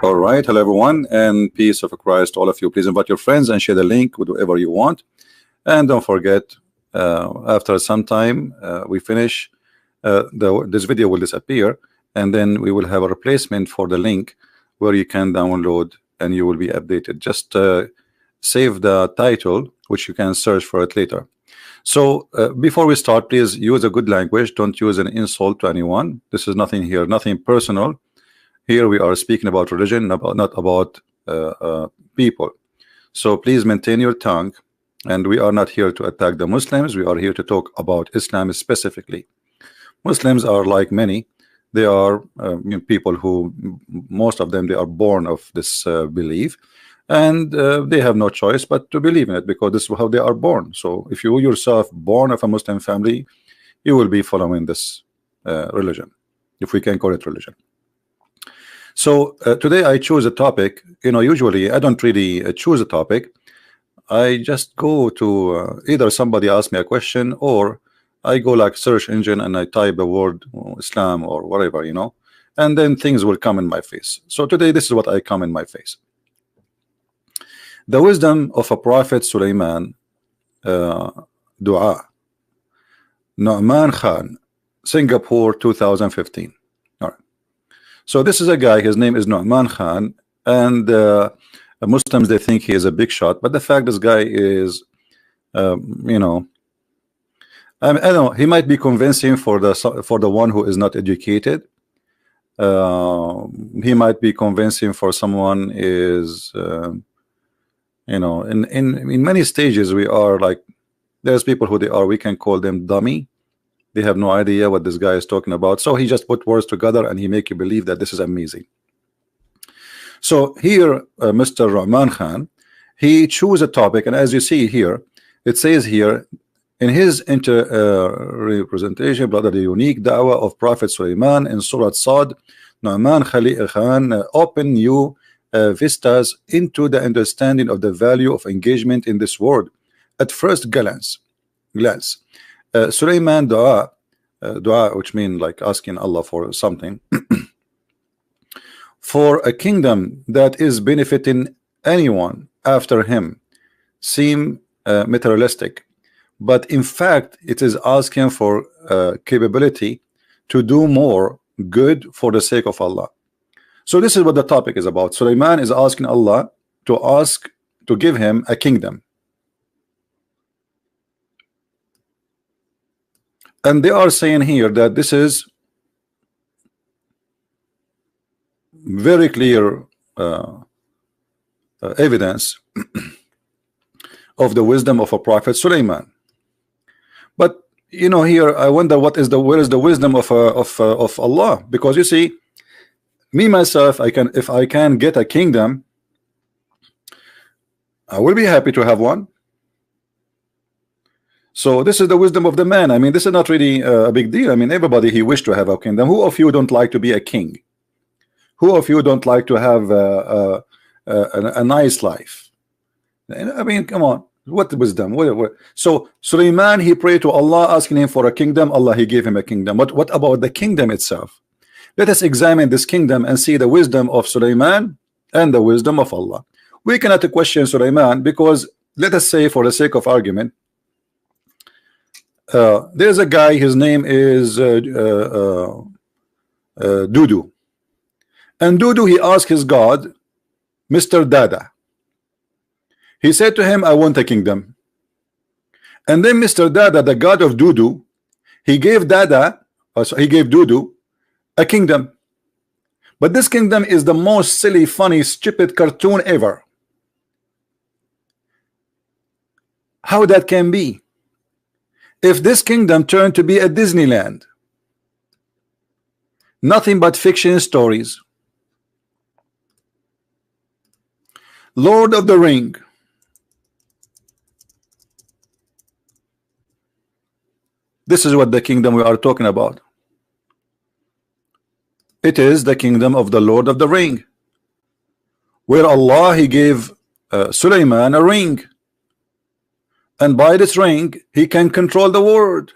All right, hello everyone, and peace of Christ to all of you. Please invite your friends and share the link with whoever you want. And don't forget, after some time we finish, this video will disappear, and then we will have a replacement for the link where you can download and you will be updated. Just save the title, which you can search for it later. So before we start, please use a good language. Don't use an insult to anyone. This is nothing here, nothing personal. Here we are speaking about religion, not about people. So please maintain your tongue, and we are not here to attack the Muslims. We are here to talk about Islam specifically. Muslims are like many. They are people who, most of them, they are born of this belief, and they have no choice but to believe in it, because this is how they are born. So if you yourself born of a Muslim family, you will be following this religion, if we can call it religion. So today I choose a topic. Usually I don't really choose a topic. I just go to either somebody asks me a question, or I go like search engine and I type a word Islam or whatever, and then things will come in my face. So today this is what I come in my face. The wisdom of a prophet Sulaiman, dua, Nu'man Khan, Singapore 2015. So this is a guy, his name is Nu'man Khan, and Muslims, they think he is a big shot, but the fact this guy is, I don't know, he might be convincing for the one who is not educated. He might be convincing for someone is, in many stages we are like, there's people who we can call them dummy. They have no idea what this guy is talking about, so he just put words together and he make you believe that this is amazing. So here Mr. Nu'man Khan, he choose a topic, and as you see here, it says here in his representation, brother, the unique da'wah of Prophet Sulaiman in Surah Sad, Nu'man Khan open new vistas into the understanding of the value of engagement in this world. At first glance, Sulaiman dua, which means like asking Allah for something, for a kingdom that is benefiting anyone after him, seem materialistic, but in fact it is asking for capability to do more good for the sake of Allah. So this is what the topic is about. Sulaiman is asking Allah to give him a kingdom. And they are saying here that this is very clear evidence of the wisdom of a prophet Sulaiman. But here I wonder where is the wisdom of Allah? Because you see, me myself, if I can get a kingdom, I will be happy to have one. So this is the wisdom of the man. I mean, this is not really a big deal. I mean, everybody he wished to have a kingdom. Who of you don't like to be a king? Who of you don't like to have a nice life? I mean, come on, what wisdom? What? So Sulaiman, he prayed to Allah, asking him for a kingdom. Allah, he gave him a kingdom. What about the kingdom itself? Let us examine this kingdom and see the wisdom of Sulaiman and the wisdom of Allah. We cannot question Sulaiman, because let us say, for the sake of argument, there's a guy, his name is Dudu, and Dudu, he asked his God, Mr. Dada. He said to him, I want a kingdom. And then Mr. Dada, the god of Dudu, he gave Dudu a kingdom. But this kingdom is the most silly, funny, stupid cartoon ever. How that can be? If this kingdom turned to be a Disneyland, nothing but fiction stories. Lord of the Ring, this is what the kingdom we are talking about. It is the kingdom of the Lord of the Ring, where Allah, he gave Sulaiman a ring, and by this ring he can control the world.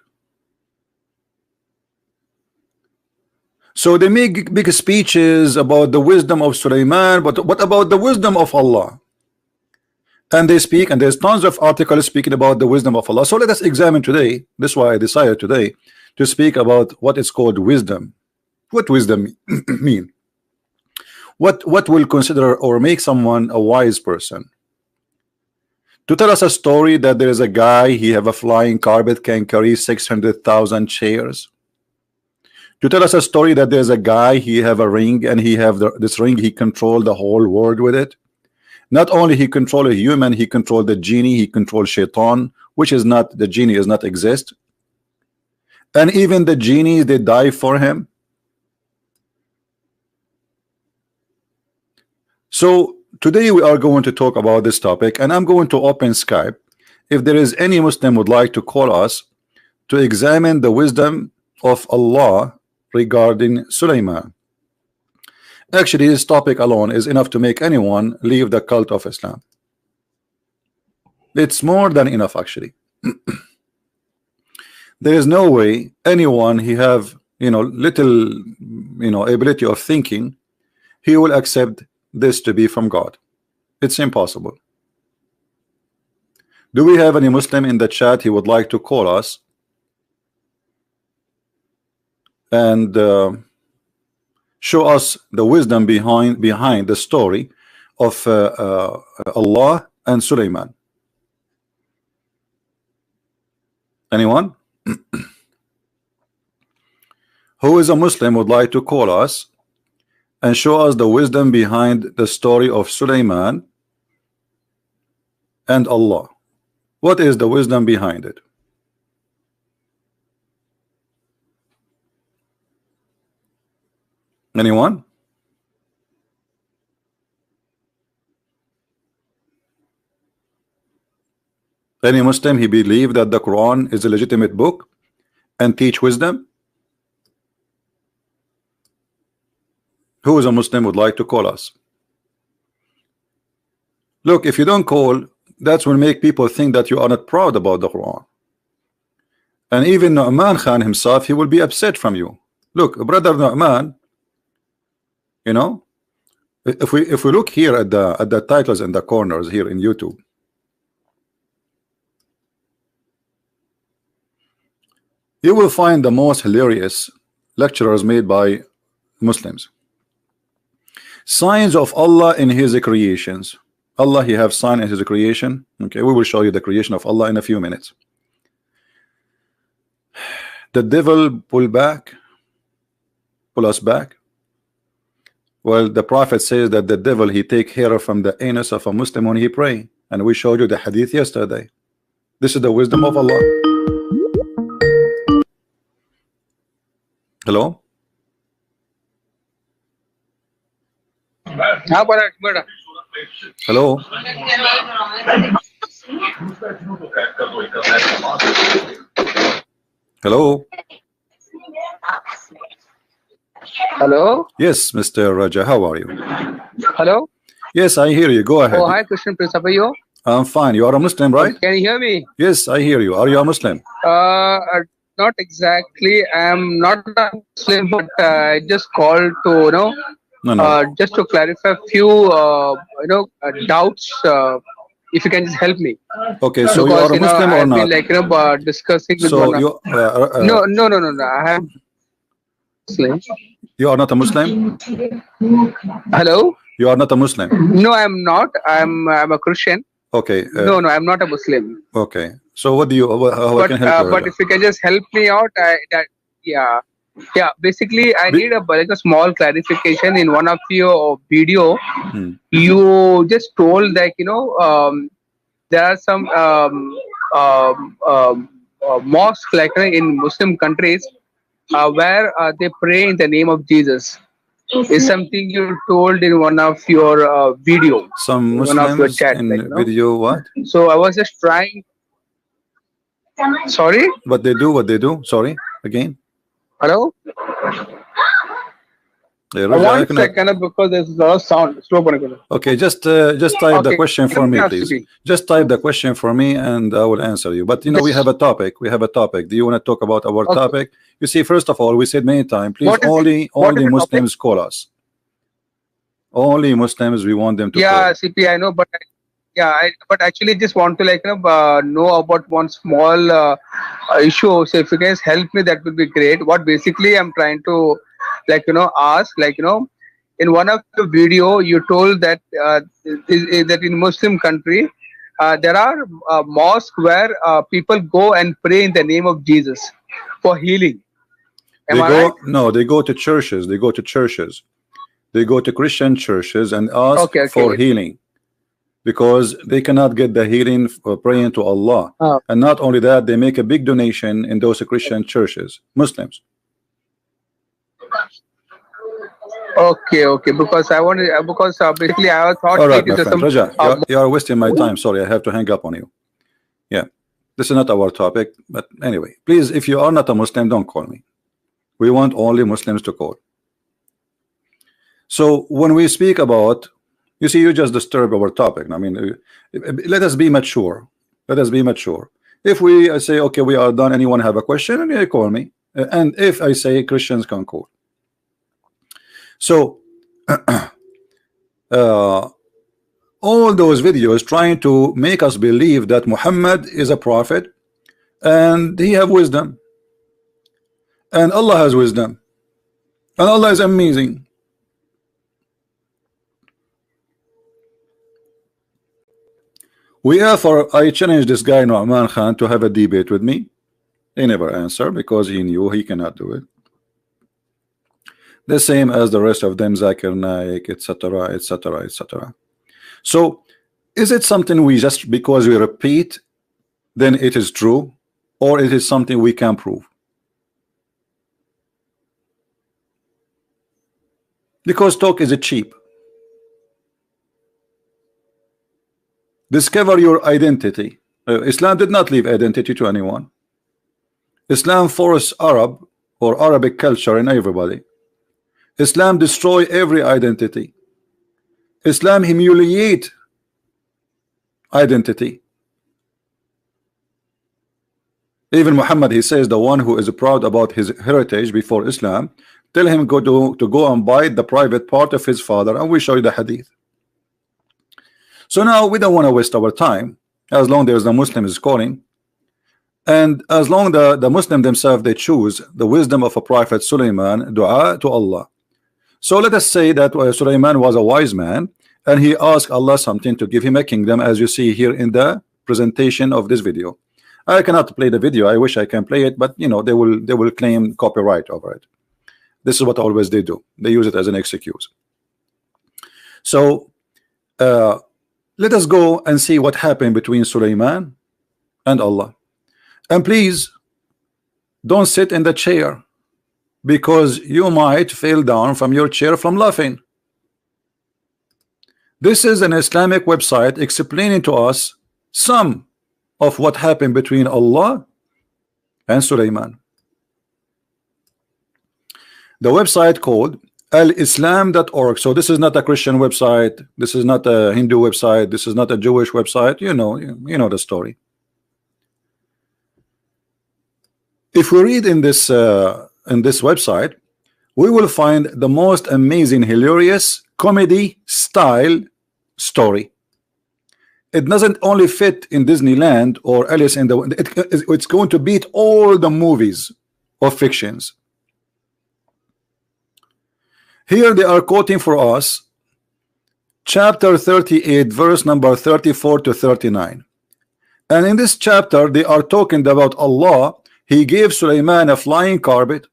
So they make big speeches about the wisdom of Sulaiman, but what about the wisdom of Allah? And they speak, and there's tons of articles speaking about the wisdom of Allah. So let us examine today. This is why I decided today to speak about what is called wisdom. What wisdom mean? What will consider or make someone a wise person? To tell us a story that there is a guy, he have a flying carpet, can carry 600,000 chairs. To tell us a story that there's a guy, he have a ring, and he have this ring, he control the whole world with it. Not only he control a human, he control the genie, he control shaitan, which is not, the genie is not exist. And even the genies, they die for him. So today we are going to talk about this topic, and I'm going to open Skype. If there is any Muslim would like to call us to examine the wisdom of Allah regarding Sulaiman. Actually, this topic alone is enough to make anyone leave the cult of Islam. It's more than enough, actually. There is no way anyone he have little ability of thinking, he will accept this to be from God. It's impossible. Do we have any Muslim in the chat? He would like to call us and show us the wisdom behind the story of Allah and Sulaiman. Anyone who is a Muslim would like to call us and show us the wisdom behind the story of Sulaiman and Allah? What is the wisdom behind it? Anyone? Any Muslim, he believe that the Quran is a legitimate book and teach wisdom? Who is a Muslim would like to call us? Look, if you don't call, that's will make people think that you are not proud about the Quran. And even Nu'man Khan himself, he will be upset from you. Look, brother Nu'man, if we look here at the titles in the corners here in YouTube, you will find the most hilarious lectures made by Muslims. Signs of Allah in his creations. Allah, he have sign in his creation. Okay, we will show you the creation of Allah in a few minutes. The devil pull us back. Well, the Prophet says that the devil, he take hair from the anus of a Muslim when he pray, and we showed you the hadith yesterday. This is the wisdom of Allah. Hello? Hello? Hello? Hello? Yes, Mr. Raja, how are you? Hello? Yes, I hear you. Go ahead. Oh, hi, Christian Prince. How are you? I'm fine. You are a Muslim, right? Can you hear me? Yes, I hear you. Are you a Muslim? Not exactly. I'm not a Muslim, but I just called to, just to clarify a few, doubts. If you can just help me. Okay, so because, you are a Muslim or not? Been discussing with so one. You, No. I am Muslim. You are not a Muslim? Hello? You are not a Muslim? No, I'm not. I'm a Christian. Okay. No, I'm not a Muslim. Okay. So what do you? How I can help you? But if you can just help me out, Basically, I need a small clarification in one of your video. You just told that there are some mosques like in Muslim countries where they pray in the name of Jesus. Is something you told in one of your video. Some Muslims in video what? So I was just trying. Sorry? What they do? Sorry, again. Hello? Yeah, one second, because there's a lot of sound. Slow down. Okay, just type the question for me, please. Just type the question for me, and I will answer you. But you know, we have a topic. We have a topic. Do you want to talk about our topic? You see, first of all, we said many times, please, only Muslims call us. Only Muslims. We want them to. Yeah, call. CP, I know, but but actually, just want to know about one small issue. So if you guys help me, that would be great. What basically I'm trying to ask, in one of the video you told that that in Muslim country there are mosques where people go and pray in the name of Jesus for healing. Am I right? No, they go to churches. They go to churches. They go to Christian churches and ask for healing, because they cannot get the healing for praying to Allah. And not only that, they make a big donation in those Christian churches, Muslims. Okay, because I wanted, basically I thought. All right, my friend, Raja, you are wasting my time. Sorry, I have to hang up on you. Yeah, this is not our topic, but anyway, please, if you are not a Muslim, don't call me. We want only Muslims to call. So when we speak about, you see, you just disturb our topic. I mean, let us be mature. Let us be mature. If we say, okay, we are done, anyone have a question, and you call me. And if I say Christians can call. So all those videos trying to make us believe that Muhammad is a prophet and he have wisdom, and Allah has wisdom, and Allah is amazing. I challenged this guy Nu'man Khan to have a debate with me. He never answered because he knew he cannot do it. The same as the rest of them, Zakir Naik, etc., etc., etc. So, is it something we just because we repeat, then it is true, or it is something we can prove? Because talk is cheap. Discover your identity. Islam did not leave identity to anyone. Islam forced Arab or Arabic culture in everybody. Islam destroy every identity. Islam humiliate identity. Even Muhammad, he says, the one who is proud about his heritage before Islam, tell him to go and buy the private part of his father, and we show you the hadith. So now we don't want to waste our time, as long there's the Muslim is calling, and as long the Muslim themselves, they choose the wisdom of a prophet Sulaiman, dua to Allah. So let us say that Sulaiman was a wise man, and he asked Allah something to give him a kingdom, as you see here in the presentation of this video. I cannot play the video. I wish I can play it, but you know, they will claim copyright over it. This is what always they do. They use it as an excuse. So let us go and see what happened between Sulaiman and Allah. And please don't sit in the chair, because you might fall down from your chair from laughing. This is an Islamic website explaining to us some of what happened between Allah and Sulaiman. The website called alislam.org. So this is not a Christian website, this is not a Hindu website, this is not a Jewish website. You know the story. If we read in this website, we will find the most amazing, hilarious comedy style story. It doesn't only fit in Disneyland or Alice in the it's going to beat all the movies of fictions. Here they are quoting for us chapter 38, verse number 34 to 39. And in this chapter they are talking about Allah. He gave Sulaiman a flying carpet.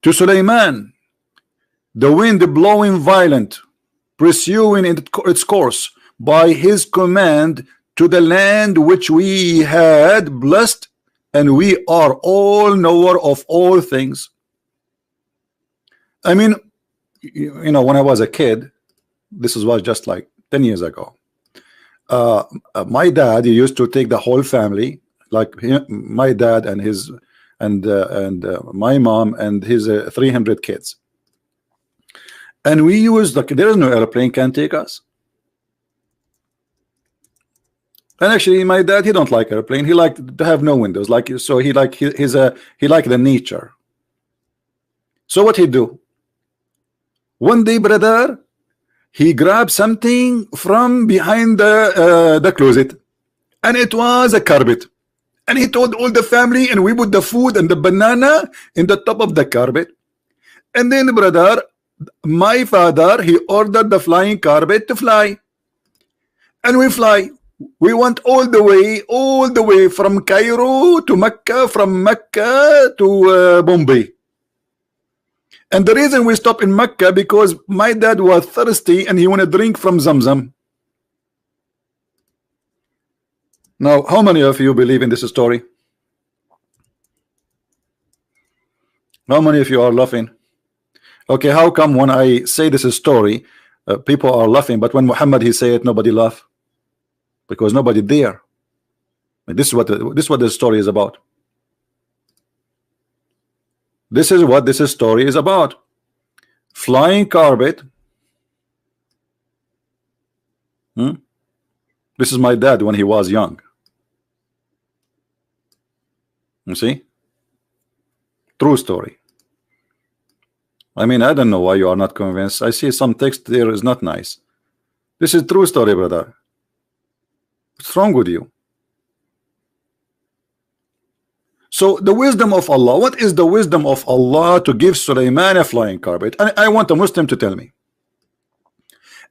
To Sulaiman, the wind blowing violent, pursuing its course by his command to the land which we had blessed, and we are all knower of all things. I mean, you know, when I was a kid, this was just like 10 years ago. My dad, he used to take the whole family, like my dad and his and my mom and his 300 kids, and we use, like, there is no airplane can take us. And actually, my dad, he don't like airplane. He liked to have no windows, like, so he like he like the nature. So what he do? One day, brother, he grabbed something from behind the closet, and it was a carpet. And he told all the family, and we put the food and the banana in the top of the carpet. And then, brother, my father, he ordered the flying carpet to fly, and we fly. We went all the way from Cairo to Mecca, from Mecca to Bombay. And the reason we stopped in Mecca, because my dad was thirsty and he wanted to drink from Zamzam. Now, how many of you believe in this story? How many of you are laughing? Okay, how come when I say this story, people are laughing, but when Muhammad he say it, nobody laugh? Because nobody there. This is what the story is about. This is what this story is about. Flying carpet. This is my dad when he was young. You see? True story. I mean, I don't know why you are not convinced. I see some text there is not nice. This is true story, brother. What's wrong with you? So the wisdom of Allah, what is the wisdom of Allah to give Sulaiman a flying carpet? And I want a Muslim to tell me.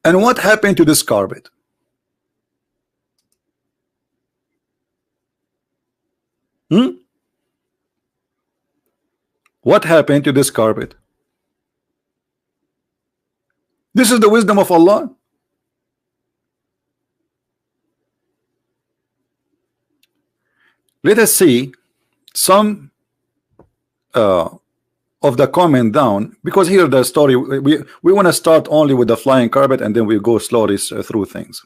And what happened to this carpet? What happened to this carpet? This is the wisdom of Allah. Let us see some of the comment down, because here the story, we want to start only with the flying carpet and then we go slowly through things.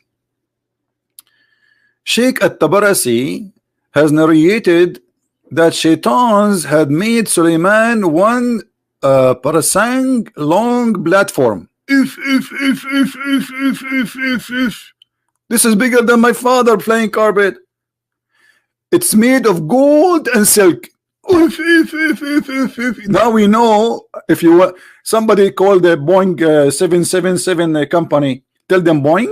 Sheikh At-Tabarasi has narrated that shaitans had made Sulaiman one parasang long platform. If. This is bigger than my father flying carpet. It's made of gold and silk. Now we know, if you want somebody call the Boeing 777 company, tell them Boeing.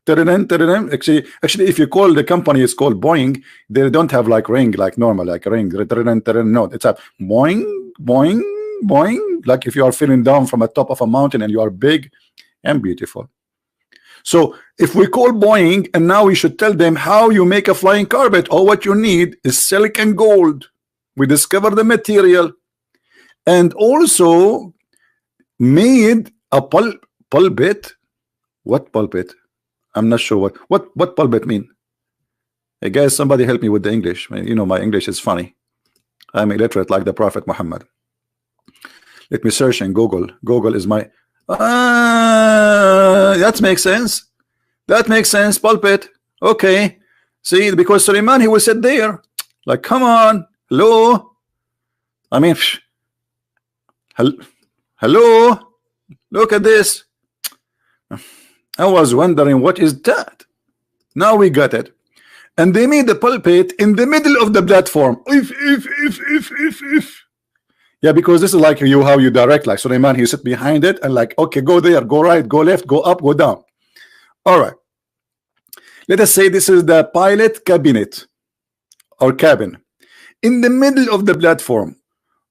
Actually, if you call the company, it's called Boeing. They don't have like ring, like normal, like ring. No, it's a Boeing, Boeing, Boeing. Like if you are feeling down from the top of a mountain and you are big and beautiful. So if we call Boeing, and now we should tell them how you make a flying carpet. All what you need is silk and gold. We discover the material, and also made a pulpit. What pulpit? I'm not sure what pulpit mean. Hey guys, somebody help me with the English. You know my English is funny. I'm illiterate like the Prophet Muhammad. Let me search in Google. Google is my that makes sense. That makes sense. Pulpit. Okay. See, because Sulaiman, he will sit there. Like, come on. Hello. I mean, hello. Look at this. I was wondering what is that. Now we got it. And they made the pulpit in the middle of the platform. If. Yeah, because this is like you, how you direct, like Sulaiman, he sit behind it and like, okay, go there, go right, go left, go up, go down. All right. Let us say this is the pilot cabinet or cabin in the middle of the platform,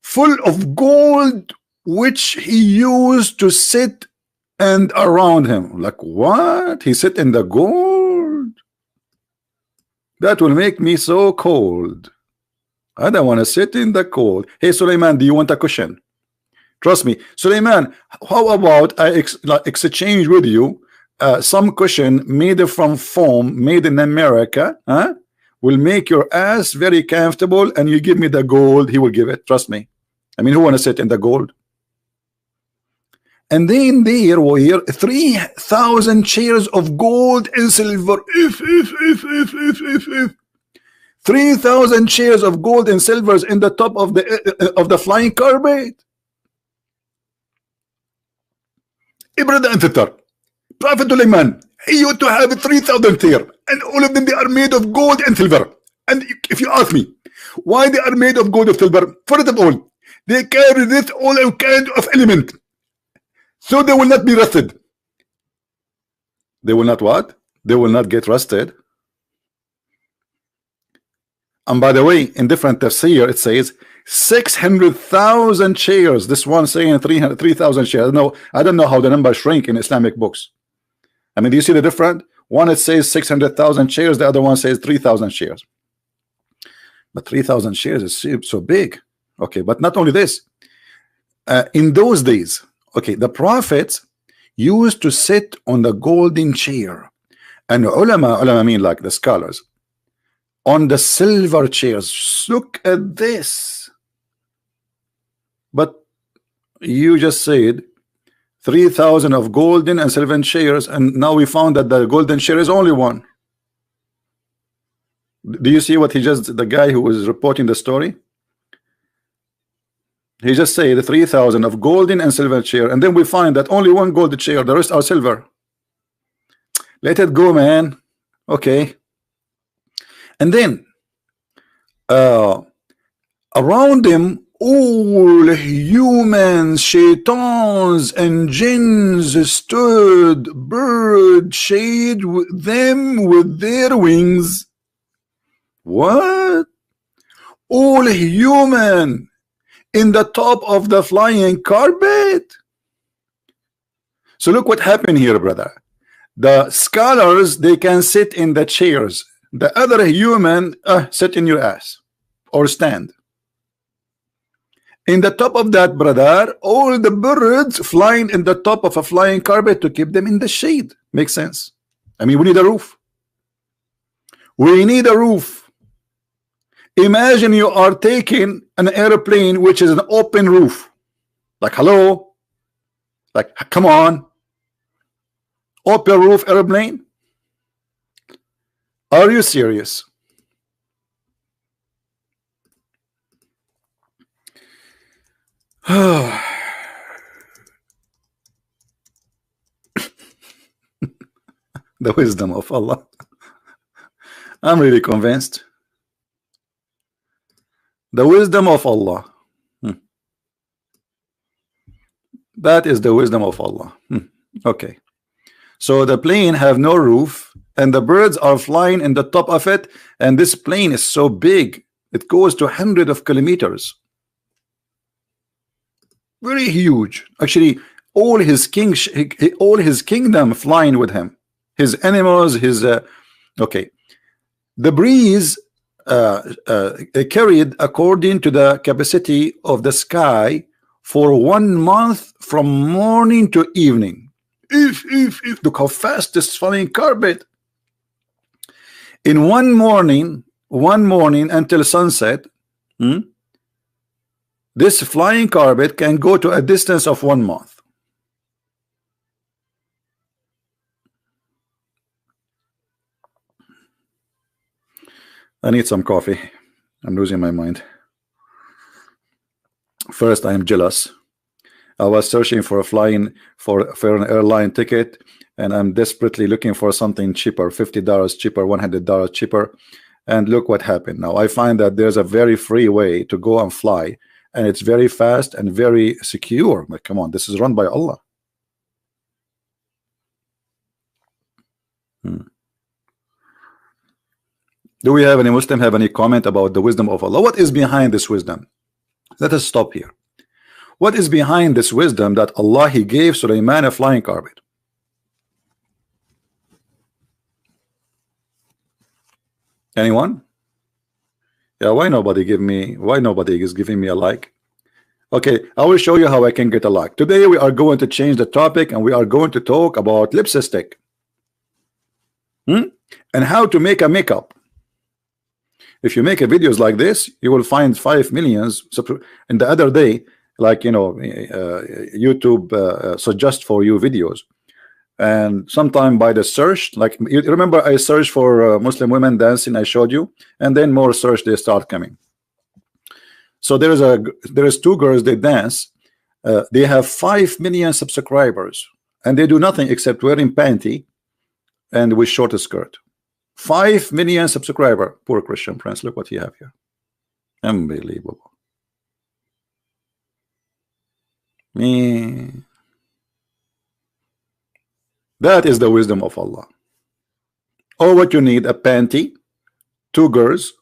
full of gold, which he used to sit and around him. Like what? He sit in the gold? That will make me so cold. I don't want to sit in the cold. Hey, Sulaiman, do you want a cushion? Trust me, Sulaiman, how about I exchange with you some cushion made from foam, made in America, will make your ass very comfortable, and you give me the gold, he will give it. Trust me. I mean, who want to sit in the gold? And then there were 3,000 chairs of gold and silver. If. 3,000 shares of gold and silvers in the top of the flying carpet. Brother and sister, Prophet Sulaiman, he used to have 3,000 there, and all of them, they are made of gold and silver. And if you ask me why they are made of gold and silver, first of all, they carry this all kind of element, so they will not be rusted. They will not what? They will not get rusted. And by the way, in different tafsir, it says 600,000 shares. This one saying 3,000 shares. No, I don't know how the numbers shrink in Islamic books. I mean, do you see the difference? One, it says 600,000 shares. The other one says 3,000 shares. But 3,000 shares is so big. Okay, but not only this. In those days, okay, the prophets used to sit on the golden chair, and ulama mean like the scholars, on the silver chairs. Look at this. But you just said 3,000 of golden and silver chairs, and now we found that the golden chair is only one. Do you see what the guy who was reporting the story? He just said 3,000 of golden and silver chair, and then we find that only one golden chair, the rest are silver. Let it go, man. Okay. And then around them, all humans, shaitans, and jinns stood, birds shade them with their wings. What? All human in the top of the flying carpet? So look what happened here, brother. The scholars, they can sit in the chairs. The other human sit in your ass or stand. In the top of that, brother, all the birds flying in the top of a flying carpet to keep them in the shade. Makes sense. I mean, we need a roof. We need a roof. Imagine you are taking an airplane which is an open roof. Like, hello? Like, come on. Open roof airplane? Are you serious? The wisdom of Allah. I'm really convinced. The wisdom of Allah. That is the wisdom of Allah. Okay. So the plane have no roof, and the birds are flying in the top of it, and this plane is so big, it goes to hundreds of kilometers. Very huge. Actually, all his kingdom flying with him. His animals, his okay. The breeze carried according to the capacity of the sky for 1 month from morning to evening. Look how fast this flying carpet. In one morning until sunset, this flying carpet can go to a distance of 1 month. I need some coffee. I'm losing my mind. First, I am jealous. I was searching for for an airline ticket, and I'm desperately looking for something cheaper, $50 cheaper, $100 cheaper. And look what happened. Now I find that there's a very free way to go and fly, and it's very fast and very secure. Like, come on, this is run by Allah. Do we have any Muslim have any comment about the wisdom of Allah? What is behind this wisdom? Let us stop here. What is behind this wisdom that Allah He gave Sulaiman a flying carpet? Anyone? Yeah, why nobody is giving me a like? Okay, I will show you how I can get a like. Today we are going to change the topic, and we are going to talk about lipstick and how to make a makeup. If you make videos like this, you will find 5 million. And the other day, like, you know, YouTube suggest for you videos. and sometime by the search, like you remember I searched for Muslim women dancing, I showed you, and then more search they start coming. So there is two girls, they dance, they have 5 million subscribers, and they do nothing except wearing panty and with short skirt. 5 million subscriber. Poor Christian Prince, look what you have here. Unbelievable. Me. That is the wisdom of Allah. All what you need, a panty, two girls,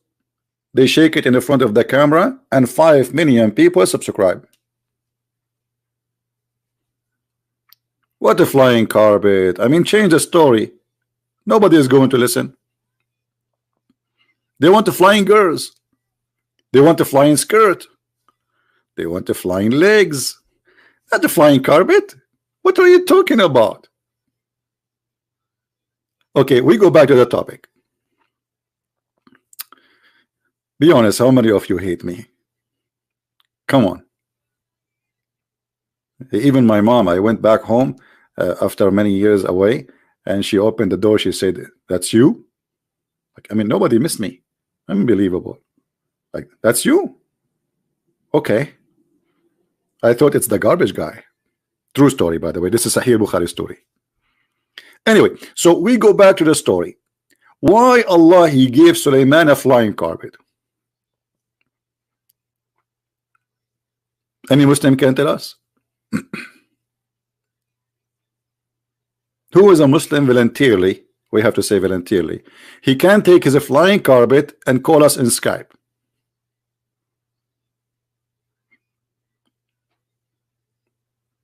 they shake it in the front of the camera, and 5 million people subscribe. What a flying carpet. I mean, change the story. Nobody is going to listen. They want the flying girls. They want the flying skirt. They want the flying legs. Not the flying carpet. What are you talking about? Okay, we go back to the topic. Be honest, how many of you hate me? Come on. Even my mom, I went back home after many years away, and she opened the door. She said, "That's you?" Like, I mean, nobody missed me. Unbelievable. Like, that's you? Okay. I thought it's the garbage guy. True story, by the way. This is Sahih Bukhari story. Anyway, so we go back to the story. Why Allah He gave Sulaiman a flying carpet? Any Muslim can tell us? Who is a Muslim voluntarily? We have to say voluntarily. He can take his flying carpet and call us in Skype.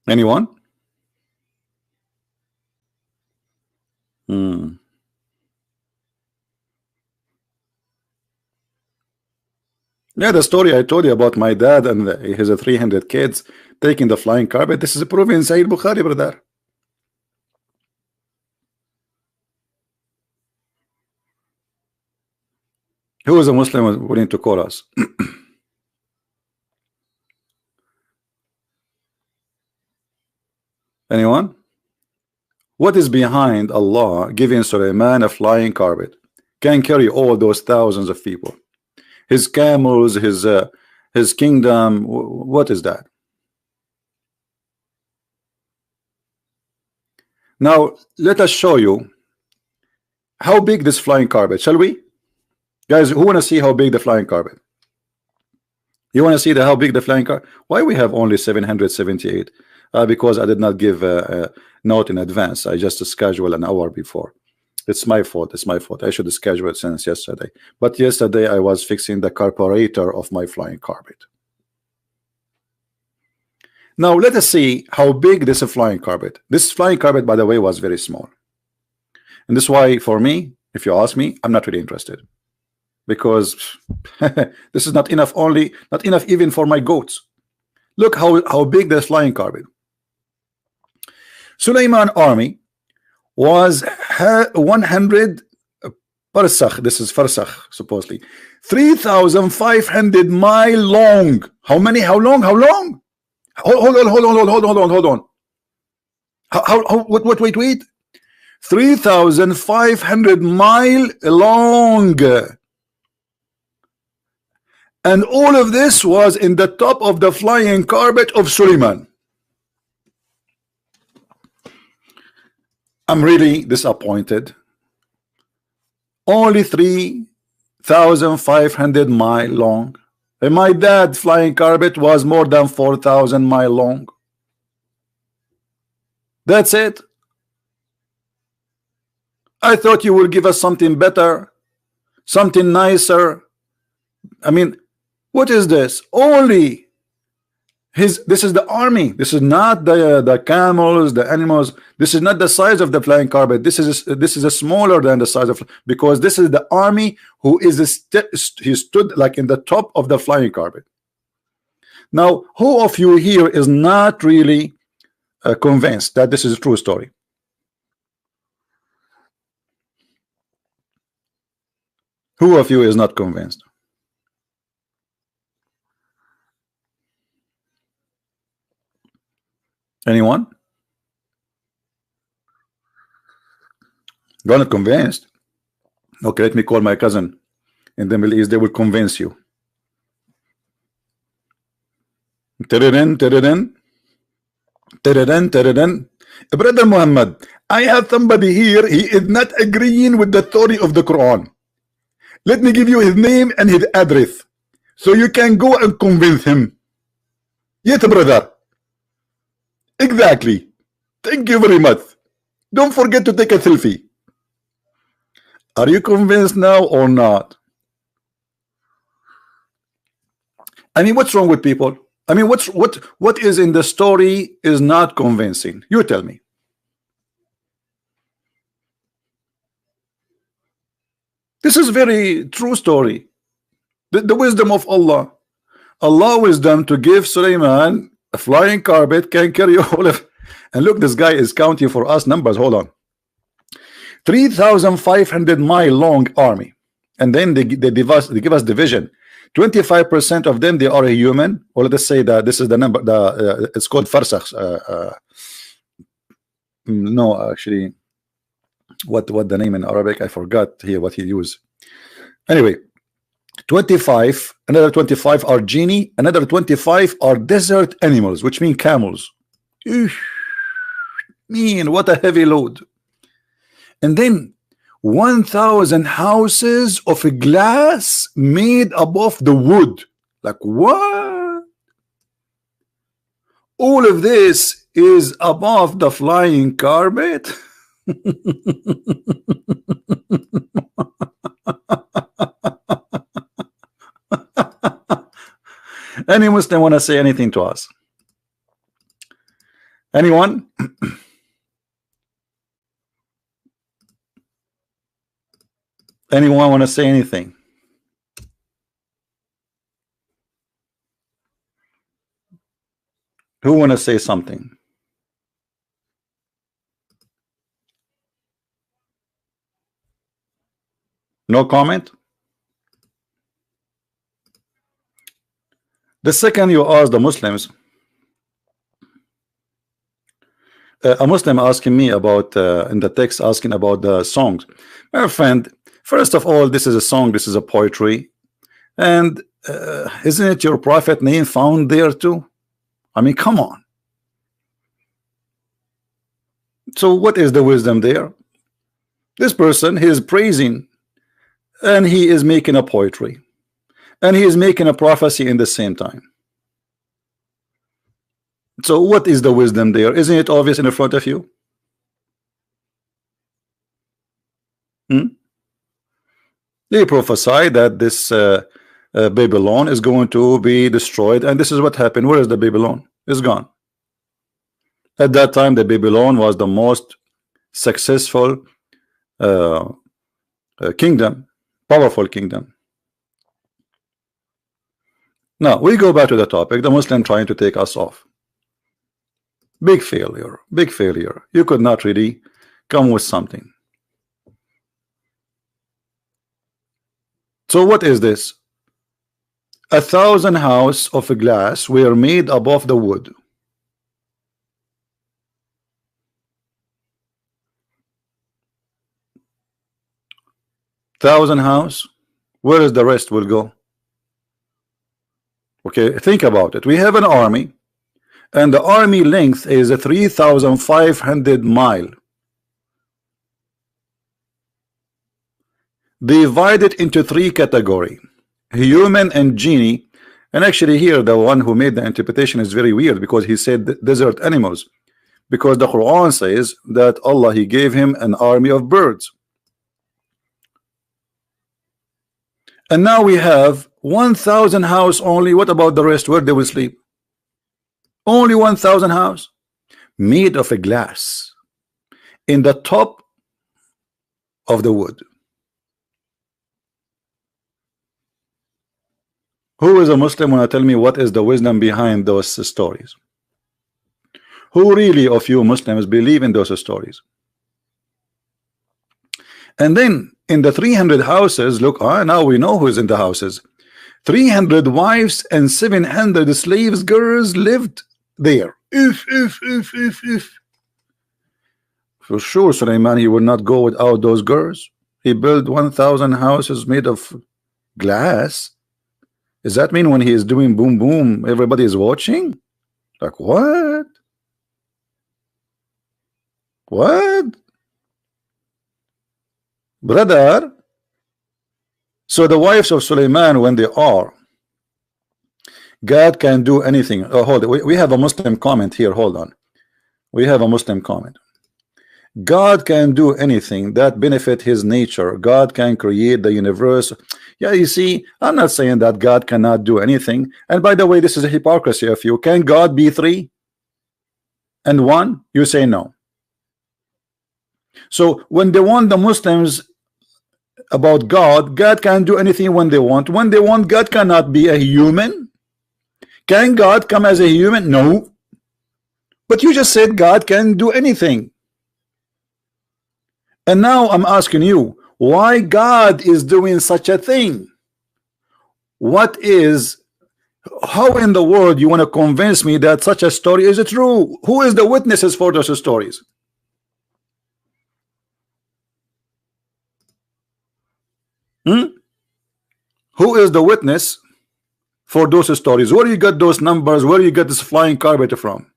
Anyone? Yeah, the story I told you about my dad and his 300 kids taking the flying carpet. This is proven in Sahih Bukhari, brother. Who is a Muslim willing to call us? Anyone? What is behind Allah giving Sulaiman a flying carpet? Can carry all those thousands of people. His camels, his kingdom. What is that? Now let us show you how big this flying carpet. Shall we, guys? Who want to see how big the flying carpet? You want to see how big the flying carpet? Why we have only 778? Because I did not give a note in advance. I just scheduled an hour before. It's my fault. It's my fault. I should schedule it since yesterday. But yesterday I was fixing the carburetor of my flying carpet. Now let us see how big this flying carpet. This flying carpet, by the way, was very small. And this is why, for me, if you ask me, I'm not really interested. Because this is not enough, not enough even for my goats. Look how big this flying carpet. Sulaiman army was 100 farsakh. This is farsakh, supposedly 3,500 mile long. How many? How long? How long? Hold on. Wait. 3,500 mile long. And all of this was in the top of the flying carpet of Sulaiman. I'm really disappointed. Only 3,500 mile long. And my dad's flying carpet was more than 4,000 mile long. That's it. I thought you would give us something better, something nicer. I mean, what is this? Only this is the army. This is not the camels, the animals. This is not the size of the flying carpet. This is a smaller than the size of, because this is the army who is he stood like in the top of the flying carpet. Now, who of you here is not really convinced that this is a true story? Who of you is not convinced? Anyone? You're not convinced? Okay, let me call my cousin in the Middle East. They will convince you. Brother Muhammad, I have somebody here. He is not agreeing with the story of the Quran. Let me give you his name and his address, so you can go and convince him. Yes, brother. Exactly. Thank you very much. Don't forget to take a selfie. Are you convinced now or not? I mean, what's wrong with people? I mean, what is in the story is not convincing? You tell me. This is very true story. The wisdom of Allah. Allah wisdom to give Sulaiman a flying carpet can carry all of. And look, this guy is counting for us numbers. Hold on. 3,500 mile long army, and then they give us division. 25% of them, they are a human, or let us say that this is the number. It's called farsakhs. No, actually, what the name in Arabic? I forgot here what he used. Anyway, 25. Another 25 are genie. Another 25 are desert animals, which mean camels. Man, what a heavy load. And then 1,000 houses of glass made above the wood. Like what? All of this is above the flying carpet. Any Muslim want to say anything to us? Anyone? Anyone want to say anything? Who want to say something? No comment? The second you ask the Muslims, a Muslim asking me about in the text, asking about the songs. My friend, first of all, this is a song, this is a poetry, and isn't it your prophet name found there too? I mean, come on. So what is the wisdom there? This person, he is praising, and he is making a poetry, and he is making a prophecy in the same time. So what is the wisdom there? Isn't it obvious in front of you? They prophesy that this Babylon is going to be destroyed, and this is what happened. Where is the Babylon? It's gone. At that time, the Babylon was the most successful kingdom, powerful kingdom. Now we go back to the topic. The Muslim trying to take us off. Big failure, big failure. You could not really come with something. So what is this? 1,000 houses of glass were made above the wood. Thousand house. Where is the rest will go? Okay, think about it. We have an army, and the army length is a 3,500 mile. Divided into three categories: human and genie. And actually here the one who made the interpretation is very weird, because he said desert animals, because the Quran says that Allah, he gave him an army of birds. And now we have 1,000 house only. What about the rest? Where they will sleep? Only 1,000 house made of a glass in the top of the wood. Who is a Muslim want to tell me what is the wisdom behind those stories? Who really of you Muslims believe in those stories? And then in the 300 houses, look, now we know who's in the houses. 300 wives and 700 slaves, girls lived there. For sure, Sulaiman, he would not go without those girls. He built 1,000 houses made of glass. Does that mean when he is doing boom boom, everybody is watching? Like what? What? Brother. So the wives of Sulaiman, when they are, God can do anything. Oh, hold it. We have a Muslim comment here. Hold on. We have a Muslim comment. God can do anything that benefit his nature. God can create the universe. Yeah, you see, I'm not saying that God cannot do anything. And by the way, this is a hypocrisy of you. Can God be three and one? You say no. So when they want the Muslims about God, God can do anything when they want. When they want, God cannot be a human. Can God come as a human? No. But you just said God can do anything. And now I'm asking you, why God is doing such a thing? What is, how in the world you want to convince me that such a story is true? Who is the witnesses for those stories? Who is the witness for those stories? Where you got those numbers? Where you get this flying carpet from?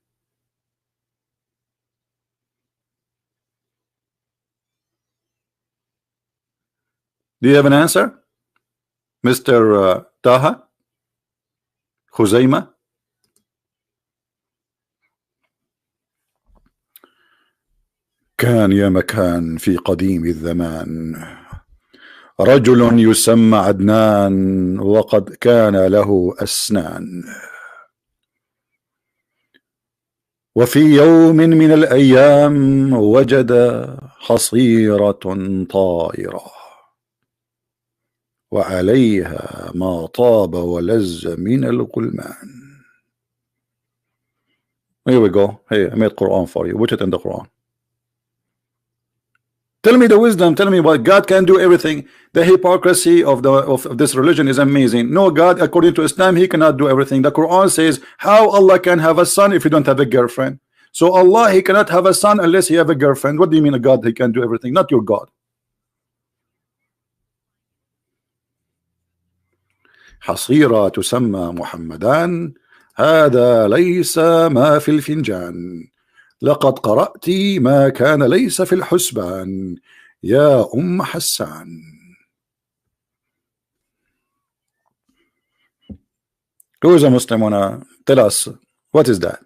Do you have an answer, Mr. Taha Khuzaima? كان يا مكان في قديم الزمان رجل يسمى عدنان وقد كان له أسنان وفي يوم من الأيام وجد حصيرة طائرة وعليها ما طاب ولذ من الغلمان. Here we go. Hey, I made Quran for you. Put it in the Quran. Tell me the wisdom. Tell me what God can do everything. The hypocrisy of this religion is amazing. No, God, according to Islam, He cannot do everything. The Quran says how Allah can have a son if you don't have a girlfriend. So Allah, He cannot have a son unless He have a girlfriend. What do you mean a God? He can do everything. Not your God. حصيرة تسمى محمدان هذا ليس ما في الفنجان لقد قرأت ما كان ليس في الحسبان يا أم حسان. Who is a Muslim? Wanna tell us what is that?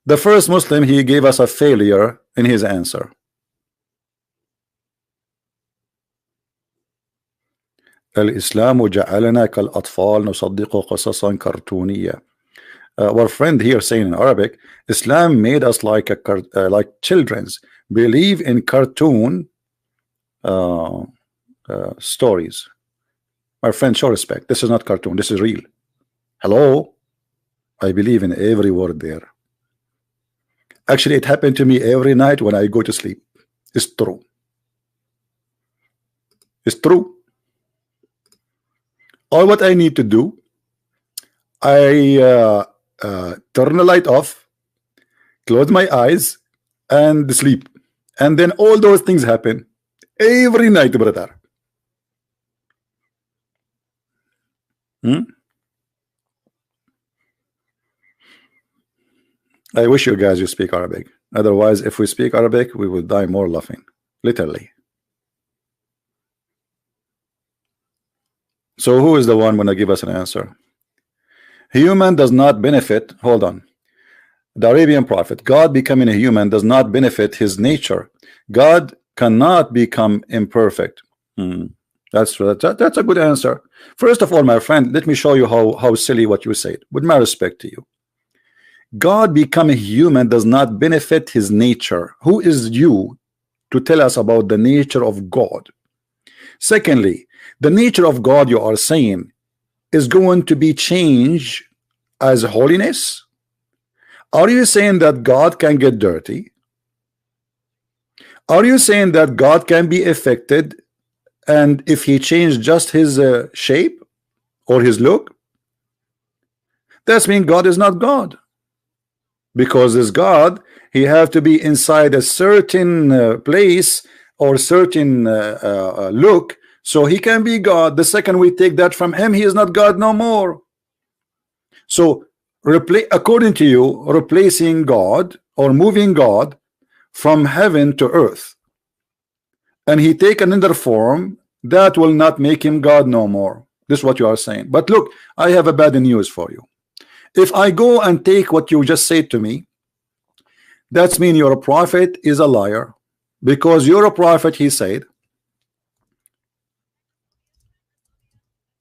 The first Muslim, he gave us a failure in his answer. الإسلام جعلنا كالأطفال نصدق قصصا كرتونية. Our friend here saying in Arabic, Islam made us like children's believe in cartoon stories. My friend, show respect. This is not cartoon. This is real. Hello, I believe in every word there. Actually, it happened to me every night when I go to sleep. It's true. It's true. All what I need to do, I turn the light off, close my eyes, and sleep. And then all those things happen every night, brother. I wish you guys you speak Arabic. Otherwise, if we speak Arabic, we will die more laughing. Literally. So who is the one going to give us an answer? Human does not benefit. Hold on. The Arabian prophet, God becoming a human does not benefit his nature. God cannot become imperfect. That's a good answer. First of all, my friend, let me show you how silly what you said. With my respect to you, God becoming human does not benefit his nature. Who is you to tell us about the nature of God? Secondly, the nature of God you are saying is going to be changed as holiness. Are you saying that God can get dirty? Are you saying that God can be affected, and if he changed just his shape or his look, that means God is not God? because this God, he have to be inside a certain place or certain look, so he can be God. The second we take that from him, he is not God no more. So according to you, replacing God or moving God from heaven to earth, and he take another form, that will not make him God no more. This is what you are saying. But look, I have a bad news for you. If I go and take what you just said to me, that's mean your prophet is a liar, because you're a prophet. He said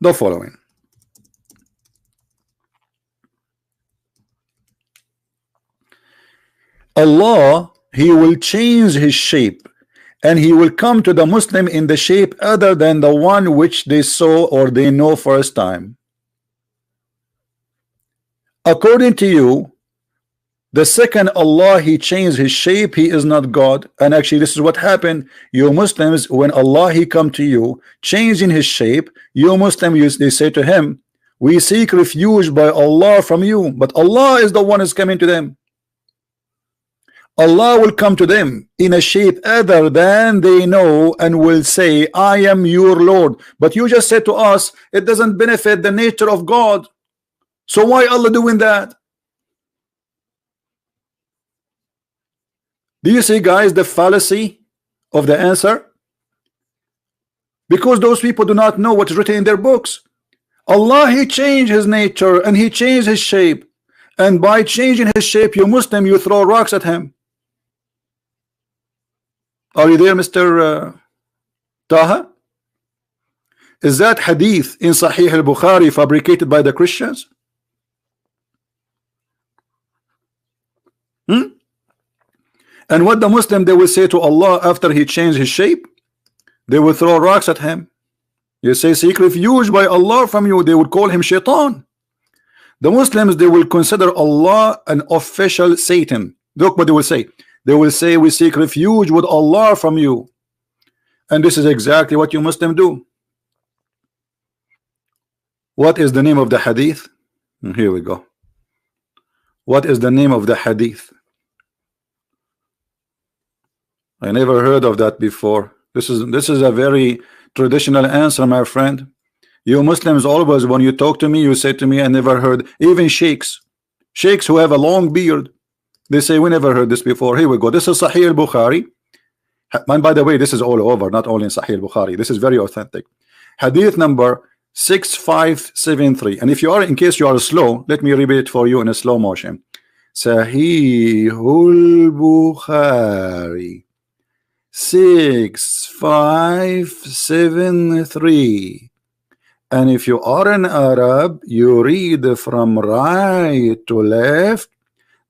the following: Allah, he will change his shape, and he will come to the Muslim in the shape other than the one which they saw or they know first time. According to you, the second Allah he changed his shape, he is not God. And actually this is what happened. You Muslims, when Allah he come to you changing his shape, you Muslims, they say to him, we seek refuge by Allah from you. But Allah is the one who's coming to them. Allah will come to them in a shape other than they know and will say, I am your Lord. But you just said to us, it doesn't benefit the nature of God. So why Allah doing that? Do you see, guys, the fallacy of the answer? Because those people do not know what's written in their books. Allah, he changed his nature and he changed his shape. And by changing his shape, you Muslim, you throw rocks at him. Are you there, Mr. Taha? Is that hadith in Sahih al-Bukhari fabricated by the Christians? And what the Muslim they will say to Allah after he changed his shape? They will throw rocks at him. You say, seek refuge by Allah from you. They would call him shaitan. The Muslims, they will consider Allah an official Satan. Look what they will say. They will say, we seek refuge with Allah from you. And this is exactly what you Muslim do. What is the name of the hadith? Here we go. What is the name of the hadith? I never heard of that before. This is a very traditional answer, my friend. You Muslims always, when you talk to me, you say to me, I never heard. Even sheikhs who have a long beard, they say, we never heard this before. Here we go. This is Sahih al-Bukhari. And by the way, this is all over, not only in Sahih al-Bukhari. This is very authentic. Hadith number 6573. And if you are, in case you are slow, let me read it for you in a slow motion. Sahih al-Bukhari 6573. And if you are an Arab, you read from right to left.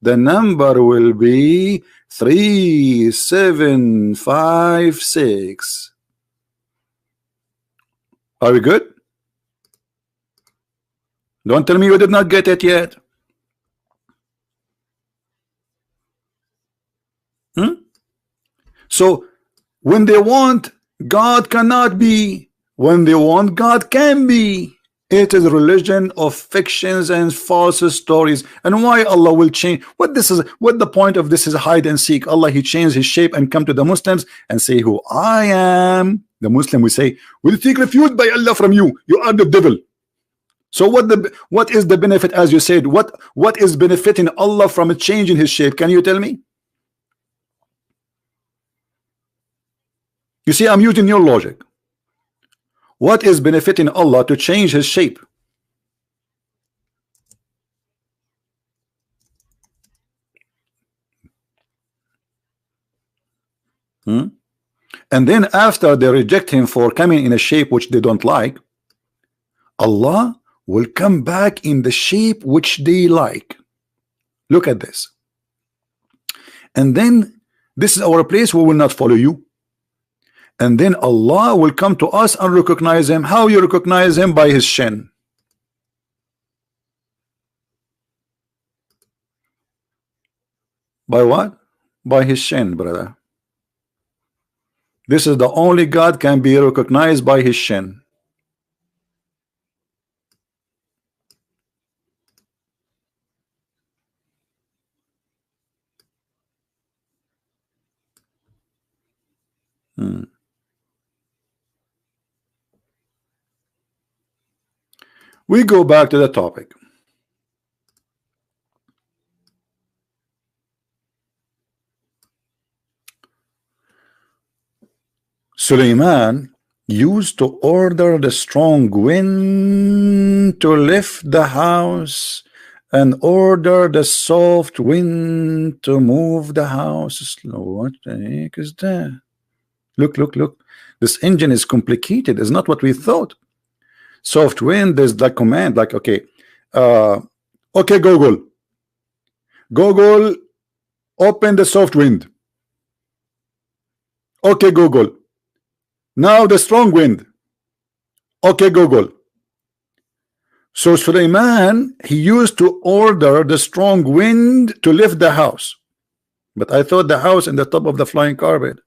The number will be 3756. Are we good? Don't tell me you did not get it yet. So when they want, God cannot be. When they want, God can be. It is a religion of fictions and false stories. And why Allah will change? What the point of this is hide and seek. Allah, he changed his shape and come to the Muslims and say who I am. The Muslim will say, we'll seek refuge by Allah from you. You are the devil. So what is the benefit, as you said? What is benefiting Allah from changing his shape? Can you tell me? You see, I'm using your logic. What is benefiting Allah to change his shape? And then after they reject him for coming in a shape which they don't like, Allah will come back in the shape which they like. Look at this. And then this is our place, we will not follow you. And then Allah will come to us and recognize him. How you recognize him? By his shin. By what? By his shin, brother. This is the only God can be recognized by his shin. We go back to the topic. Suleiman used to order the strong wind to lift the house and order the soft wind to move the house slow. What the heck is that? Look, look, look. This engine is complicated. It's not what we thought. Soft wind is the command, like, okay, okay, Google, open the soft wind. Okay, Google, now the strong wind. Okay, Google. So Suleiman, he used to order the strong wind to lift the house, but I thought the house in the top of the flying carpet.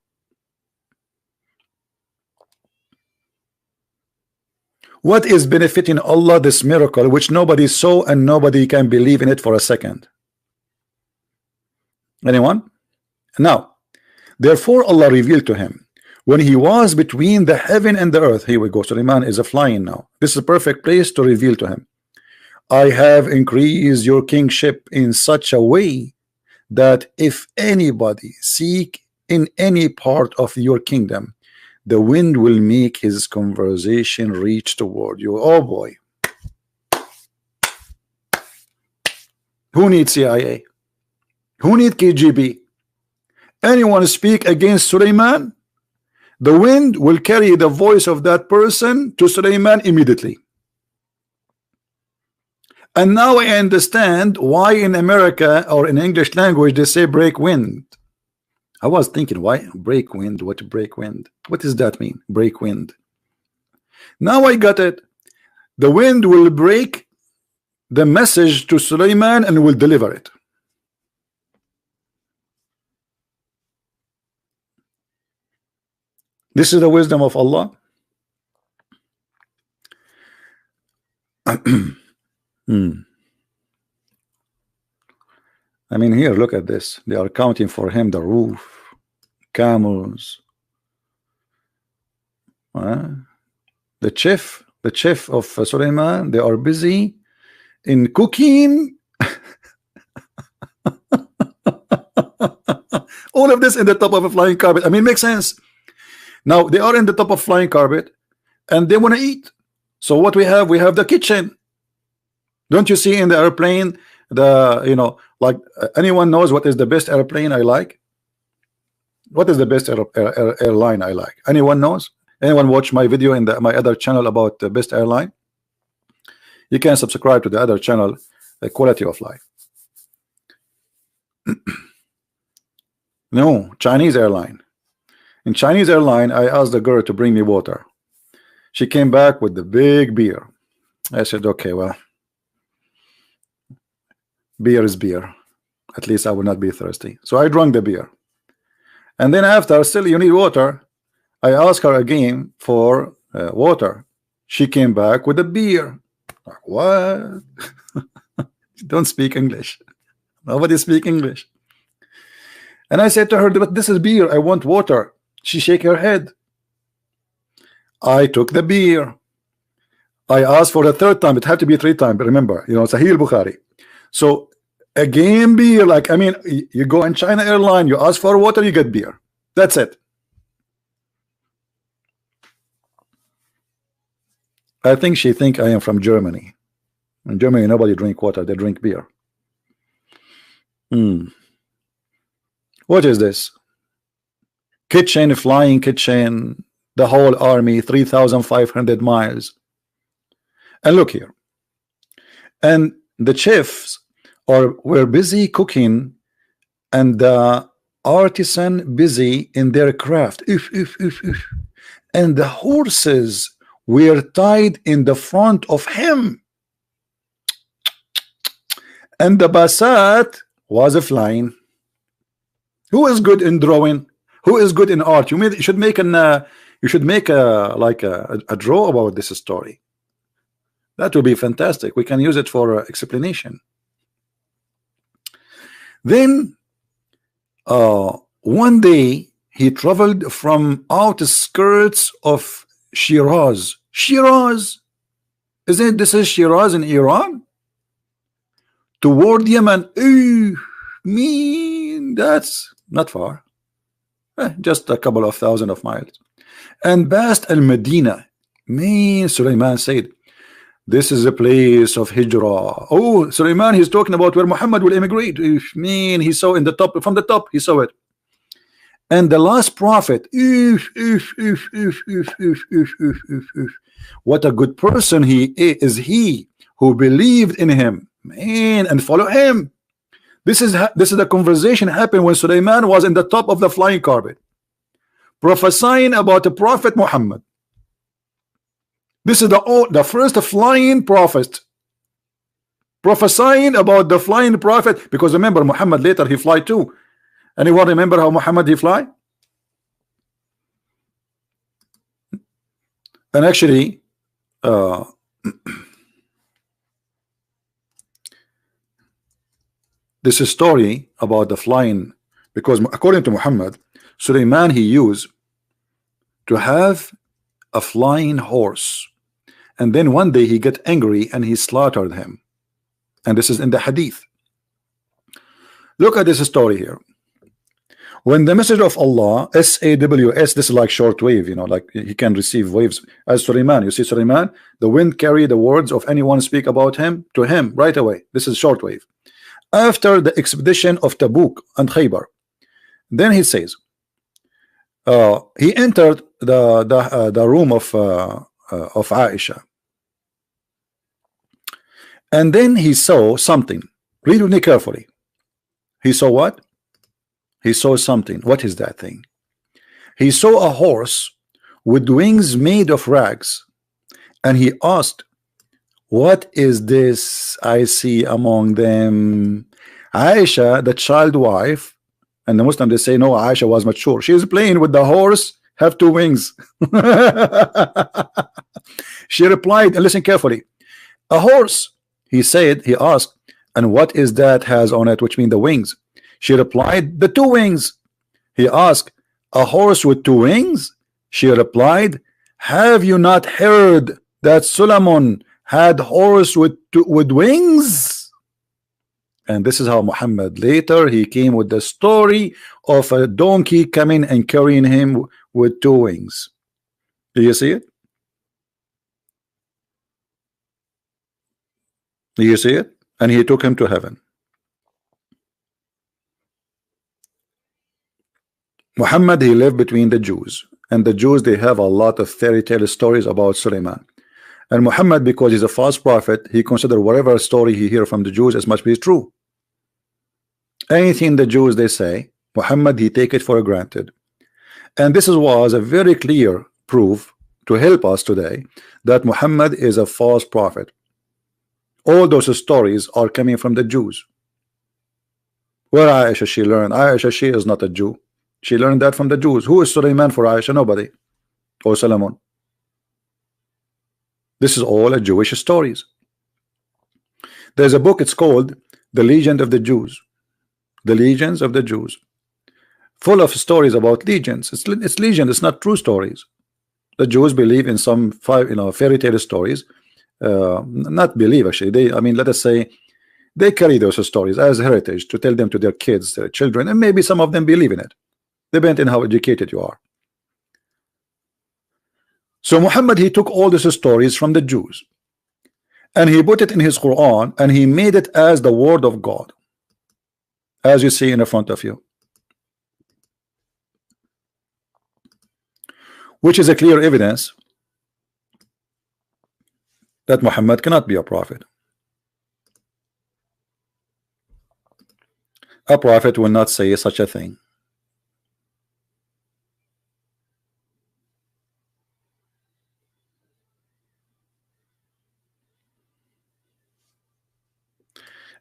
What is benefiting Allah this miracle which nobody saw and nobody can believe in it for a second? Anyone? Now, therefore Allah revealed to him when he was between the heaven and the earth. Here we go. Suleiman is a flying now. This is a perfect place to reveal to him. I have increased your kingship in such a way that if anybody seek in any part of your kingdom, the wind will make his conversation reach toward you. Oh boy. Who needs CIA? Who needs KGB? Anyone speak against Suleiman, the wind will carry the voice of that person to Suleiman immediately. And now I understand why in America or in English language they say break wind. I was thinking, why break wind? What break wind? What does that mean? Break wind. Now I got it. The wind will break the message to Suleiman and will deliver it. This is the wisdom of Allah. I mean, here, look at this. They are counting for him the roof, camels, the chef of Suleiman. They are busy in cooking. All of this in the top of a flying carpet. I mean, makes sense. Now they are in the top of flying carpet and they want to eat. So what we have the kitchen. Don't you see in the airplane, like anyone knows what is the best airplane I like? What is the best airline I like? Anyone knows? Anyone watch my video in my other channel about the best airline? You can subscribe to the other channel, the quality of life. No, Chinese airline. In Chinese airline, I asked the girl to bring me water. She came back with the big beer. I said, okay, well, beer is beer. At least I will not be thirsty. So I drank the beer. And then after, still you need water. I asked her again for water. She came back with a beer. Like, what? Don't speak English. Nobody speak English. And I said to her, but this is beer. I want water. She shake her head. I took the beer. I asked for the third time. It had to be 3 times. Remember, Sahih Bukhari. So again, beer. Like, I mean, you go in China airline, you ask for water, you get beer. That's it. I think she think I am from Germany. In Germany, nobody drink water; they drink beer. What is this? Kitchen, flying kitchen, the whole army, 3,500 miles. And look here. And the chefs were busy cooking, and the artisan busy in their craft. And the horses were tied in the front of him. And the Basat was flying. Who is good in drawing? Who is good in art? You should make a draw about this story. That would be fantastic. We can use it for explanation. Then one day he traveled from outskirts of Shiraz. Shiraz, isn't this is Shiraz in Iran? Toward Yemen. Ooh, mean, that's not far. Just a couple of thousand of miles. And past Al-Medina. Man, Sulaiman said, this is a place of hijrah. Oh, Sulaiman, he's talking about where Muhammad will immigrate. Man, he saw in the top, from the top, he saw it. And the last prophet, what a good person he is, he who believed in him, man, and follow him. This is the conversation happened when Sulaiman was in the top of the flying carpet, prophesying about the Prophet Muhammad. This is the first flying prophet prophesying about the flying prophet, because remember Muhammad later he fly too. Anyone remember how Muhammad he fly? And actually this is story about the flying, because according to Muhammad, Sulaiman he used to have a flying horse, and then one day he get angry and he slaughtered him. And this is in the hadith. Look at this story here. When the message of Allah, SAWS, this is like shortwave, you know, like he can receive waves. As Sulaiman, you see Sulaiman, the wind carry the words of anyone speak about him to him right away. This is shortwave. After the expedition of Tabuk and Khaybar, then he says, he entered the room of Aisha, and then he saw something. Read with me carefully. He saw what? He saw something. What is that thing? He saw a horse with wings made of rags, and he asked, what is this I see among them? Aisha, the child wife, and the Muslim they say no, Aisha was mature. She is playing with the horse, have two wings. She replied, and listen carefully, a horse. He said, he asked, and what is that has on it, which mean the wings? She replied, the two wings. He asked, a horse with two wings? She replied, have you not heard that Solomon had horse with wings? And this is how Muhammad later he came with the story of a donkey coming and carrying him with two wings. Do you see it? Do you see it? And he took him to heaven. Muhammad he lived between the Jews, and the Jews they have a lot of fairy tale stories about Sulaiman. And Muhammad, because he's a false prophet, he considered whatever story he hear from the Jews as much be true. Anything the Jews they say, Muhammad he take it for granted. And this was a very clear proof to help us today that Muhammad is a false prophet. All those stories are coming from the Jews. Where Aisha she learned? Aisha she is not a Jew. She learned that from the Jews. Who is Sulaiman for Aisha? Nobody. Or Solomon. This is all a Jewish stories. There's a book, it's called The Legend of the Jews. The Legions of the Jews. Full of stories about legions. It's legend, it's not true stories. The Jews believe in some fairy tale stories. Not believe actually. I mean, let us say they carry those stories as heritage to tell them to their kids, their children, and maybe some of them believe in it. Depending on how educated you are. So Muhammad he took all these stories from the Jews and he put it in his Quran and he made it as the word of God, as you see in the front of you, which is a clear evidence that Muhammad cannot be a prophet. A prophet will not say such a thing.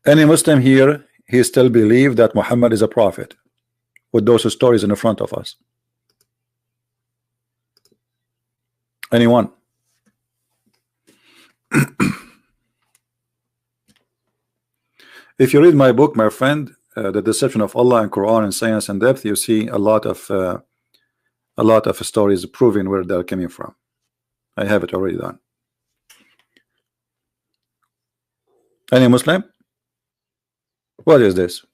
Any Muslim here, he still believes that Muhammad is a prophet with those stories in the front of us. Anyone? If you read my book, my friend, The Deception of Allah and Quran and Science and Depth, you see a lot of a lot of stories proving where they're coming from. I have it already done. Any Muslim? What is this?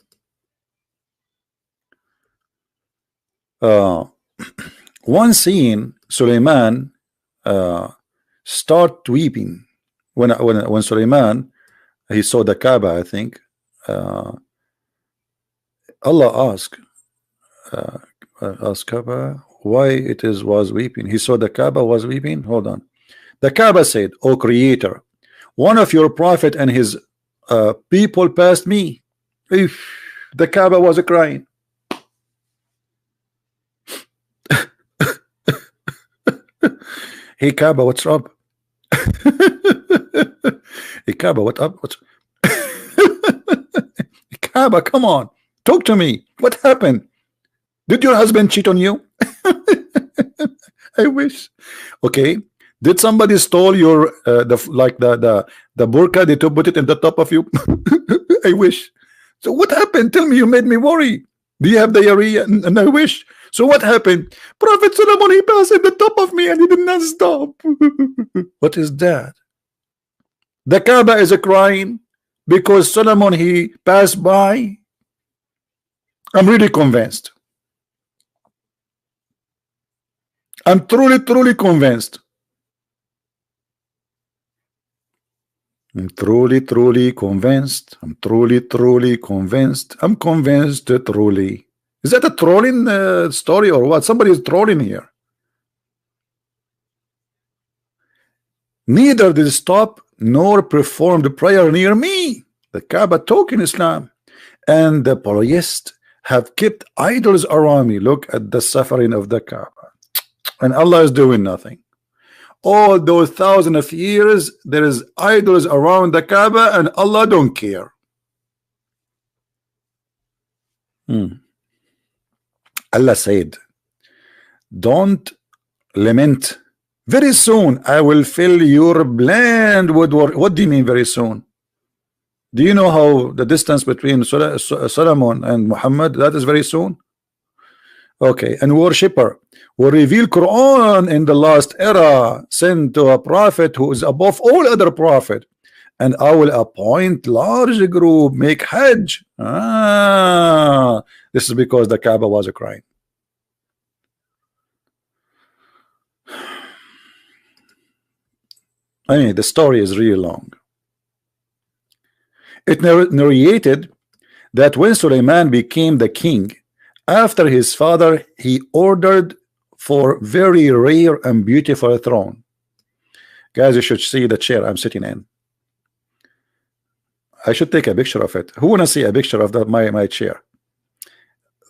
One scene, Suleiman start weeping when Suleiman he saw the Kaaba. I think Allah asked Kaaba why it was weeping. He saw the Kaaba was weeping. Hold on. The Kaaba said, "O Creator, one of your prophet and his people passed me." The Kaaba was crying. Hey Kaaba, what's up? Hey Kaaba, what up? What's Kaaba, come on, talk to me. What happened? Did your husband cheat on you? I wish. Okay. Did somebody stole your the burqa? They to put it in the top of you? I wish. So what happened? Tell me. You made me worry. Do you have diarrhea? And I wish. So what happened? Prophet Solomon, he passed at the top of me and he did not stop. What is that? The Kaaba is crying because Solomon he passed by. I'm really convinced. I'm truly convinced. I'm truly convinced. I'm truly convinced. I'm convinced truly. Is that a trolling story or what? Somebody is trolling here. Neither did stop nor performed prayer near me. The Kaaba talk in Islam, and the polytheists have kept idols around me. Look at the suffering of the Kaaba, and Allah is doing nothing. All those thousands of years, there is idols around the Kaaba, and Allah don't care. Allah said, "Don't lament. Very soon I will fill your land with water." What do you mean very soon? Do you know how the distance between Solomon and Muhammad? That is very soon. Okay, and worshipper will reveal Quran in the last era, sent to a prophet who is above all other prophet, and I will appoint large group, make Hajj. This is because the Kaaba was crying. I mean, the story is really long. It narrated that when Suleiman became the king, after his father, he ordered for very rare and beautiful throne. Guys, you should see the chair I'm sitting in. I should take a picture of it. Who wanna see a picture of my chair?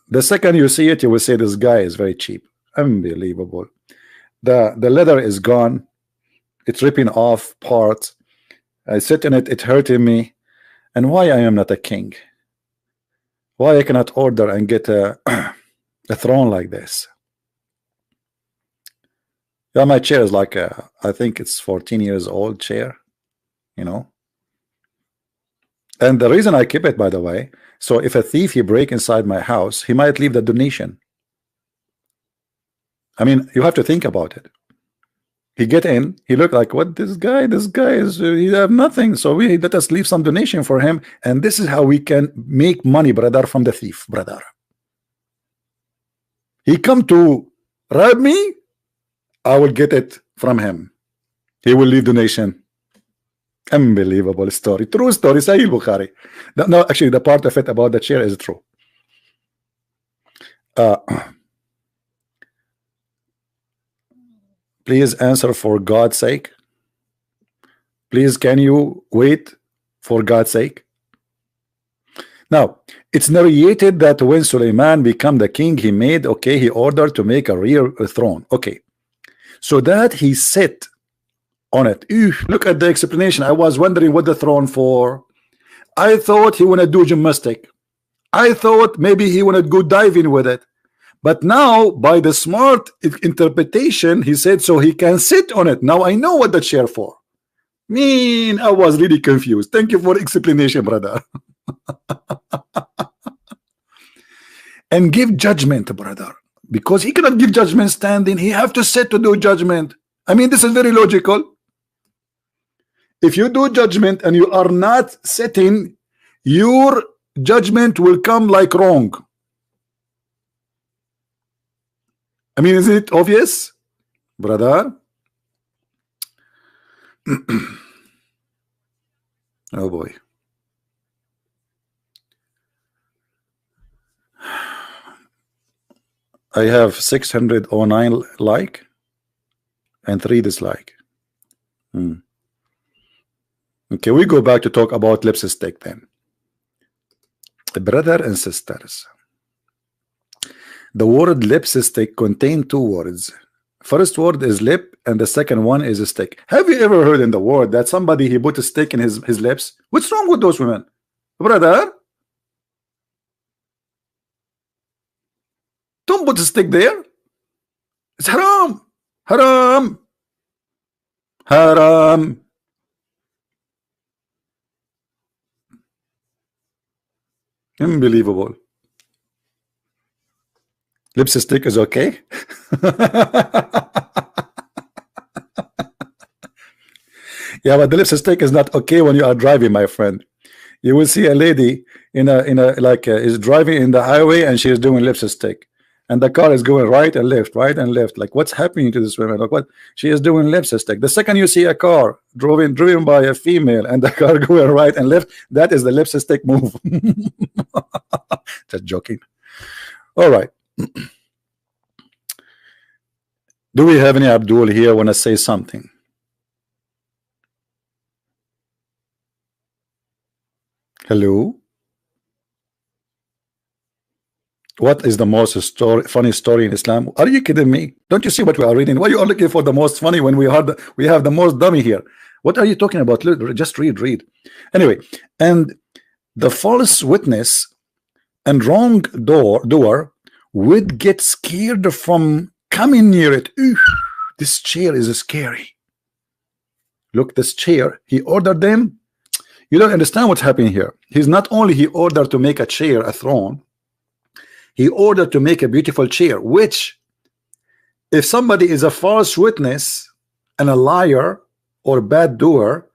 The second you see it, you will say this guy is very cheap. Unbelievable. The leather is gone. It's ripping off parts. I sit in it, it's hurting me. And why I am not a king? Why I cannot order and get a throne like this? Yeah, my chair is like I think it's 14 years old chair, you know. And the reason I keep it, by the way, so if a thief he break inside my house, he might leave the donation. I mean, you have to think about it. He get in, he look like, what, this guy is, he have nothing, so we let us leave some donation for him, and this is how we can make money, brother, from the thief, brother. He come to rob me, I will get it from him. He will leave donation. Unbelievable story, true story, Sahih Bukhari. No, actually, the part of it about the chair is true. Please answer for God's sake. Please, can you wait for God's sake? Now, it's narrated that when Suleiman became the king, he ordered to make a real throne. Okay, so that he sat on it. Look at the explanation. I was wondering what the throne for. I thought he wanna do gymnastic. I thought maybe he wanna go diving with it. But now, by the smart interpretation, he said so he can sit on it. Now I know what the chair for. I was really confused. Thank you for explanation, brother. And give judgment, brother. because he cannot give judgment standing. He have to sit to do judgment. I mean, this is very logical. If you do judgment and you are not sitting, your judgment will come like wrong. I mean, is it obvious, brother? Oh boy. I have 609 like and 3 dislike. Okay, we go back to talk about lipstick then. Brother and sisters, the word lipstick contains 2 words. First word is lip and the second one is a stick. Have you ever heard in the world that somebody he put a stick in his lips? What's wrong with those women, brother? Don't put a stick there. It's haram. Haram. Haram. Unbelievable. Lipstick is okay. Yeah, but the lipstick is not okay when you are driving, my friend. You will see a lady in a like is driving in the highway and she is doing lipstick, and the car is going right and left, right and left. Like, what's happening to this woman? Like, what? She is doing lipstick. The second you see a car driven by a female and the car going right and left, that is the lipstick move. Just joking. All right. Do we have any Abdul here want to say something? Hello. What is the most funny story in Islam? Are you kidding me? Don't you see what we are reading? Why you are looking for the most funny when we have the most dummy here? What are you talking about? Just read. Anyway, and the false witness and wrong doer would get scared from coming near it. Ooh, this chair is scary. Look, this chair. He ordered them. You don't understand what's happening here. He's not only he ordered to make a chair, a throne. He ordered to make a beautiful chair, which if somebody is a false witness and a liar or bad doer,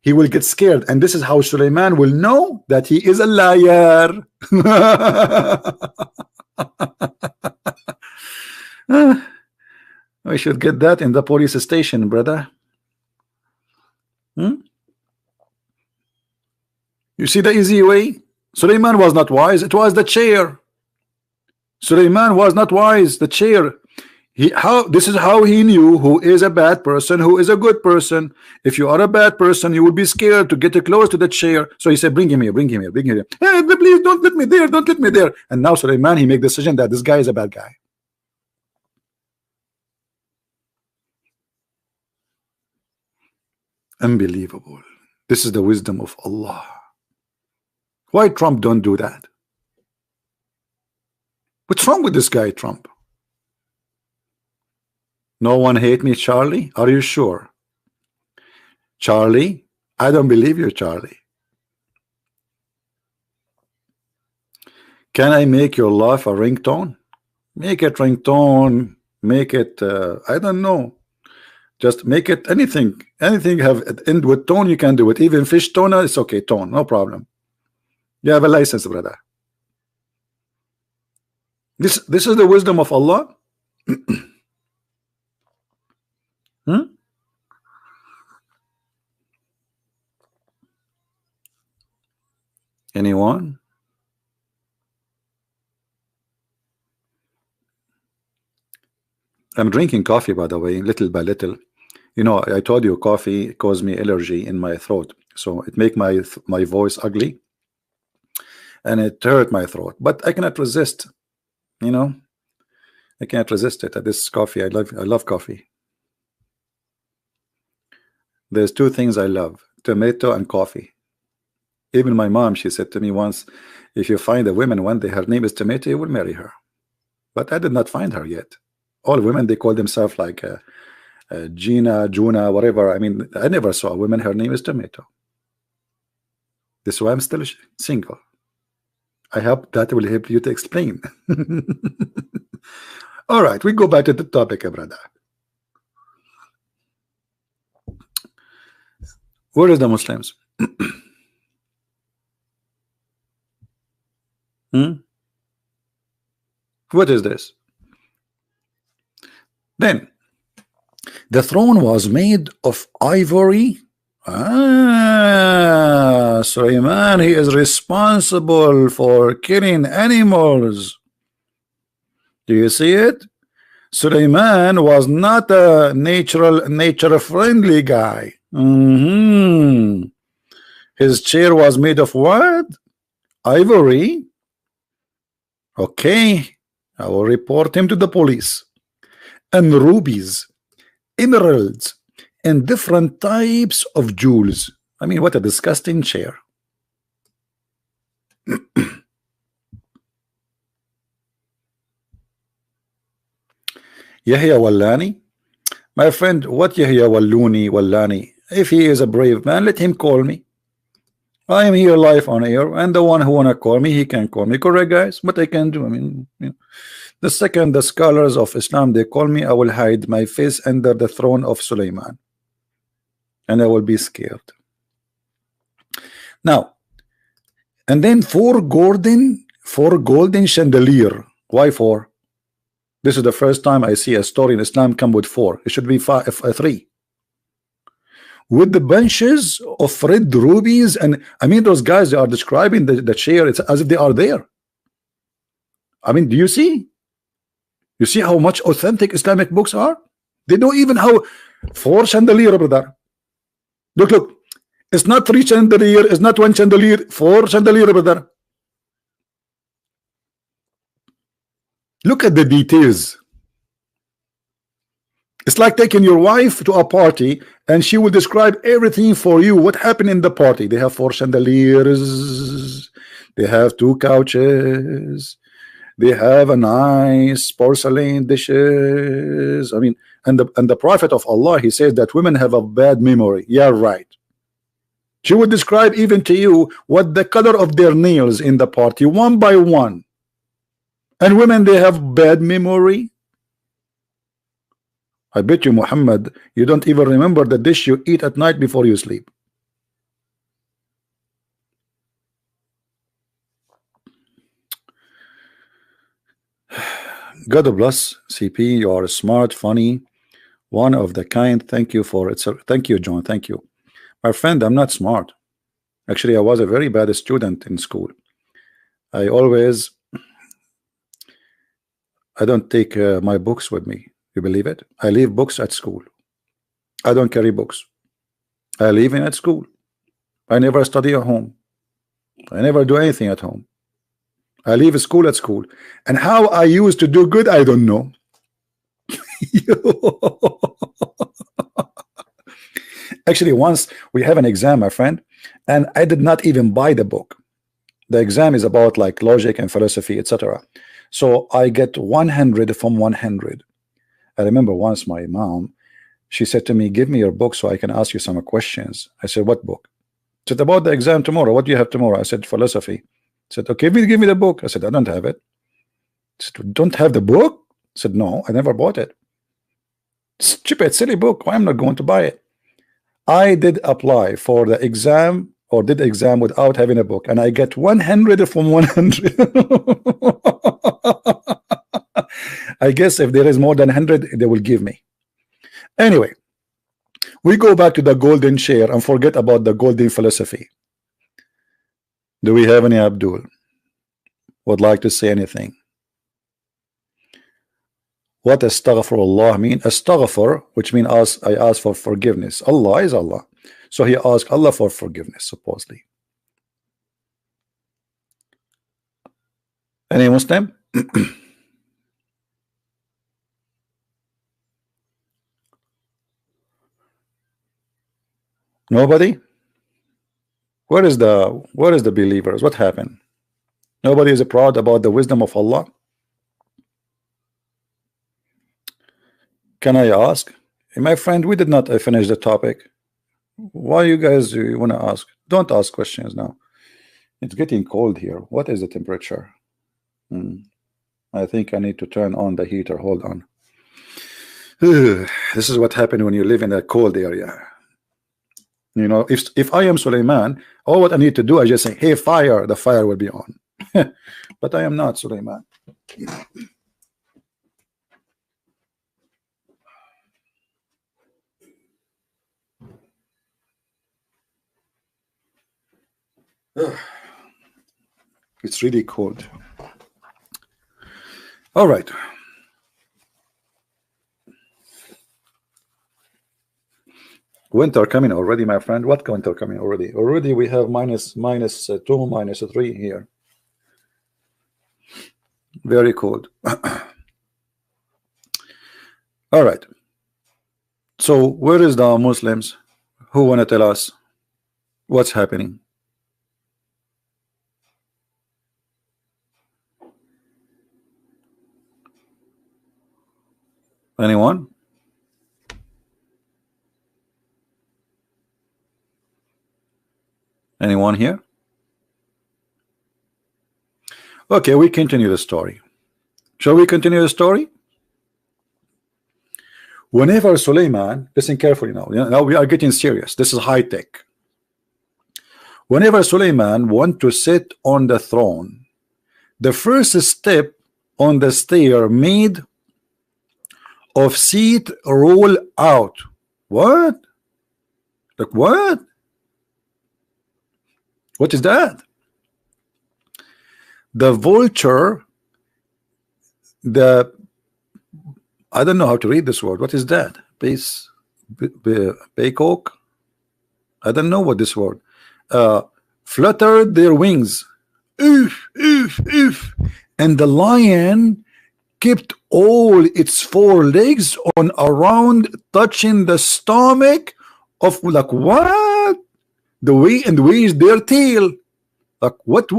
he will get scared. And this is how Suleiman will know that he is a liar. We should get that in the police station, brother. You see the easy way? Suleiman was not wise. It was the chair. Suleiman was not wise. The chair. This is how he knew who is a bad person, who is a good person. If you are a bad person, you will be scared to get close to the chair. So he said, bring him here, bring him here, bring him here. Hey, please don't let me there, don't let me there. And now Suleiman, he make the decision that this guy is a bad guy. Unbelievable. This is the wisdom of Allah. Why Trump don't do that? What's wrong with this guy, Trump? No one hate me, Charlie? Are you sure? Charlie? I don't believe you, Charlie. Can I make your life a ringtone? Make it ringtone. Make it, I don't know. Just make it anything. Anything have it end with tone, you can do it. Even fish toner, it's okay. Tone, no problem. You have a license, brother. This is the wisdom of Allah. Anyone? I'm drinking coffee, by the way, little by little. You know, I told you coffee caused me allergy in my throat, so it make my voice ugly, and it hurt my throat. But I cannot resist. You know, I can't resist it. This coffee, I love coffee. There's 2 things I love: tomato and coffee. Even my mom, she said to me once, if you find a woman one day her name is Tomato, you will marry her. But I did not find her yet. All women, they call themselves like Gina, Juna, whatever. I mean, I never saw a woman her name is Tomato. This is why I'm still single. I hope that will help you to explain. All right, we go back to the topic, brother. Where is the Muslims? What is this? Then the throne was made of ivory. Sulaiman, he is responsible for killing animals. Do you see it? Sulaiman was not a nature friendly guy. His chair was made of what? Ivory. Okay, I will report him to the police. And rubies, emeralds, and different types of jewels. I mean, what a disgusting chair. Yahya Wallani, my friend, what Yahya Wallani? If he is a brave man, let him call me. I am here live on air, and the one who wanna call me, he can call me. Correct, guys? What I can do? I mean, you know, the second the scholars of Islam they call me, I will hide my face under the throne of Sulaiman, and I will be scared. Now, and then four golden chandelier. Why four? This is the first time I see a story in Islam come with four. It should be three. With the bunches of red rubies, and I mean those guys, they are describing the chair, it's as if they are there. I mean, do you see? You see how much authentic Islamic books are? They know even how four chandelier, brother. Look, it's not three chandelier, it's not one chandelier, four chandelier, brother. Look at the details. It's like taking your wife to a party and she will describe everything for you, what happened in the party. They have four chandeliers, they have two couches, they have a nice porcelain dishes. I mean, and the Prophet of Allah, he says that women have a bad memory. Yeah, right. She would describe even to you what the color of their nails in the party, one by one. And women, they have bad memory. I bet you, Muhammad, you don't even remember the dish you eat at night before you sleep. God bless CP. You are smart, funny, one of the kind. Thank you for it, sir. Thank you, John. Thank you, my friend. I'm not smart. Actually, I was a very bad student in school. I don't take my books with me. You believe it? I leave books at school. I don't carry books. I leave in at school. I never study at home. I never do anything at home. I leave school at school. And how I used to do good, I don't know. Actually, once we have an exam, my friend, and I did not even buy the book. The exam is about like logic and philosophy, etc. So I get 100 from 100. I remember once my mom, she said to me, give me your book so I can ask you some questions. I said, what book? She said, about the exam tomorrow. What do you have tomorrow? I said, philosophy. I said, okay, give me the book. I said, I don't have it. She said, don't have the book? I said, no, I never bought it. Stupid, silly book. Why am I not going to buy it? I did apply for the exam or did exam without having a book, and I get 100 from 100. I guess if there is more than 100, they will give me. Anyway, we go back to the golden chair and forget about the golden philosophy. Do we have any Abdul? Would like to say anything? What astaghfirullah mean? Astaghfir, which means I ask for forgiveness. Allah is Allah. So he asked Allah for forgiveness, supposedly. Any Muslim? Nobody? Where is the believers? What happened? Nobody is proud about the wisdom of Allah. Can I ask? My friend, we did not finish the topic. Why you guys want to ask? Don't ask questions now. It's getting cold here. What is the temperature? I think I need to turn on the heater. Hold on. This is what happened when you live in a cold area. You know, if I am Suleiman, all what I need to do, I just say, hey, fire, the fire will be on. But I am not Suleiman. It's really cold. All right. Winter coming already, my friend. What winter coming already? Already we have minus 2, minus 3 here. Very cold. All right. So where is the Muslims who want to tell us what's happening? Anyone? Anyone here? Okay, we continue the story. Shall we continue the story? Whenever Suleiman, listen carefully now. Now we are getting serious. This is high tech. Whenever Suleiman want to sit on the throne, the first step on the stair made of seat roll out. What? Like what? What is that? The vulture, I don't know how to read this word. What is that? Peacock? I don't know what this word. Fluttered their wings. Oof, oof, oof. And the lion kept all its 4 legs on around, touching the stomach of, like, what? The way, and where is their tail? Like what's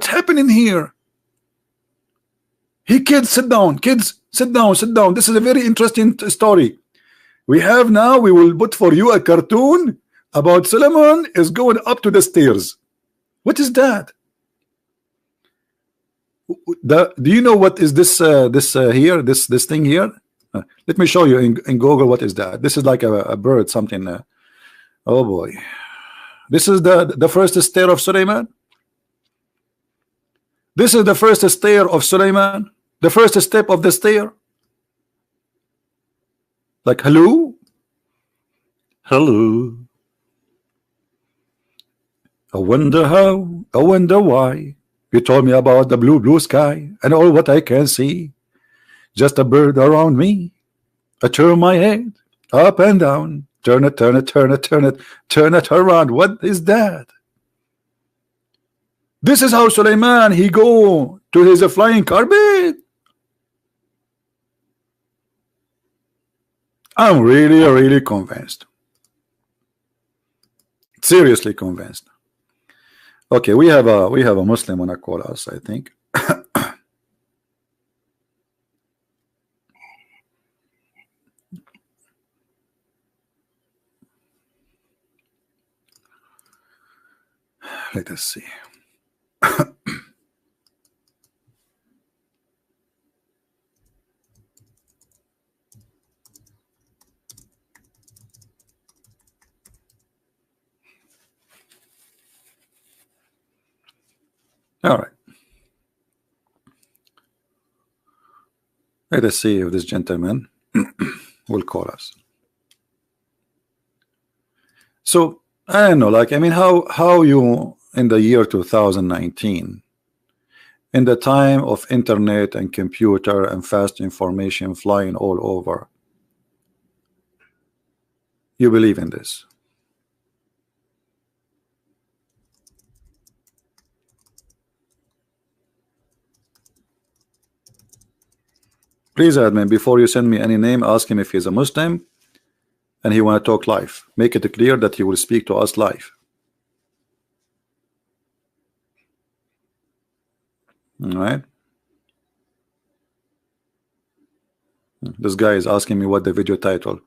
happening here? Hey kids, sit down. Kids, sit down, sit down. This is a very interesting story. We will put for you a cartoon about Solomon is going up to the stairs. What is that? Do you know what is this here, this thing here? Let me show you in Google. What is that? This is like a bird, something. Oh boy, this is the first stair of Suleiman. This is the first stair of Suleiman, the first step of the stair. Like, hello, hello. I wonder how, I wonder why. You told me about the blue sky and all what I can see. Just a bird around me. I turn my head up and down. Turn it, turn it, turn it, turn it, turn it around. What is that? This is how Suleiman he go to his flying carpet. I'm really convinced. Seriously convinced. Okay, we have a Muslim wanna call us, I think. Let us see. All right. Let us see if this gentleman will call us. So I don't know, like, I mean, how you in the year 2019, in the time of internet and computer and fast information flying all over, you believe in this? Please, admin, before you send me any name, ask him if he's a Muslim and he want to talk live. Make it clear that he will speak to us live. All right. This guy is asking me what the video title.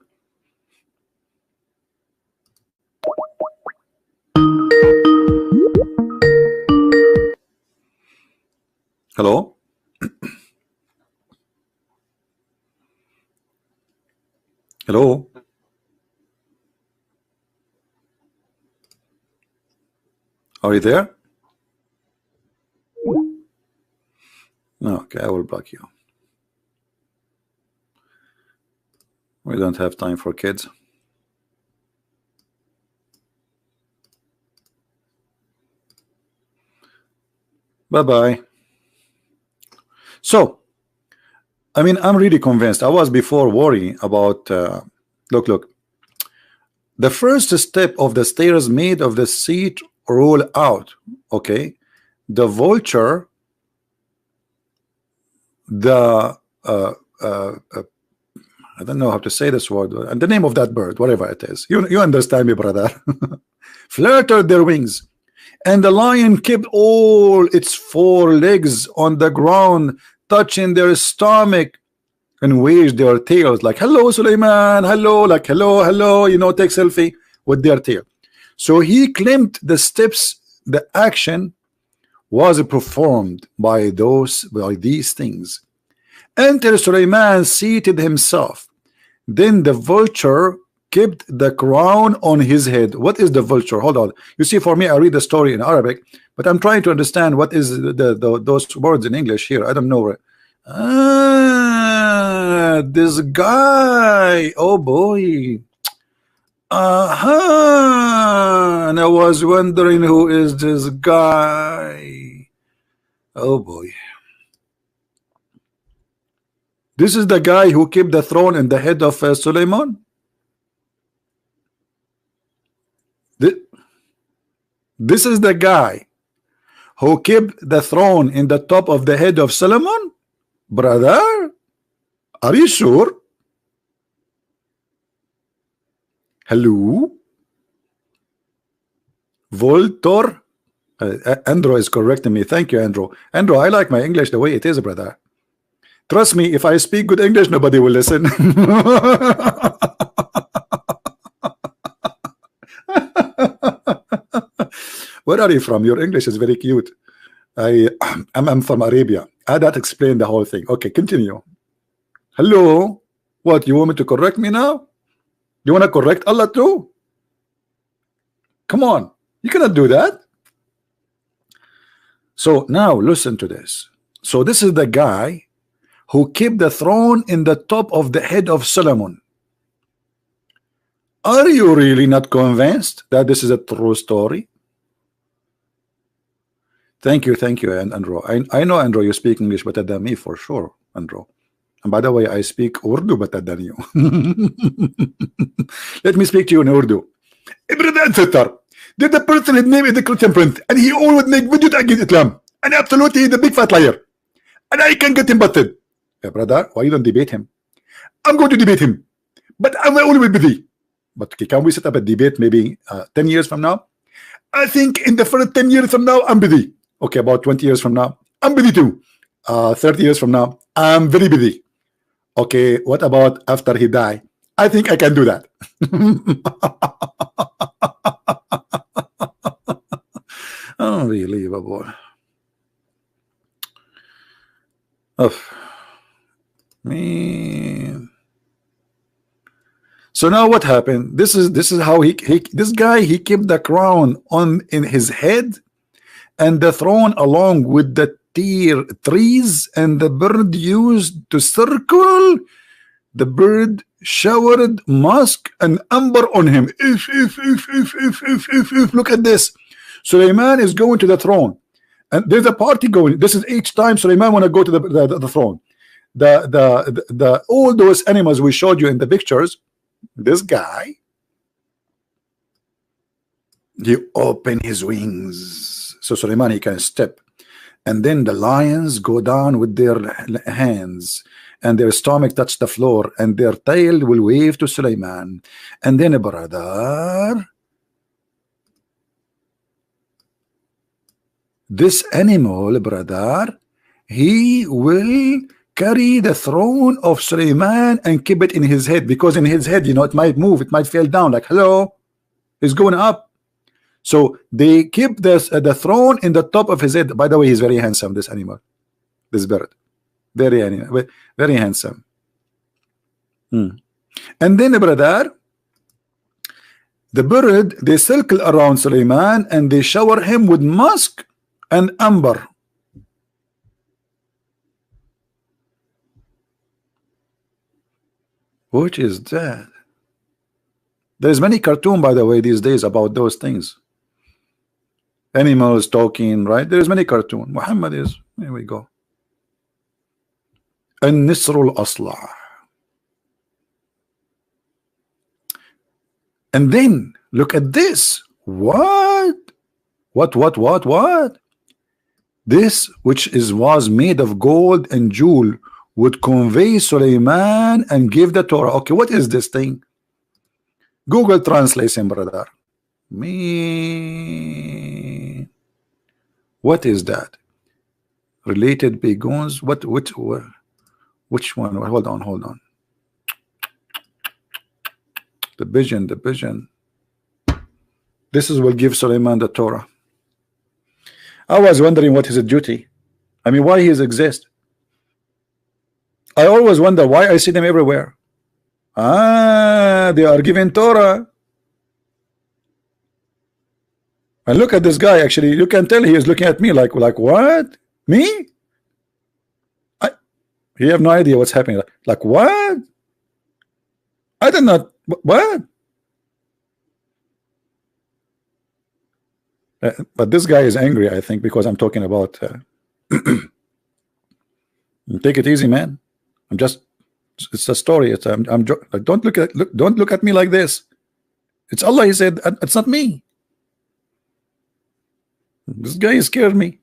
Hello? Hello? Are you there? Okay, I will block you. We don't have time for kids. Bye-bye. So, I mean, I'm really convinced. I was before worrying about, look. The first step of the stairs made of the seat roll out, okay? The vulture, the, I don't know how to say this word, and the name of that bird, whatever it is. You understand me, brother. Fluttered their wings. And the lion kept all its 4 legs on the ground, touching their stomach, and waved their tails like, hello, Suleiman, hello, like, hello, you know, take selfie with their tail. So he claimed the steps, the action was performed by these things. Enter Suleiman seated himself. Then the vulture kept the crown on his head. What is the vulture? Hold on. You see, for me, I read the story in Arabic, but I'm trying to understand what is those words in English here. I don't know. This guy. Oh boy. And I was wondering who is this guy. Oh boy. This is the guy who kept the throne in the head of Suleiman. This is the guy who kept the throne in the top of the head of Solomon. Brother, are you sure? Hello? Voltor? Andrew is correcting me. Thank you, Andrew. Andrew, I like my English the way it is, brother. Trust me, if I speak good English, nobody will listen. Where are you from? Your English is very cute. I'm from Arabia. That explained the whole thing. Okay, continue. Hello? What, you want me to correct me now? You want to correct Allah too? Come on. You cannot do that. So now listen to this. So this is the guy who kept the throne in the top of the head of Solomon. Are you really not convinced that this is a true story? Thank you, Andrew. I know, Andrew, you speak English better than me for sure, Andrew. And by the way, I speak Urdu better than you. Let me speak to you in Urdu. Brother and sister, did the person his name is the Christian Prince, and he always make videos against Islam, and absolutely he's a big fat liar, and I can get him busted. Yeah, brother, why you don't debate him? I'm going to debate him, but I'm always busy. But can we set up a debate maybe 10 years from now? I think in the first 10 years from now, I'm busy. Okay, about 20 years from now, I'm busy too. 30 years from now, I'm very busy. Okay, what about after he die? I think I can do that. Unbelievable. Oh, man. So now what happened? This is how this guy kept the crown in his head and the throne along with the trees, and the bird used to circle. The bird showered musk and amber on him. Look at this. Suleiman is going to the throne, and there's a party going. This is each time Suleiman want to go to the throne. The all those animals we showed you in the pictures. This guy, he opened his wings so Suleiman he can step, and then the lions go down with their hands, and their stomach touch the floor, and their tail will wave to Suleiman. And then, brother, this animal, brother, he will carry the throne of Suleiman and keep it in his head, because in his head, you know, it might move, it might fall down, like, hello, he's going up. So they keep the throne in the top of his head. By the way, he's very handsome, this animal. this bird. Very very handsome. And then brother, the bird, they circle around Suleiman and they shower him with musk and amber. What is that? There's many cartoon, by the way, these days about those things. Animals talking, right? There's many cartoon. Muhammad is, here we go. An-Nisr al-Aslah. And then look at this. What? This which was made of gold and jewel would convey Suleiman and give the Torah. Okay, what is this thing? Google translation, brother. Me. What is that? Related begons. Which one? Hold on. The vision. This is what gives Suleiman the Torah. I was wondering what is a duty. I mean, why he exists. I always wonder why I see them everywhere. They are given Torah. And look at this guy. Actually, you can tell he is looking at me like what? Me? He have no idea what's happening. Like what? I did not. What? But this guy is angry, I think, because I'm talking about. Take it easy, man. I'm just. It's a story. It's don't look at me like this. It's Allah. He said it's not me. This guy scared me.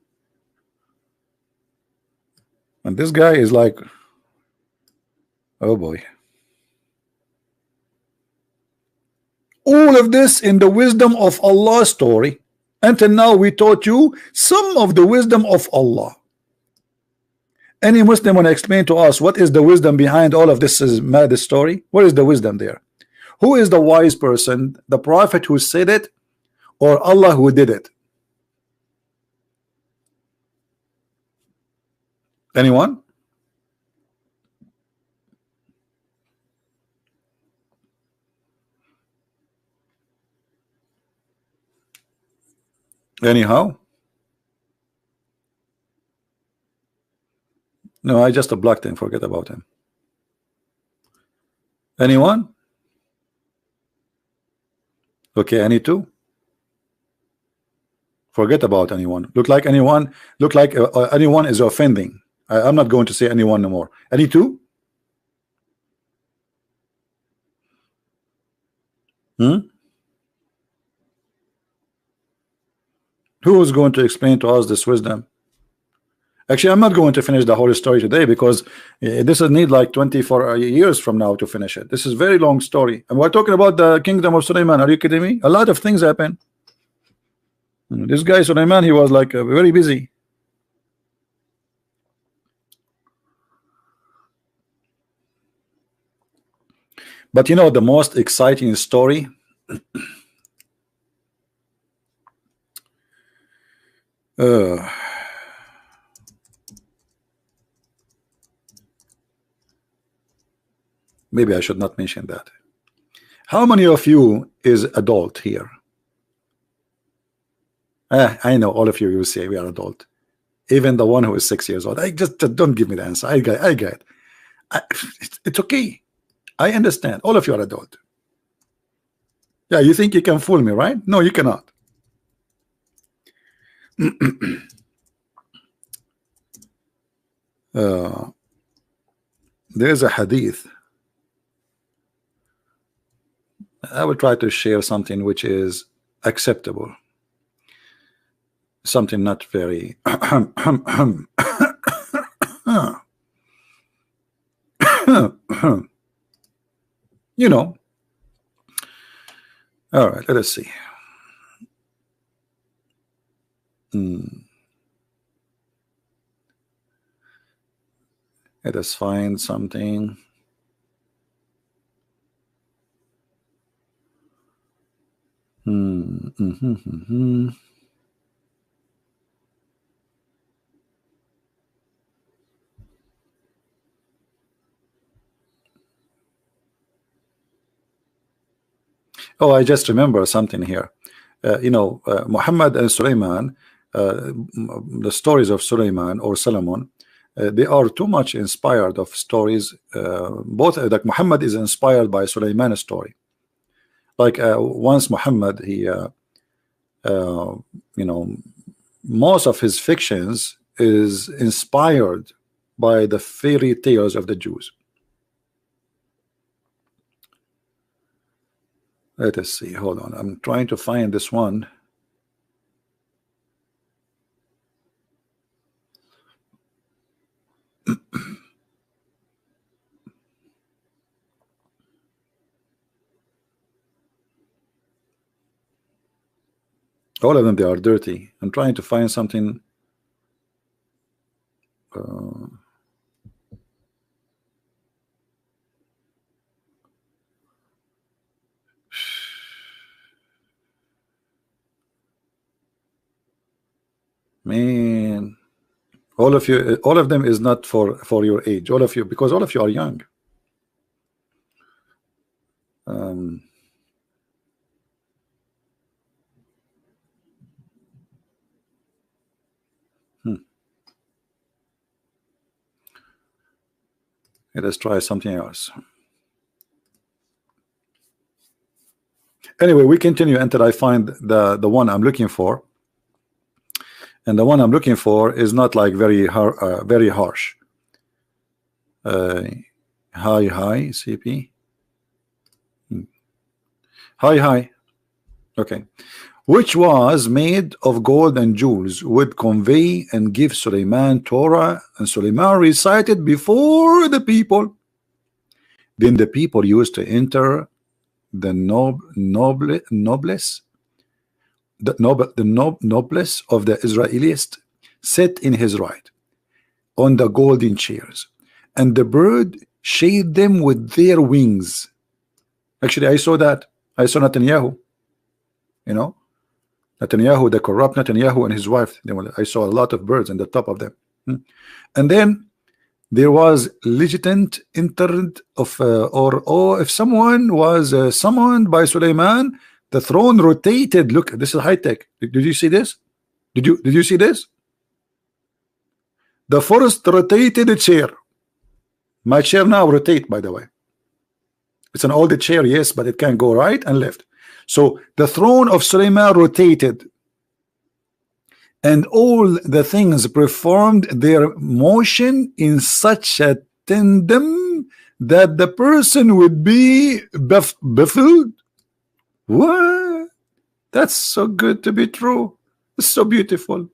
And this guy is like, oh boy. All of this in the wisdom of Allah story. Until now we taught you some of the wisdom of Allah. Any Muslim want to explain to us what is the wisdom behind all of this mad story? What is the wisdom there? Who is the wise person? The prophet who said it or Allah who did it? Anyone? Anyhow? No, I just blocked him. Forget about him. Anyone? Okay, any two? Forget about anyone. Look like anyone is offending. I'm not going to say anyone no more. Any two? Who is going to explain to us this wisdom? Actually, I'm not going to finish the whole story today because this will need like 24 years from now to finish it. This is a very long story. And we're talking about the kingdom of Suleiman. Are you kidding me? A lot of things happen. This guy, Suleiman, he was like very busy. But you know, the most exciting story maybe I should not mention that. How many of you is adult here? I know all of you will say we are adult. Even the one who is 6 years old. I just don't give me the answer. I get it. It's okay. I understand. All of you are adult. Yeah, you think you can fool me, right? No, you cannot. There is a hadith. I will try to share something which is acceptable. Something not very you know. All right, let us see. Let us find something. Oh, I just remember something here. Muhammad and Sulaiman, the stories of Sulaiman or Solomon, they are too much inspired of stories. Both like Muhammad is inspired by Sulaiman's story. Like once Muhammad, he most of his fictions is inspired by the fairy tales of the Jews. Let us see, hold on, I'm trying to find this one. All of them, they are dirty. I'm trying to find something. Man, all of you, all of them is not for your age. All of you, because all of you are young. Let us try something else. Anyway, we continue until I find the one I'm looking for. And the one I'm looking for is not like very harsh. Hi CP. Hi. Okay. Which was made of gold and jewels, would convey and give Suleiman Torah, and Suleiman recited before the people. Then the people used to enter the noblesse of the Israelites, set in his right on the golden chairs, and the bird shade them with their wings. Actually, I saw Netanyahu, Netanyahu, the corrupt Netanyahu and his wife. I saw a lot of birds on the top of them. And then there was legitimate interred of or if someone was summoned by Suleiman, the throne rotated. Look, this is high tech. Did you see this? Did you see this? The forest rotated a chair. My chair now rotate, by the way. It's an old chair, yes, but it can go right and left. So the throne of Suleiman rotated, and all the things performed their motion in such a tandem that the person would be baffled. What? That's so good to be true. It's so beautiful.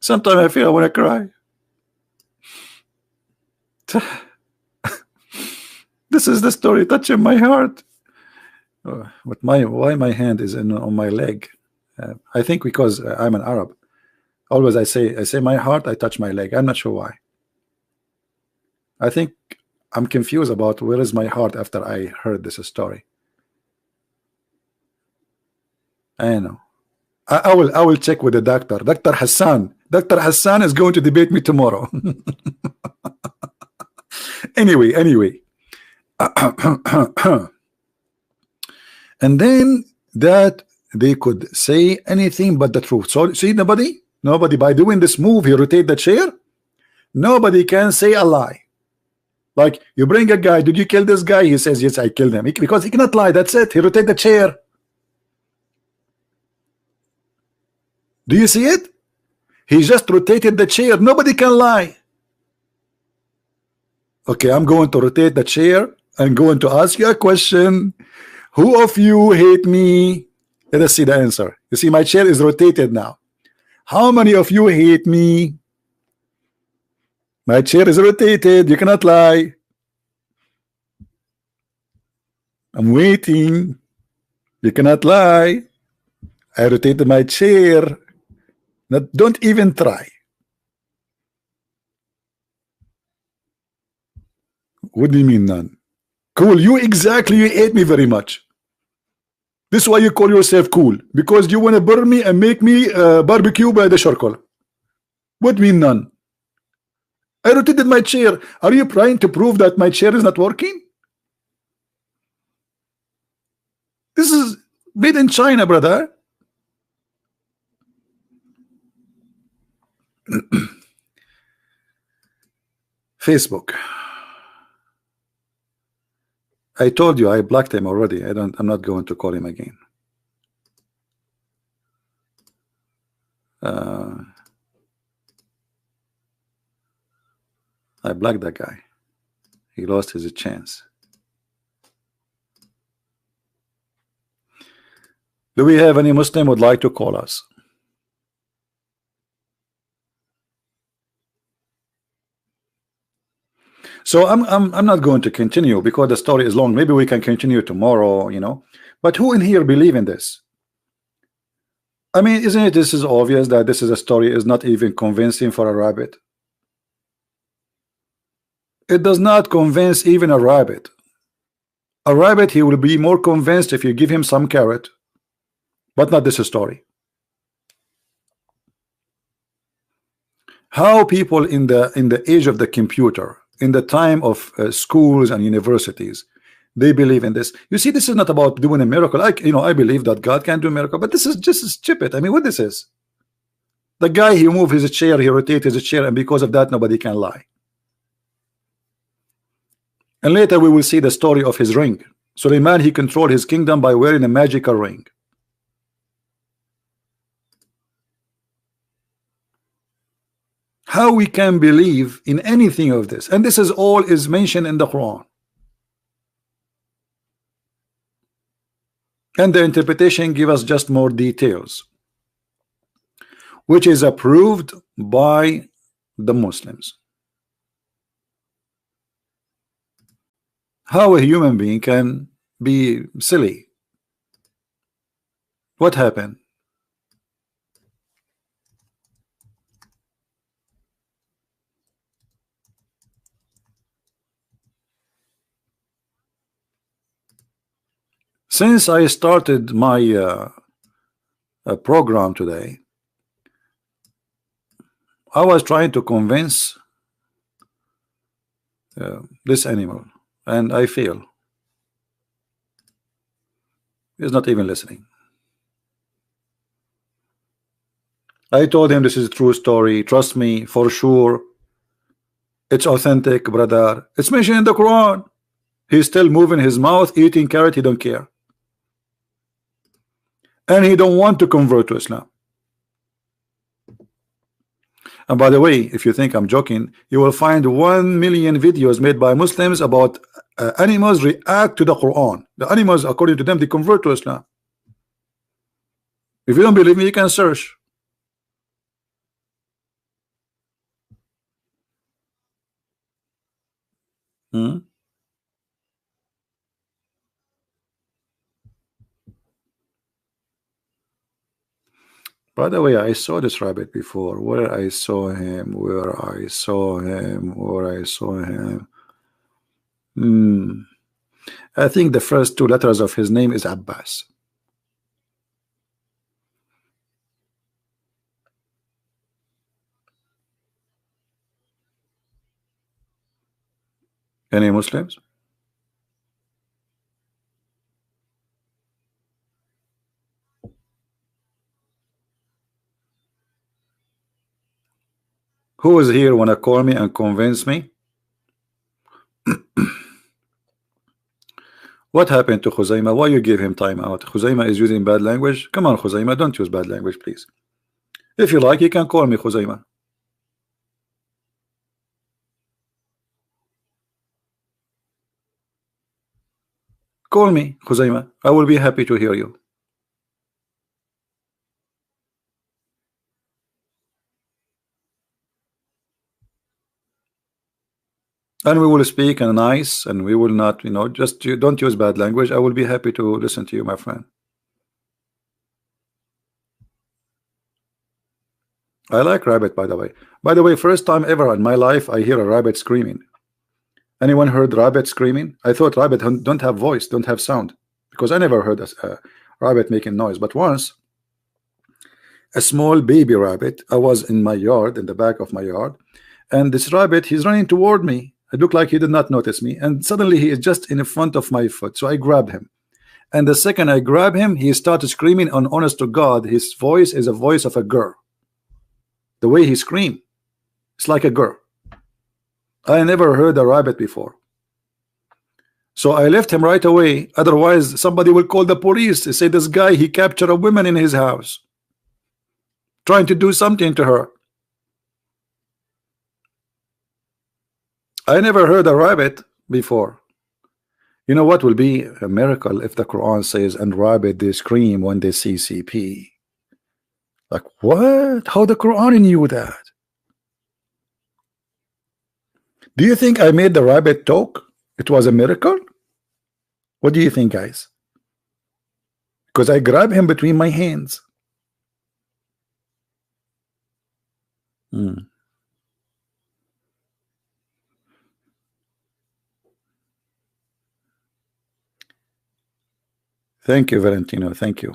Sometimes I feel I want to cry. This is the story touching my heart. But why my hand is on my leg? I think because I'm an Arab. Always I say my heart, I touch my leg. I'm not sure why. I think I'm confused about where is my heart after I heard this story. I know. I will check with the doctor. Dr. Hassan. Dr. Hassan is going to debate me tomorrow. Anyway. And then that they could say anything but the truth. So see, nobody by doing this move, he rotate the chair. Nobody can say a lie. Like you bring a guy, did you kill this guy? He says yes, I killed him, because he cannot lie. That's it. He rotate the chair. Do you see it? He just rotated the chair. Nobody can lie. Okay, I'm going to rotate the chair. I'm going to ask you a question. Who of you hate me? Let us see the answer. You see, my chair is rotated now. How many of you hate me? My chair is rotated. You cannot lie. I'm waiting. You cannot lie. I rotated my chair. Now, don't even try. What do you mean none? Cool. You hate me very much. This is why you call yourself cool, because you want to burn me and make me barbecue by the charcoal. What mean none? I rotated my chair. Are you trying to prove that my chair is not working? This is made in China, brother. Facebook. I told you I blocked him already. I'm not going to call him again. I blocked that guy. He lost his chance. Do we have any Muslim would like to call us? So I'm not going to continue because the story is long. Maybe we can continue tomorrow, you know. But who in here believe in this? I mean, isn't it this is obvious that this is a story is not even convincing for a rabbit? It does not convince even a rabbit. A rabbit, he will be more convinced if you give him some carrot, but not this story. How people in the age of the computer, in the time of schools and universities, they believe in this. You see, this is not about doing a miracle. I believe that God can do a miracle, but this is just stupid. I mean, what this is? The guy, he moved his chair, he rotated his chair, and because of that, nobody can lie. And later we will see the story of his ring. Suleiman, he controlled his kingdom by wearing a magical ring. How we can believe in anything of this? And this is all is mentioned in the Quran. And the interpretation give us just more details, which is approved by the Muslims. How a human being can be silly? What happened? Since I started my program today, I was trying to convince this animal, and I fail. He's not even listening. I told him this is a true story. Trust me, for sure. It's authentic, brother. It's mentioned in the Quran. He's still moving his mouth, eating carrot. He don't care. And he don't want to convert to Islam. And by the way, if you think I'm joking, you will find 1 million videos made by Muslims about animals react to the Quran. The animals, according to them, they convert to Islam. If you don't believe me, you can search. By the way, I saw this rabbit before. Where I saw him, I think the first 2 letters of his name is Abbas. Any Muslims? Who is here wanna call me and convince me? What happened to Khuzaima? Why you give him time out? Khuzaima is using bad language. Come on, Khuzaima, don't use bad language, please. If you like, you can call me Khuzaima. Call me Khuzaima. I will be happy to hear you. And we will speak and nice, and we will not, just don't use bad language. I will be happy to listen to you, my friend. I like rabbit, by the way. By the way, first time ever in my life I hear a rabbit screaming. Anyone heard rabbit screaming? I thought rabbit don't have voice, don't have sound, because I never heard a rabbit making noise. But once, a small baby rabbit, I was in my yard, in the back of my yard, and this rabbit, he's running toward me. It looked like he did not notice me, and suddenly he is just in front of my foot. So I grabbed him, And the second I grab him, he started screaming. On honest to God, his voice is a voice of a girl. The way he screamed, it's like a girl. I never heard a rabbit before. So I left him right away. Otherwise, somebody will call the police. They say this guy, he captured a woman in his house, trying to do something to her. I never heard a rabbit before. You know what will be a miracle if the Quran says, and rabbit they scream when they see CP. Like what? How the Quran knew that? Do you think I made the rabbit talk? It was a miracle? What do you think, guys? Because I grab him between my hands. Thank you, Valentino. Thank you.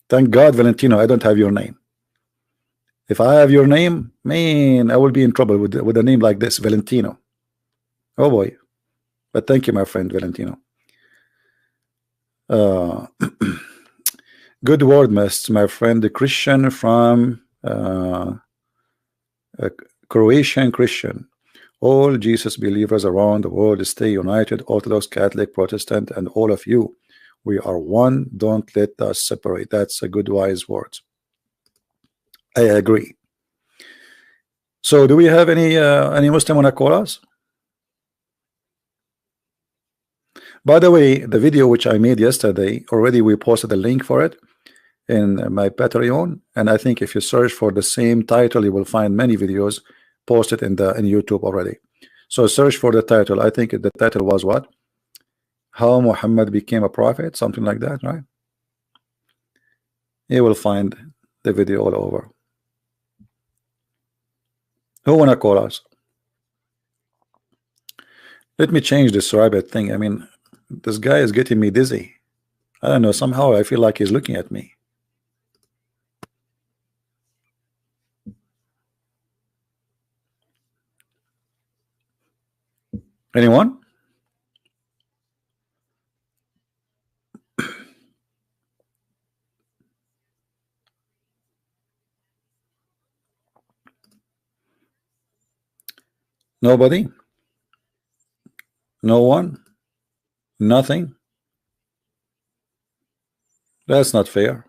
Thank God, Valentino, I don't have your name. If I have your name, man, I will be in trouble with a name like this, Valentino. Oh boy. But thank you, my friend Valentino. Good word, my friend, the Christian from Croatian Christian. All Jesus believers around the world stay united, Orthodox, Catholic, Protestant, and all of you. We are one. Don't let us separate. That's a good wise word. I agree. So do we have any Muslim want to call us? By the way, the video which I made yesterday, already we posted a link for it in my Patreon, and I think if you search for the same title, you will find many videos posted in YouTube already. So search for the title. I think the title was what? How Muhammad became a prophet, something like that, right? You will find the video all over. Who wanna call us? Let me change this rabbit thing. I mean, this guy is getting me dizzy. I don't know, somehow I feel like he's looking at me. Anyone? Nobody? No one? Nothing? That's not fair.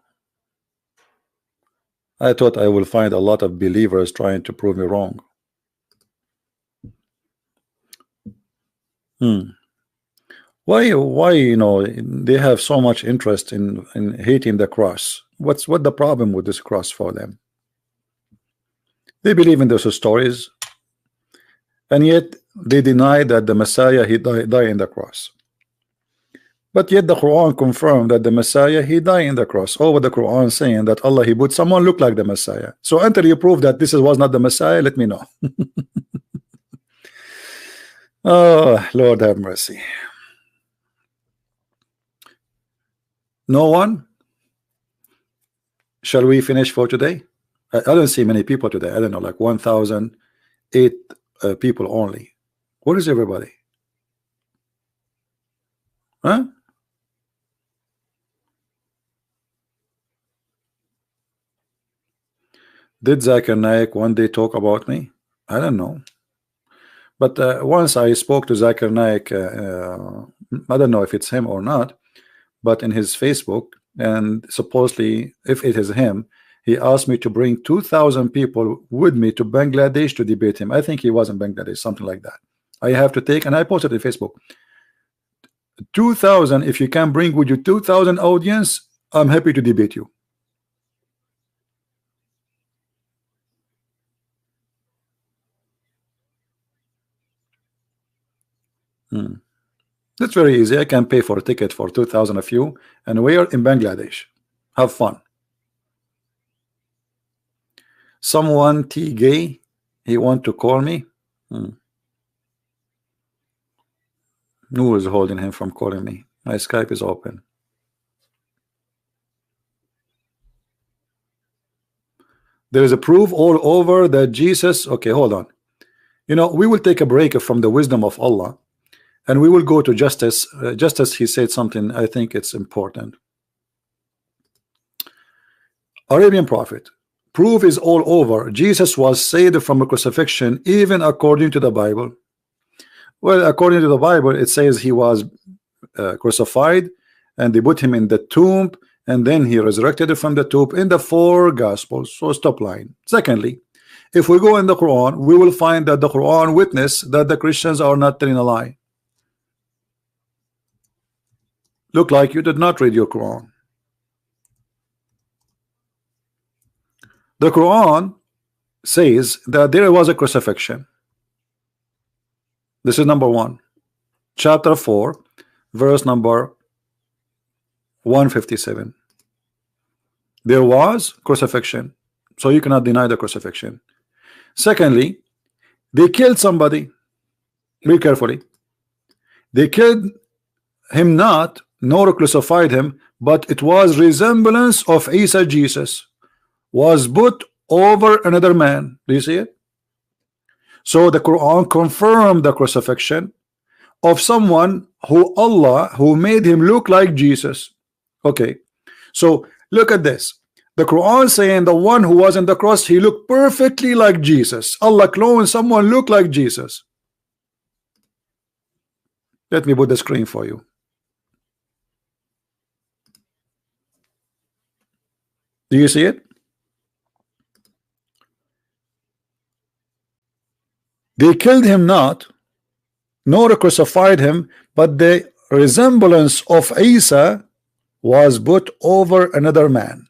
I thought I will find a lot of believers trying to prove me wrong. Why you know they have so much interest in hating the cross? What the problem with this cross for them? They believe in those stories, and yet they deny that the Messiah he died in the cross. But yet the Quran confirmed that the Messiah he died in the cross. Over the Quran saying that Allah he put someone look like the Messiah. So until you prove that this was not the Messiah, let me know. Oh Lord have mercy. No one? Shall we finish for today? I don't see many people today. I don't know, like 1,008 people only. Where is everybody? Huh? Did Zakir Naik one day talk about me? I don't know. But once I spoke to Zakir Naik, I don't know if it's him or not, but in his Facebook, and supposedly if it is him, he asked me to bring 2,000 people with me to Bangladesh to debate him. I think he was in Bangladesh, something like that. I have to take, and I posted it on Facebook, 2,000. If you can bring with you 2,000 audience, I'm happy to debate you. That's very easy. I can pay for a ticket for 2,000 of you, and we are in Bangladesh. Have fun. Someone T gay, he want to call me. Who is holding him from calling me? My Skype is open. There is a proof all over that Jesus. Okay, hold on. You know, we will take a break from the wisdom of Allah, and we will go to Justice. Justice, he said something, I think it's important. Arabian Prophet, proof is all over. Jesus was saved from a crucifixion, even according to the Bible. Well, according to the Bible, it says he was crucified, and they put him in the tomb, and then he resurrected from the tomb in the 4 Gospels. So stop lying. Secondly, if we go in the Quran, we will find that the Quran witness that the Christians are not telling a lie. Look like you did not read your Quran. The Quran says that there was a crucifixion. This is number 1, chapter 4, verse number 157. There was crucifixion, so you cannot deny the crucifixion. Secondly, they killed somebody. Read carefully. They killed him not, nor crucified him, but it was resemblance of Isa, Jesus, was put over another man. Do you see it? So the Quran confirmed the crucifixion of someone who who made him look like Jesus. Okay, so look at this. The Quran saying the one who was on the cross, he looked perfectly like Jesus. Allah cloned someone look like Jesus. Let me put the screen for you. Do you see it? They killed him not, nor crucified him, but the resemblance of Isa was put over another man,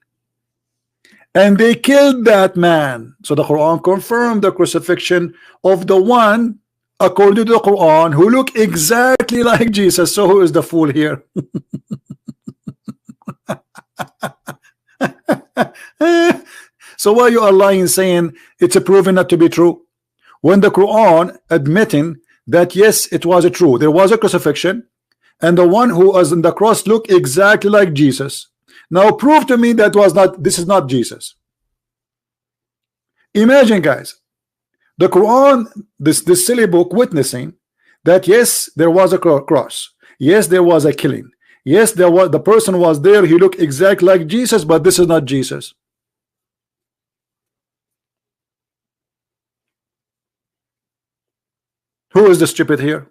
and they killed that man. So the Quran confirmed the crucifixion of the one, according to the Quran, who looked exactly like Jesus. So who is the fool here? So why you are lying, saying it's proven not to be true, when the Quran admitting that yes, it was true, there was a crucifixion, and the one who was on the cross looked exactly like Jesus. Now prove to me that was not, this is not Jesus. Imagine, guys, the Quran, this silly book, witnessing that yes, there was a cross, yes, there was a killing, yes, there was, the person was there, he looked exactly like Jesus, but this is not Jesus. Who is the stupid here?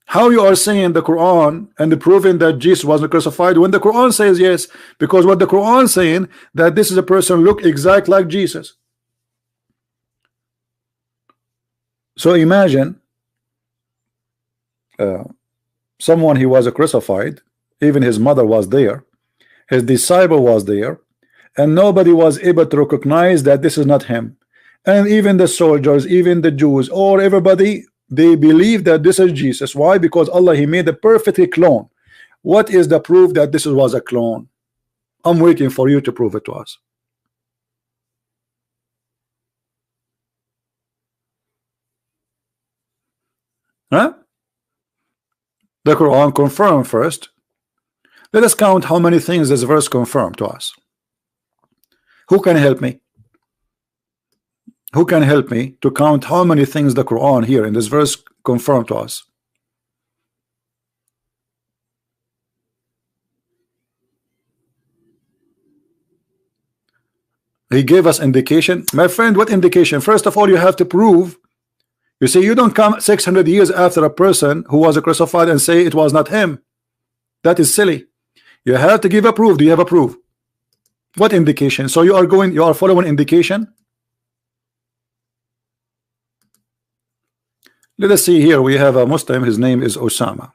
How you are saying the Quran and proving that Jesus wasn't crucified when the Quran says yes? Because what the Quran saying that this is a person look exactly like Jesus. So imagine someone, he was crucified, even his mother was there, his disciple was there, and nobody was able to recognize that this is not him. And even the soldiers, even the Jews, or everybody, they believe that this is Jesus. Why? Because Allah, he made a perfect clone. What is the proof that this was a clone? I'm waiting for you to prove it to us. Huh? The Quran confirmed first. Let us count how many things this verse confirmed to us. Who can help me? Who can help me to count how many things the Quran here in this verse confirmed to us? He gave us indication. My friend, what indication? First of all, you have to prove. You see, you don't come 600 years after a person who was crucified and say it was not him. That is silly. You have to give a proof. Do you have a proof? What indication? So you are following indication. Let us see here. We have a Muslim. His name is Osama.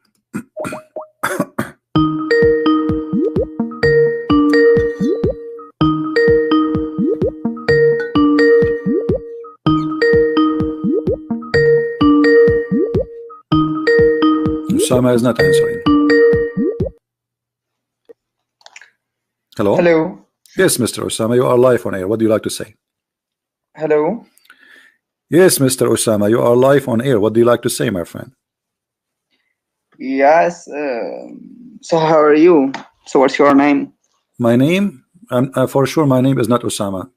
Osama is not answering. Hello. Hello. Yes, Mr. Osama, you are live on air. What do you like to say? Hello. Yes, Mr. Osama, you are live on air. What do you like to say, my friend? Yes. So how are you? So what's your name? My name? For sure, my name is not Osama.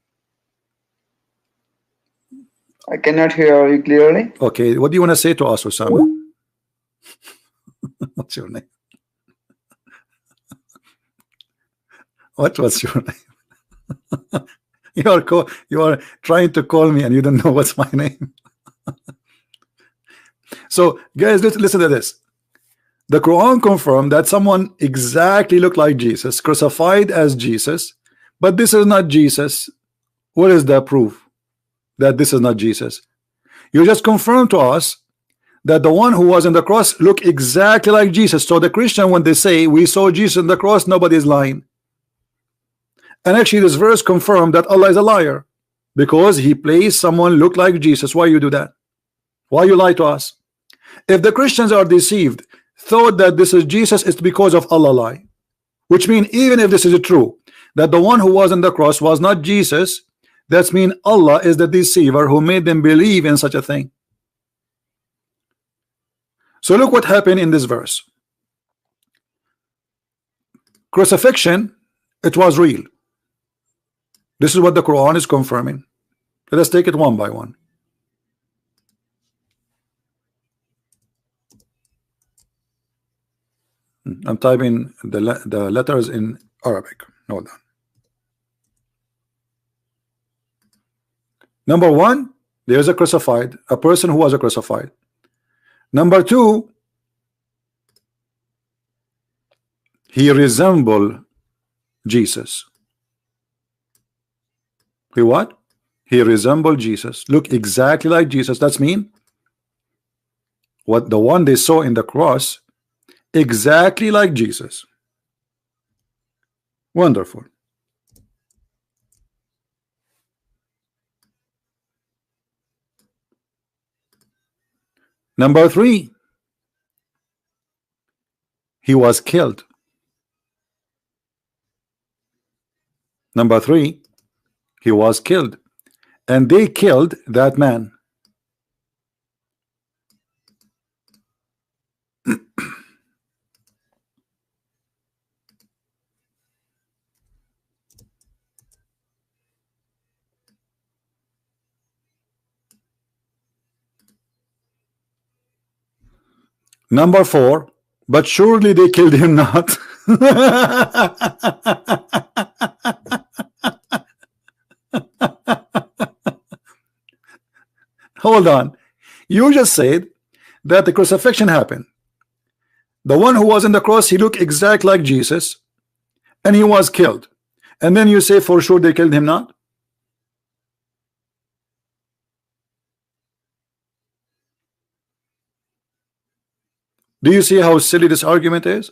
I cannot hear you clearly. Okay, what do you want to say to us, Osama? What's your name? What was your name? You are trying to call me and you don't know what's my name. So guys, listen to this. The Quran confirmed that someone exactly looked like Jesus, crucified as Jesus, but this is not Jesus. What is the proof that this is not Jesus? You just confirmed to us that the one who was on the cross looked exactly like Jesus. So the Christian, when they say we saw Jesus on the cross, nobody is lying. And actually this verse confirmed that Allah is a liar, because he placed someone look like Jesus. Why you do that? Why you lie to us? If the Christians are deceived, thought that this is Jesus, it's because of Allah lie. Which means even if this is true, that the one who was on the cross was not Jesus, that means Allah is the deceiver who made them believe in such a thing. So look what happened in this verse. Crucifixion, it was real. This is what the Quran is confirming. Let us take it one by one. I'm typing the letters in Arabic. Hold on. Number one, there's a crucified, a person who was a crucified. Number two, he resembled Jesus. He what? He resembled Jesus. Look exactly like Jesus. That's mean what the one they saw in the cross, exactly like Jesus. Wonderful. Number three, he was killed. Number three, he was killed, and they killed that man. Number four, but surely they killed him not. Hold on. You just said that the crucifixion happened. The one who was in the cross, he looked exactly like Jesus, and he was killed. And then you say for sure they killed him not? Do you see how silly this argument is?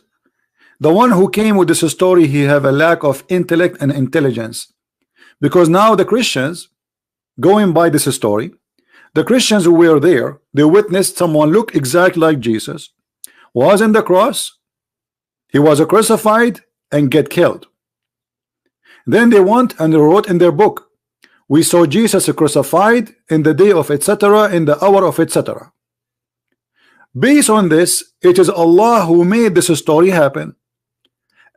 The one who came with this story, he have a lack of intellect and intelligence. Because now the Christians, going by this story, the Christians who were there, they witnessed someone look exactly like Jesus, was in the cross, he was crucified and get killed. Then they went and wrote in their book, we saw Jesus crucified in the day of etc., in the hour of etc. Based on this, it is Allah who made this story happen,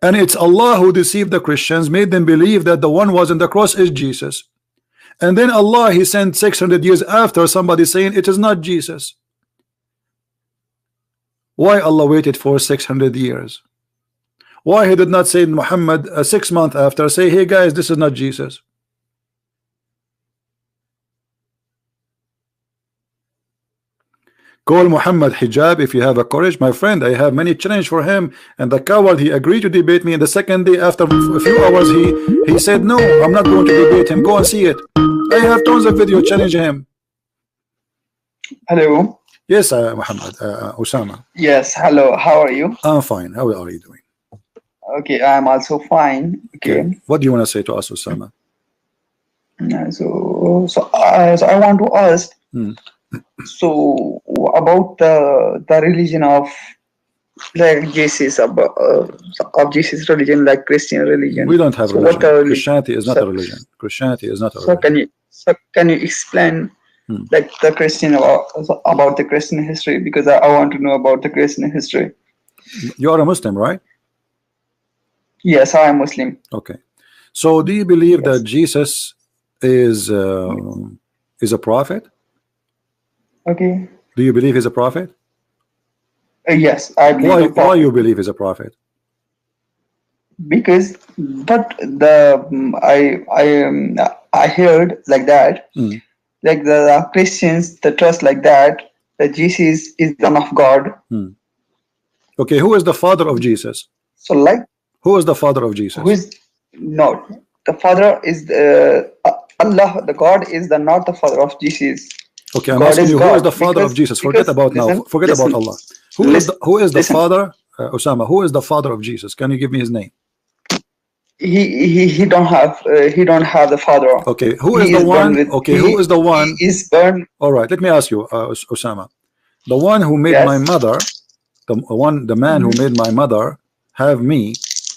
and it's Allah who deceived the Christians, made them believe that the one was on the cross is Jesus, and then Allah he sent 600 years after somebody saying it is not Jesus. Why Allah waited for 600 years? Why he did not say Muhammad 6 months after, say hey guys, this is not Jesus? Call Muhammad hijab if you have a courage, my friend. I have many challenge for him, and the coward he agreed to debate me. And the second day, after a few hours, he said no, I'm not going to debate him. Go and see it. I have tons of video challenge him. Hello. Yes, Muhammad, Osama. Yes, hello. How are you? I'm fine. How are you doing? Okay, I'm also fine. Okay. What do you want to say to us, Osama? So I want to ask. So about the religion of like Jesus, of Jesus religion, like Christian religion. We don't have religion. Christianity is not a religion. Christianity is not a religion. Can you explain like the Christian about the Christian history, because I want to know about the Christian history. You are a Muslim, right? Yes, I am Muslim. Okay. So do you believe that Jesus is a prophet? Okay. Do you believe he's a prophet? Yes, I believe. Why you believe he's a prophet? Because, but I heard like that, like the Christians, the trust like that Jesus is the Son of God. Okay, who is the father of Jesus? So like, who is the father of Jesus? Who is no? The father is Allah. The God is not the father of Jesus. Okay, I'm God asking you, God. who is the father of Jesus? Forget about now. Forget about Allah. Who is the father? Osama, who is the father of Jesus? Can you give me his name? He don't have the father. Okay, who is the one? Okay, who is the one? He is born. All right, let me ask you, Osama, the one who made my mother, the man who made my mother have me,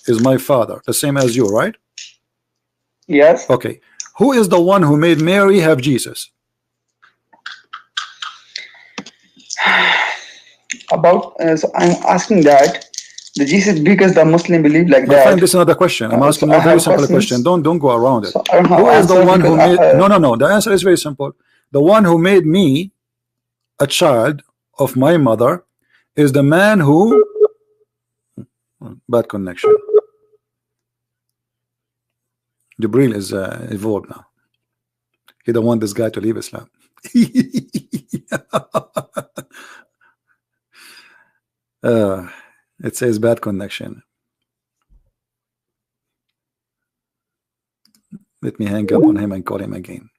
is my father, the same as you, right? Yes. Okay, who is the one who made Mary have Jesus? About so I'm asking that the Jesus, because the Muslim believe like my that. friend, this is another question. I'm asking you a very simple question. Don't go around it. So who is the one who made no, the answer is very simple. The one who made me a child of my mother is the man who bad connection. Jibril is evolved now. He don't want this guy to leave Islam. It says bad connection. Let me hang up on him and call him again.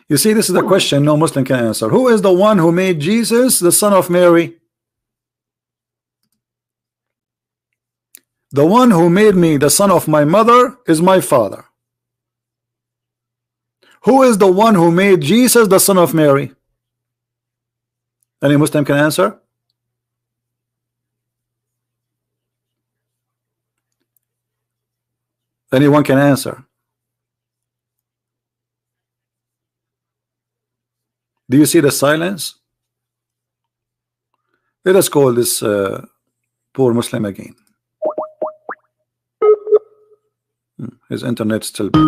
You see, this is the question no Muslim can answer. Who is the one who made Jesus the son of Mary? The one who made me the son of my mother is my father. Who is the one who made Jesus the son of Mary? Any Muslim can answer? Anyone can answer? Do you see the silence? Let us call this poor Muslim again. His internet still bad.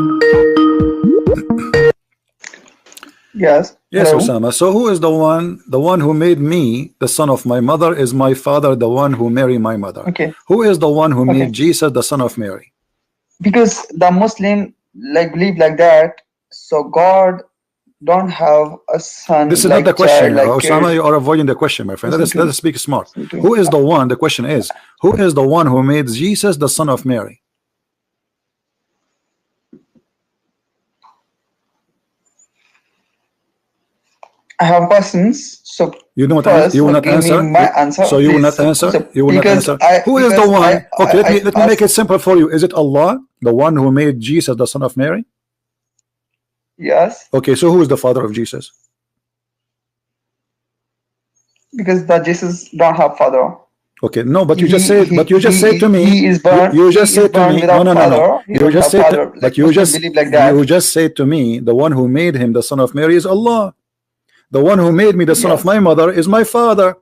Yes. Yes, Hello? Osama. So who is the one? The one who made me the son of my mother is my father, the one who married my mother. Okay. Who is the one who made Jesus the son of Mary? Because the Muslim believe like that, so God don't have a son. This is not the question, Osama. You are avoiding the question, my friend. Let us speak smart. Who is the one? The question is, who is the one who made Jesus the son of Mary? I have questions. So you will not answer. My answer. So you will not answer. You will not answer. Who is the one? Okay, let me make it simple for you. Is it Allah, the one who made Jesus the son of Mary? Yes. Okay, so who is the father of Jesus? Because the Jesus don't have father. Okay, no, but you just said to me. He is born. You just said to me. No. You just said. But you just said to me, the one who made him the son of Mary is Allah. The one who made me the son of my mother is my father.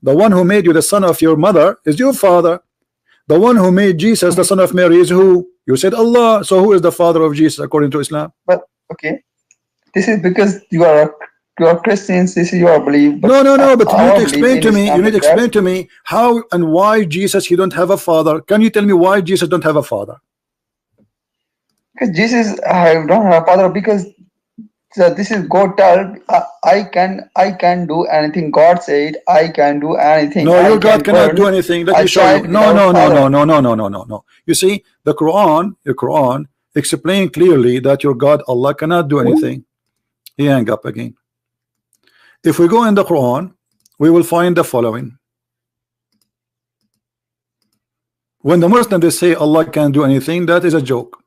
The one who made you the son of your mother is your father. The one who made Jesus the son of Mary is who? You said Allah. So who is the father of Jesus according to Islam? But okay, this is because you are Christians. This is your belief. No. But you need to explain to me. You need to explain to me how and why Jesus he don't have a father. Can you tell me why Jesus don't have a father? Because Jesus don't have a father because. So this is God tell I can do anything. God said I can do anything. No, your God cannot do anything. Let me show you. No. You see, the Quran explain clearly that your God Allah cannot do anything. He hang up again. If we go in the Quran, we will find the following. When the Muslims they say Allah can't do anything, that is a joke.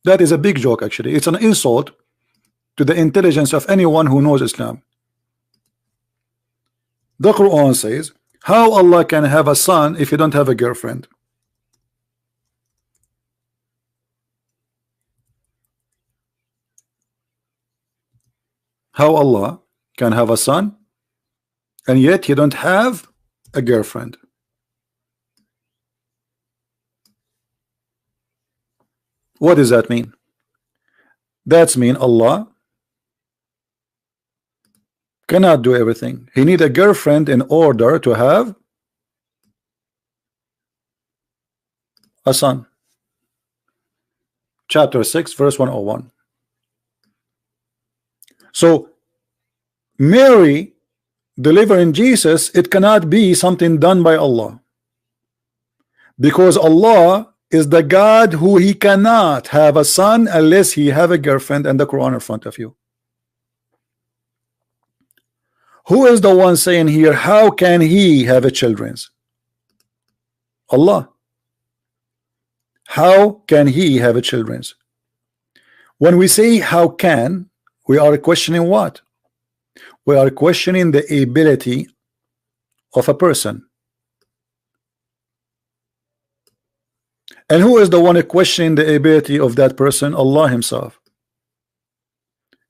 That is a big joke actually. It's an insult to the intelligence of anyone who knows Islam. The Quran says, how Allah can have a son if you don't have a girlfriend? How Allah can have a son and yet he don't have a girlfriend? What does that mean? That's mean Allah cannot do everything. He need a girlfriend in order to have a son. Chapter 6 verse 101. So Mary delivering Jesus, it cannot be something done by Allah, because Allah is the God who He cannot have a son unless He have a girlfriend, and the Quran in front of you. Who is the one saying here, how can He have a children's? Allah. How can He have a children's? When we say how can, we are questioning what? We are questioning the ability of a person. And who is the one questioning the ability of that person? Allah Himself,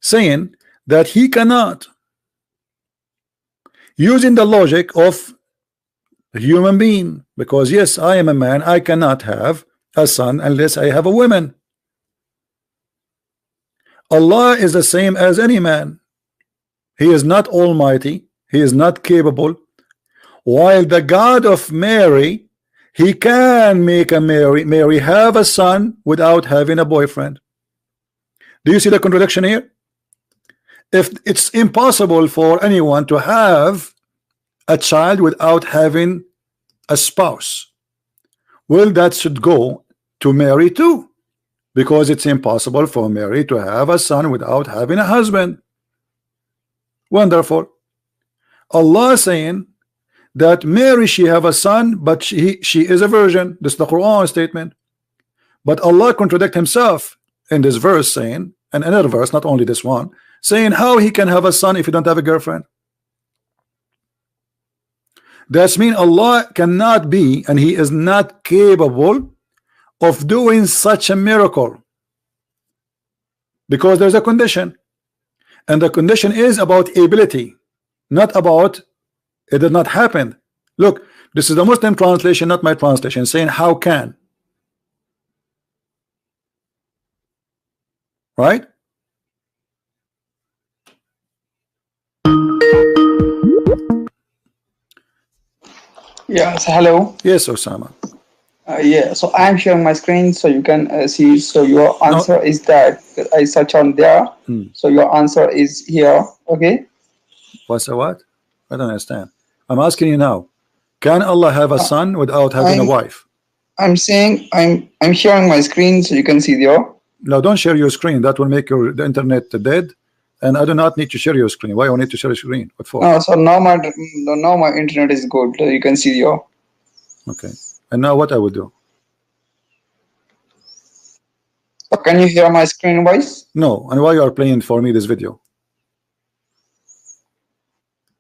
saying that He cannot, using the logic of a human being, because yes, I am a man, I cannot have a son unless I have a woman. Allah is the same as any man. He is not almighty, He is not capable, while the God of Mary, He can make a Mary have a son without having a boyfriend. Do you see the contradiction here? If it's impossible for anyone to have a child without having a spouse, well, that should go to Mary too, because it's impossible for Mary to have a son without having a husband. Wonderful. Allah saying that Mary, she have a son, but she is a virgin. This is the Quran statement. But Allah contradict Himself in this verse, saying, and another verse, not only this one, saying how He can have a son if He don't have a girlfriend. That's mean Allah cannot be, and He is not capable of doing such a miracle, because there's a condition, and the condition is about ability, not about it did not happen. Look, this is the Muslim translation, not my translation, saying how can, right? Yes, hello. Yes, Osama. Yeah, so I'm sharing my screen so you can see. So your answer is that I search on there. So your answer is here. Okay. What's the what? I don't understand. I'm asking you now. Can Allah have a son without having a wife? I'm saying I'm sharing my screen so you can see there. No, don't share your screen. That will make the internet dead. And I do not need to share your screen. Why do I need to share your screen? What for? No, so now my internet is good. You can see there. Okay. And now what I would do? Can you hear my screen voice? No. And why you are playing for me this video?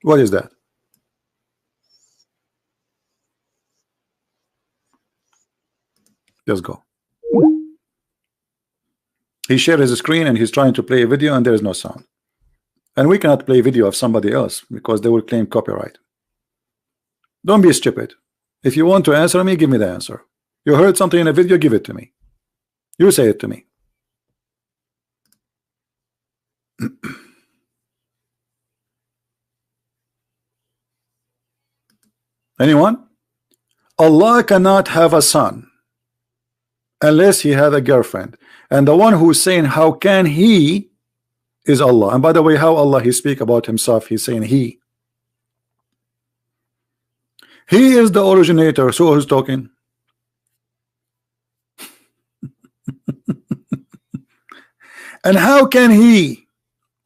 What is that? Just go. He shared his screen and he's trying to play a video and there is no sound. And we cannot play video of somebody else because they will claim copyright. Don't be stupid. If you want to answer me, give me the answer. You heard something in a video, give it to me. You say it to me. Anyone? Allah cannot have a son unless he had a girlfriend. And the one who's saying how can he is Allah. And by the way, how Allah he speak about himself, he's saying he. He is the originator. So who's talking? And how can he?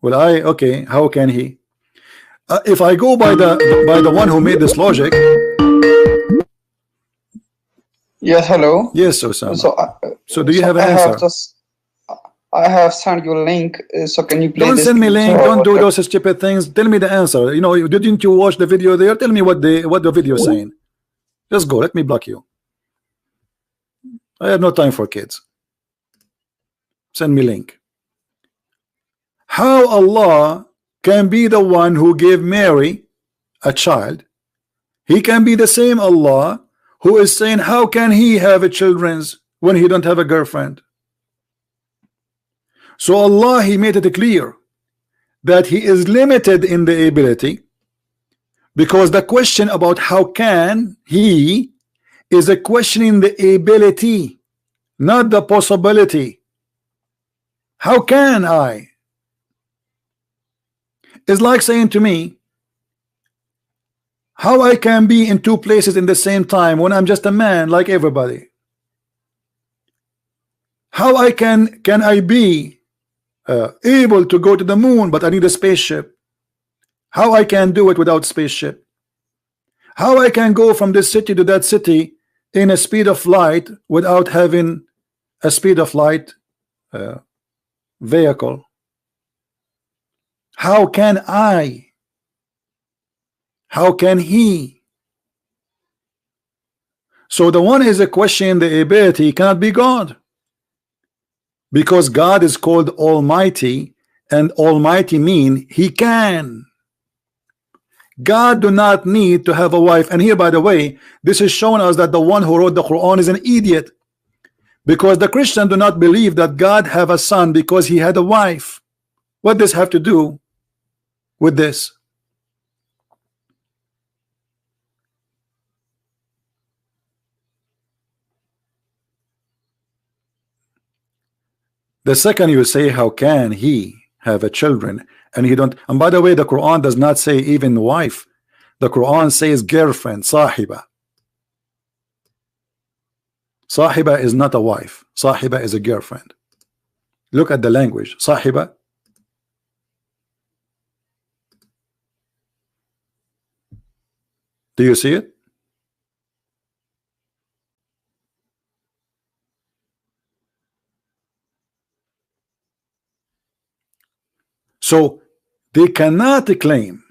Well, okay, how can he? If I go by the one who made this logic. Yes, hello. Yes, Osama. So do you have an answer? I have sent you a link. So can you play Don't this? send me link. Don't do those stupid things. Tell me the answer. You know, didn't you watch the video there? Tell me what the video is saying. Just go. Let me block you. I have no time for kids. Send me link. How Allah can be the one who gave Mary a child? He can be the same Allah who is saying how can he have a children's when he don't have a girlfriend? So Allah, He made it clear that He is limited in the ability, because the question about how can He is a question in the ability, not the possibility. How can I? It's like saying to me, how I can be in two places in the same time when I'm just a man like everybody. How I can I be able to go to the moon, but I need a spaceship? How I can do it without spaceship? How I can go from this city to that city in a speed of light without having a speed of light vehicle? How can I? How can He? So the one is a question, the ability cannot be God, because God is called Almighty, and Almighty mean He can. God do not need to have a wife. And here, by the way, this is showing us that the one who wrote the Quran is an idiot, because the Christians do not believe that God have a son because he had a wife. What does this have to do with this? The second you say, how can he have a children, and he don't? And by the way, the Quran does not say even wife. The Quran says girlfriend, sahiba. Sahiba is not a wife. Sahiba is a girlfriend. Look at the language. Sahiba. Do you see it? So they cannot claim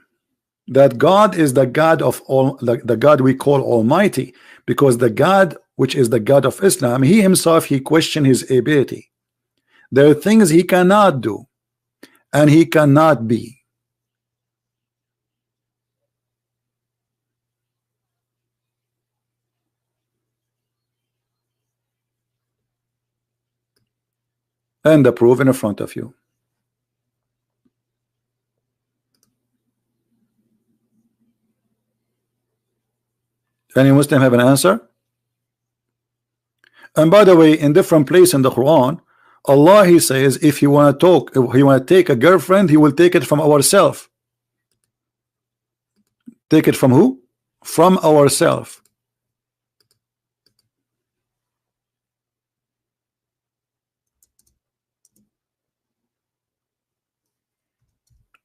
that God is the God of all, the God we call Almighty, because the God which is the God of Islam, he himself, he questioned his ability. There are things he cannot do and he cannot be. And the proof in front of you. Any Muslim have an answer? And by the way, in different places in the Quran, Allah, he says, if you want to talk, if you want to take a girlfriend, he will take it from ourselves. Take it from who? From ourselves.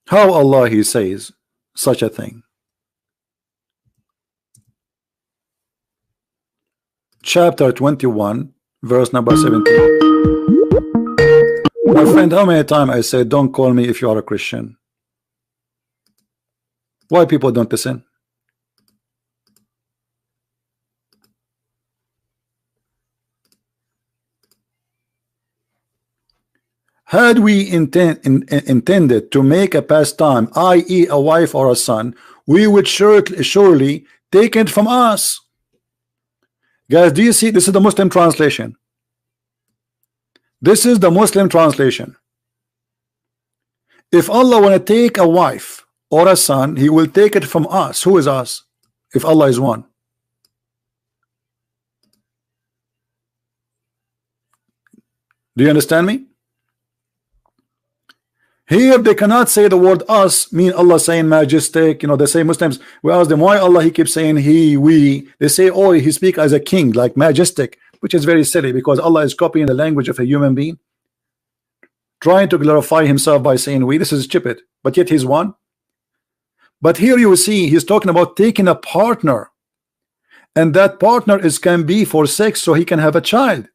How Allah, he says such a thing? Chapter 21, verse number 17. My friend, how many times I said, don't call me if you are a Christian? Why people don't listen? Had we intended to make a pastime, i.e. a wife or a son, we would surely take it from us. Guys, do you see? This is the Muslim translation. This is the Muslim translation. If Allah want to take a wife or a son, he will take it from us. Who is us? If Allah is one. Do you understand me? Here they cannot say the word us, mean Allah saying majestic. You know, they say Muslims, we ask them why Allah he keeps saying he, we. They say, oh, he speak as a king, like majestic, which is very silly, because Allah is copying the language of a human being, trying to glorify himself by saying we. This is stupid, but yet he's one. But here you see he's talking about taking a partner, and that partner can be for sex, so he can have a child.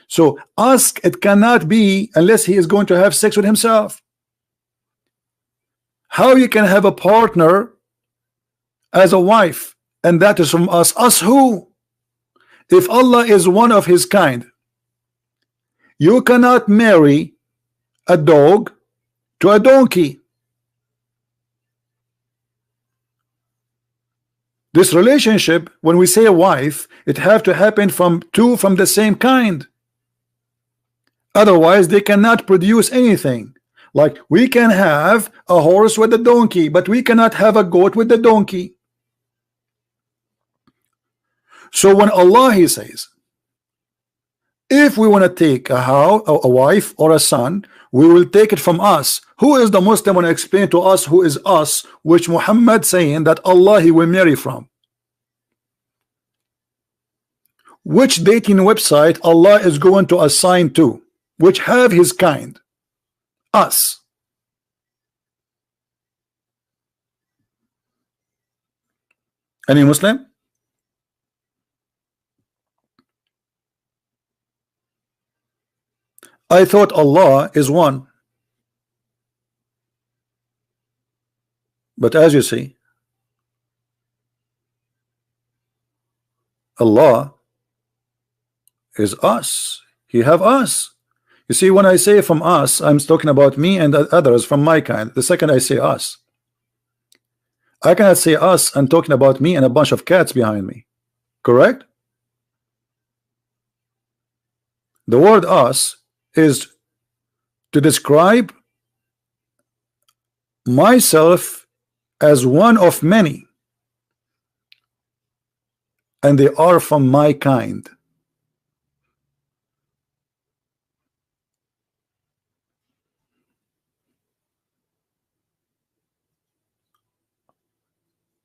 So ask, it cannot be unless he is going to have sex with himself. How you can have a partner as a wife, and that is from us? Us who? If Allah is one of his kind, you cannot marry a dog to a donkey. This relationship, when we say a wife, it have to happen from two from the same kind. Otherwise, they cannot produce anything. Like we can have a horse with a donkey, but we cannot have a goat with the donkey. So when Allah He says, if we want to take a wife or a son, we will take it from us. Who is the Muslim want to explain to us who is us, which Muhammad saying that Allah He will marry from? Which dating website Allah is going to assign to, which have His kind? Us. Any Muslim? I thought Allah is one. But as you see, Allah is us. He have us. You see, when I say from us, I'm talking about me and others from my kind. The second I say us, I cannot say us and talking about me and a bunch of cats behind me. Correct? The word us is to describe myself as one of many, and they are from my kind.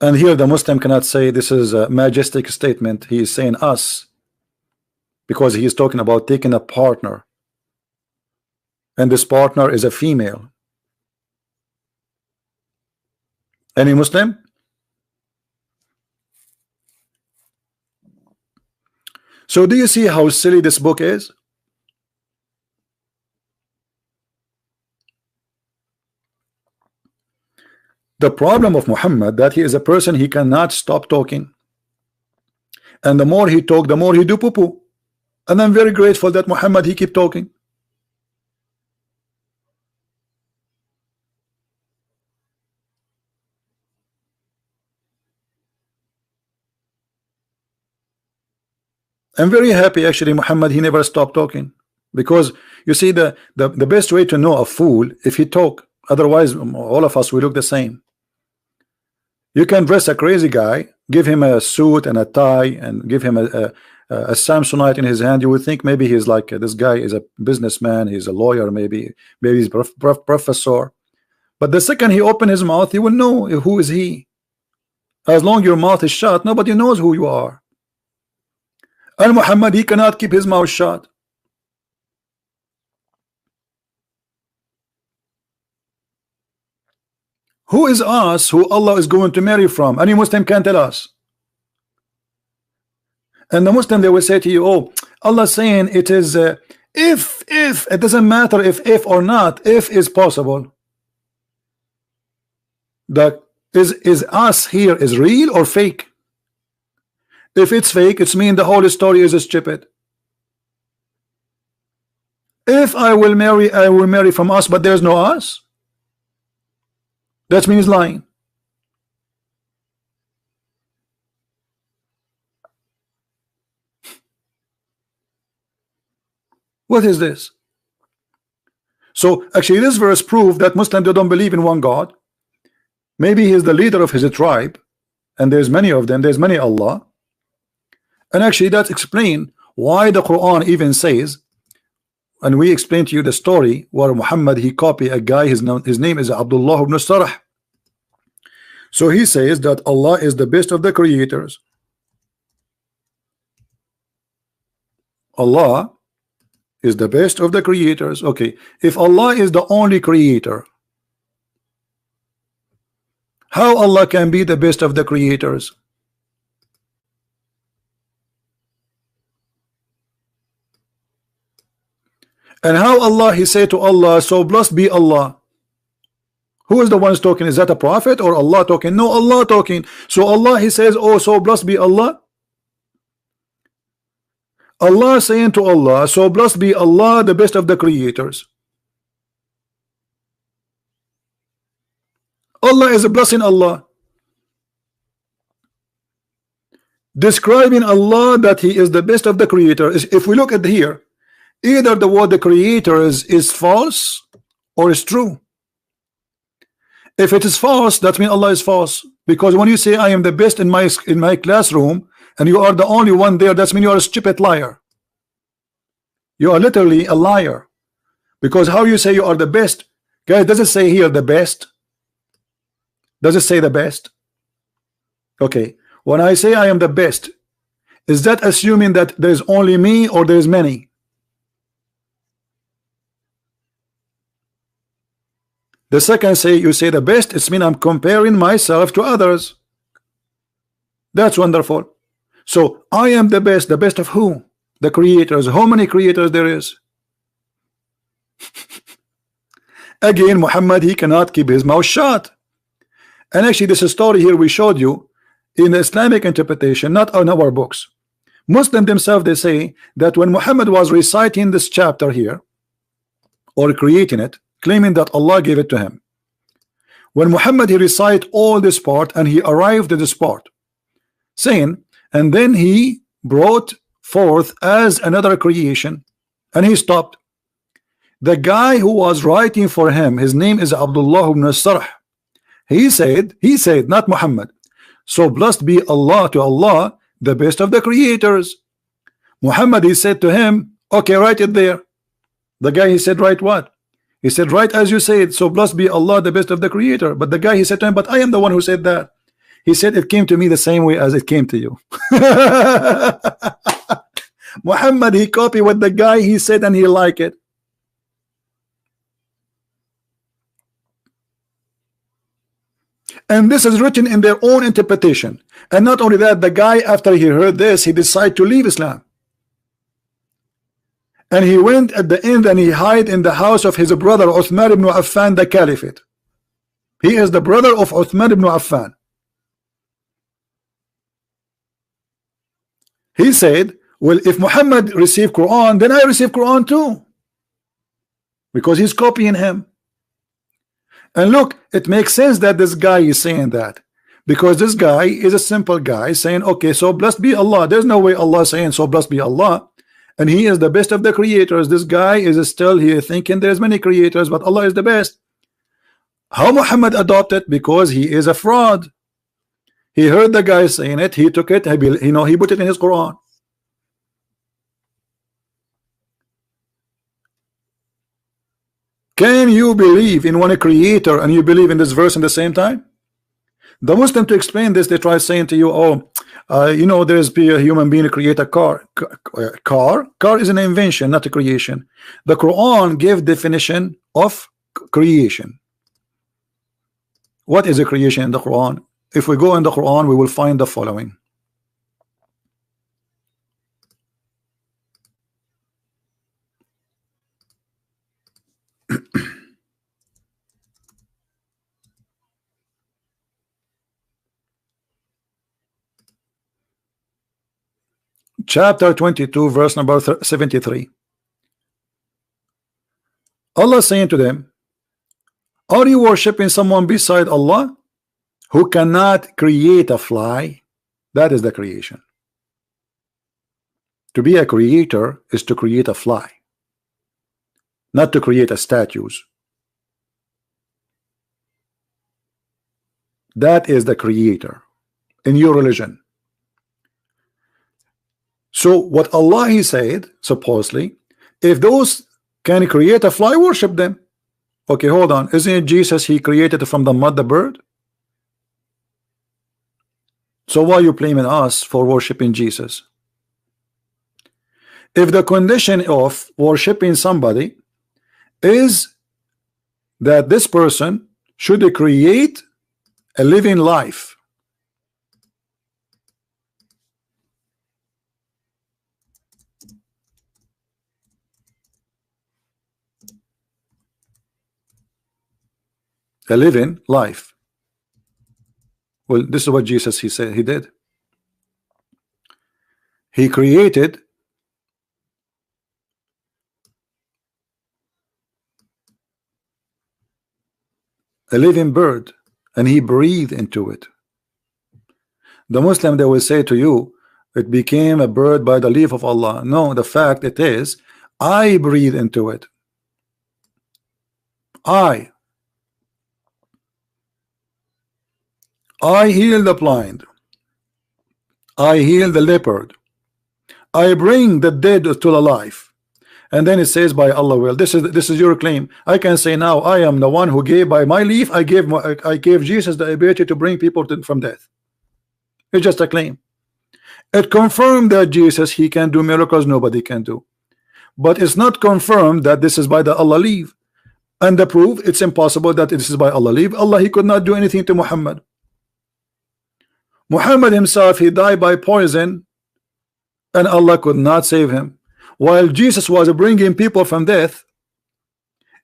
And here the Muslim cannot say this is a majestic statement. He is saying us because he is talking about taking a partner, and this partner is a female. Any Muslim? So do you see how silly this book is? The problem of Muhammad that he is a person, he cannot stop talking, and the more he talk, the more he do poo-poo. And I'm very grateful that Muhammad he keep talking. I'm very happy actually Muhammad he never stopped talking, because you see the best way to know a fool if he talk. Otherwise all of us will look the same. You can dress a crazy guy, give him a suit and a tie, and give him a Samsonite in his hand. You would think maybe he's like this guy is a businessman, he's a lawyer, maybe he's professor. But the second he open his mouth, you will know who is he. As long as your mouth is shut, nobody knows who you are. And Muhammad he cannot keep his mouth shut. Who is us who Allah is going to marry from? Any Muslim can tell us. And the Muslim they will say to you, oh, Allah saying it is if it doesn't matter if or not, if is possible. That is us here is real or fake? If it's fake, it's mean the whole story is stupid. If I will marry from us, but there's no us, that means lying. What is this? So actually this verse proves that Muslims they don't believe in one God. Maybe he is the leader of his tribe, and there's many of them, there's many Allah. And actually that explains why the Quran even says, and we explain to you the story where Muhammad he copied a guy, his name is Abdullah ibn Sarh. So he says that Allah is the best of the creators. Allah is the best of the creators. Okay, if Allah is the only creator, how Allah can be the best of the creators? And how Allah he said to Allah, so blessed be Allah. Who is the one talking? Is that a prophet or Allah talking? No, Allah talking. So Allah he says, oh, so blessed be Allah. Allah saying to Allah, so blessed be Allah, the best of the creators. Allah is blessing Allah, describing Allah that he is the best of the creators. If we look at here, Either the word the creator is false or is true. If it is false, that means Allah is false. Because when you say I am the best in my classroom and you are the only one there, that means you are a stupid liar. You are literally a liar. Because how you say you are the best? Guys, does it say here the best? Does it say the best? Okay. When I say I am the best, is that assuming that there is only me or there is many? The second say you say the best, it's mean I'm comparing myself to others. That's wonderful. So I am the best of who? The creators. How many creators there is? Again, Muhammad, he cannot keep his mouth shut. And actually this story here we showed you in the Islamic interpretation, not on our books. Muslims themselves, they say that when Muhammad was reciting this chapter here or creating it, claiming that Allah gave it to him, when Muhammad he recite all this part and he arrived at this part saying, and then he brought forth as another creation, and he stopped. The guy who was writing for him, his name is Abdullah ibn Sarh, he said, not Muhammad, so blessed be Allah, to Allah the best of the creators. Muhammad, he said to him, okay, write it there. The guy, he said, write what? He said, right as you say it, so blessed be Allah, the best of the creator. But the guy, he said to him, but I am the one who said that. He said, it came to me the same way as it came to you. Muhammad, he copied what the guy he said and he liked it. And this is written in their own interpretation. And not only that, the guy, after he heard this, he decided to leave Islam. And he went at the end and he hid in the house of his brother Uthman ibn Affan, the caliphate. He is the brother of Uthman ibn Affan. He said, well, if Muhammad received Quran, then I receive Quran too. Because he's copying him. And look, it makes sense that this guy is saying that. Because this guy is a simple guy saying, okay, so blessed be Allah. There's no way Allah saying, so blessed be Allah. And he is the best of the creators. This guy is still here thinking there's many creators, but Allah is the best. How Muhammad adopted? Because he is a fraud. He heard the guy saying it, he took it, he put it in his Quran. Can you believe in one creator and you believe in this verse in the same time? The Muslim, to explain this, they try saying to you, oh, there's a human being to create a car. Car is an invention, not a creation. The Quran gave definition of creation. What is a creation in the Quran? If we go in the Quran, we will find the following. Chapter 22, verse number 73. Allah saying to them, are you worshiping someone beside Allah who cannot create a fly? That is the creation. To be a creator is to create a fly, not to create a statues. That is the creator in your religion. So what Allah he said, supposedly, if those can create a fly, worship them. Okay, hold on. Isn't it Jesus, he created from the mud the bird? So why are you blaming us for worshiping Jesus? If the condition of worshiping somebody is that this person should create a living life, a living life. Well, this is what Jesus he said he did. He created a living bird and he breathed into it. The Muslim, they will say to you, it became a bird by the leave of Allah. No, the fact it is, I breathe into it. I heal the blind. I heal the leopard. I bring the dead to the life. And then it says by Allah will. This is your claim. I can say now I am the one who gave by my leave. I gave Jesus the ability to bring people from death. It's just a claim. It confirmed that Jesus, he can do miracles nobody can do. But it's not confirmed that this is by the Allah leave. And the proof, it's impossible that this is by Allah leave. Allah, he could not do anything to Muhammad. Muhammad himself, he died by poison, and Allah could not save him. While Jesus was bringing people from death,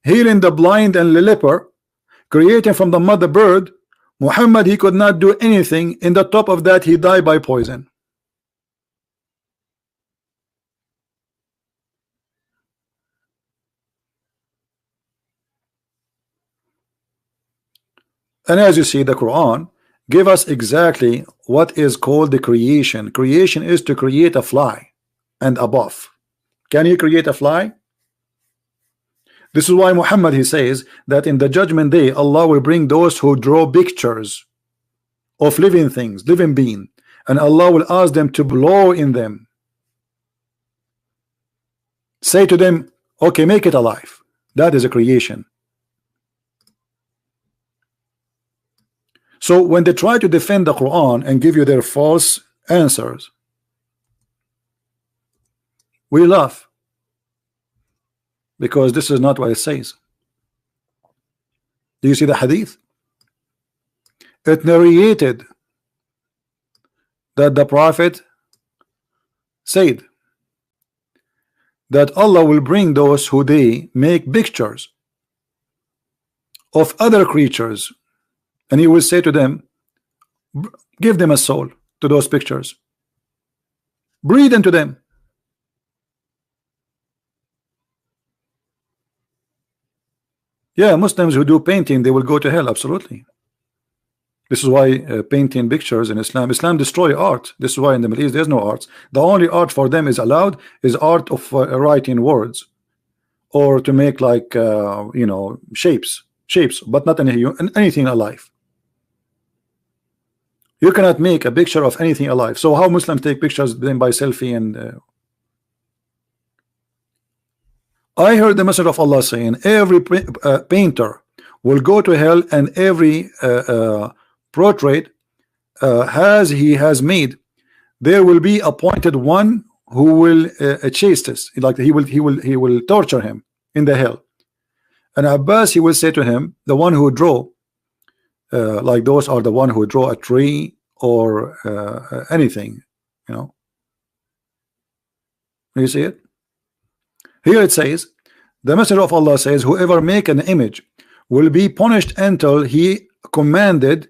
healing the blind and the leper, creating from the mother bird, Muhammad, he could not do anything. In the top of that, he died by poison. And as you see, the Quran give us exactly what is called the creation. Creation is to create a fly and above. Can you create a fly? This is why Muhammad, he says that in the judgment day Allah will bring those who draw pictures of living things, living being, and Allah will ask them to blow in them. Say to them, okay, make it alive. That is a creation. So when they try to defend the Quran and give you their false answers, we laugh, because this is not what it says. Do you see the hadith? It narrated that the Prophet said that Allah will bring those who they make pictures of other creatures, and he will say to them, give them a soul to those pictures, breathe into them. Yeah, Muslims who do painting, they will go to hell, absolutely. This is why painting pictures in Islam destroy art. This is why in the Middle East there's no arts. The only art for them is allowed is art of writing words, or to make like you know, shapes, but not anything alive. You cannot make a picture of anything alive. So how Muslims take pictures then by selfie? And I heard the Messenger of Allah saying every painter will go to hell, and every portrait he has made, there will be appointed one who will chase us, like he will torture him in the hell. And Abbas, he will say to him, the one who draw like those are the one who draw a tree or anything, you know. You see it here. It says the Messenger of Allah says whoever make an image will be punished until he commanded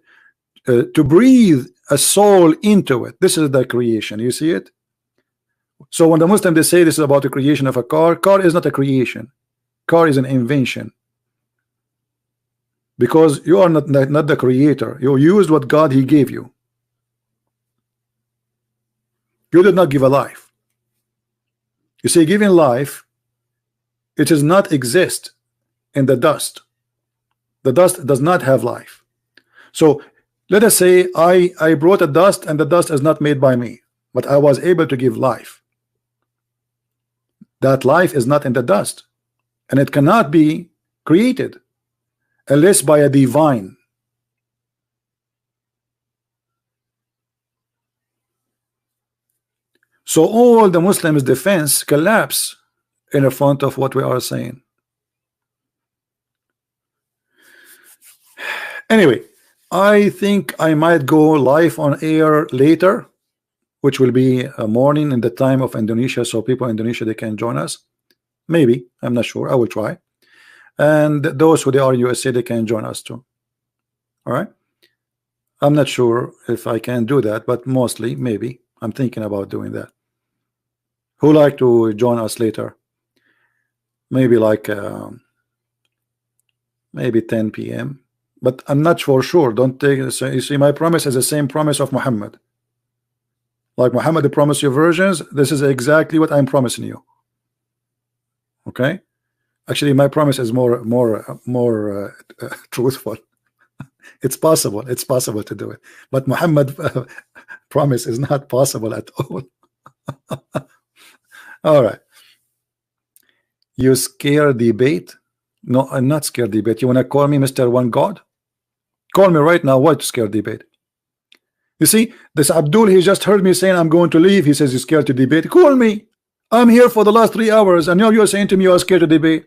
to breathe a soul into it. This is the creation. You see it. So when the Muslims, they say this is about the creation of a car is not a creation. Car is an invention, because you are not the creator. You used what God he gave you. You did not give a life. You see, giving life, it does not exist in the dust. The dust does not have life. So let us say I brought a dust, and the dust is not made by me, but I was able to give life. That life is not in the dust, and it cannot be created unless by a divine. So all the Muslims' defense collapse in front of what we are saying. Anyway, I think I might go live on air later, which will be a morning in the time of Indonesia, so people in Indonesia, they can join us. Maybe, I'm not sure. I will try. And those who they are in USA, they can join us too. All right. I'm not sure if I can do that, but mostly maybe I'm thinking about doing that. Who like to join us later? Maybe like maybe 10 p.m. But I'm not for sure. Don't take it. So you see, my promise is the same promise of Muhammad. Like Muhammad promised you versions, this is exactly what I'm promising you. Okay, actually my promise is more truthful. It's possible to do it, but Muhammad promise is not possible at all. All right, you scare debate? No, I'm not scared debate. You want to call me Mr. One God? Call me right now. Why to scare debate? You see, this Abdul, he just heard me saying I'm going to leave. He says he's scared to debate. Call me. I'm here for the last 3 hours, and now you're saying to me you're scared to debate.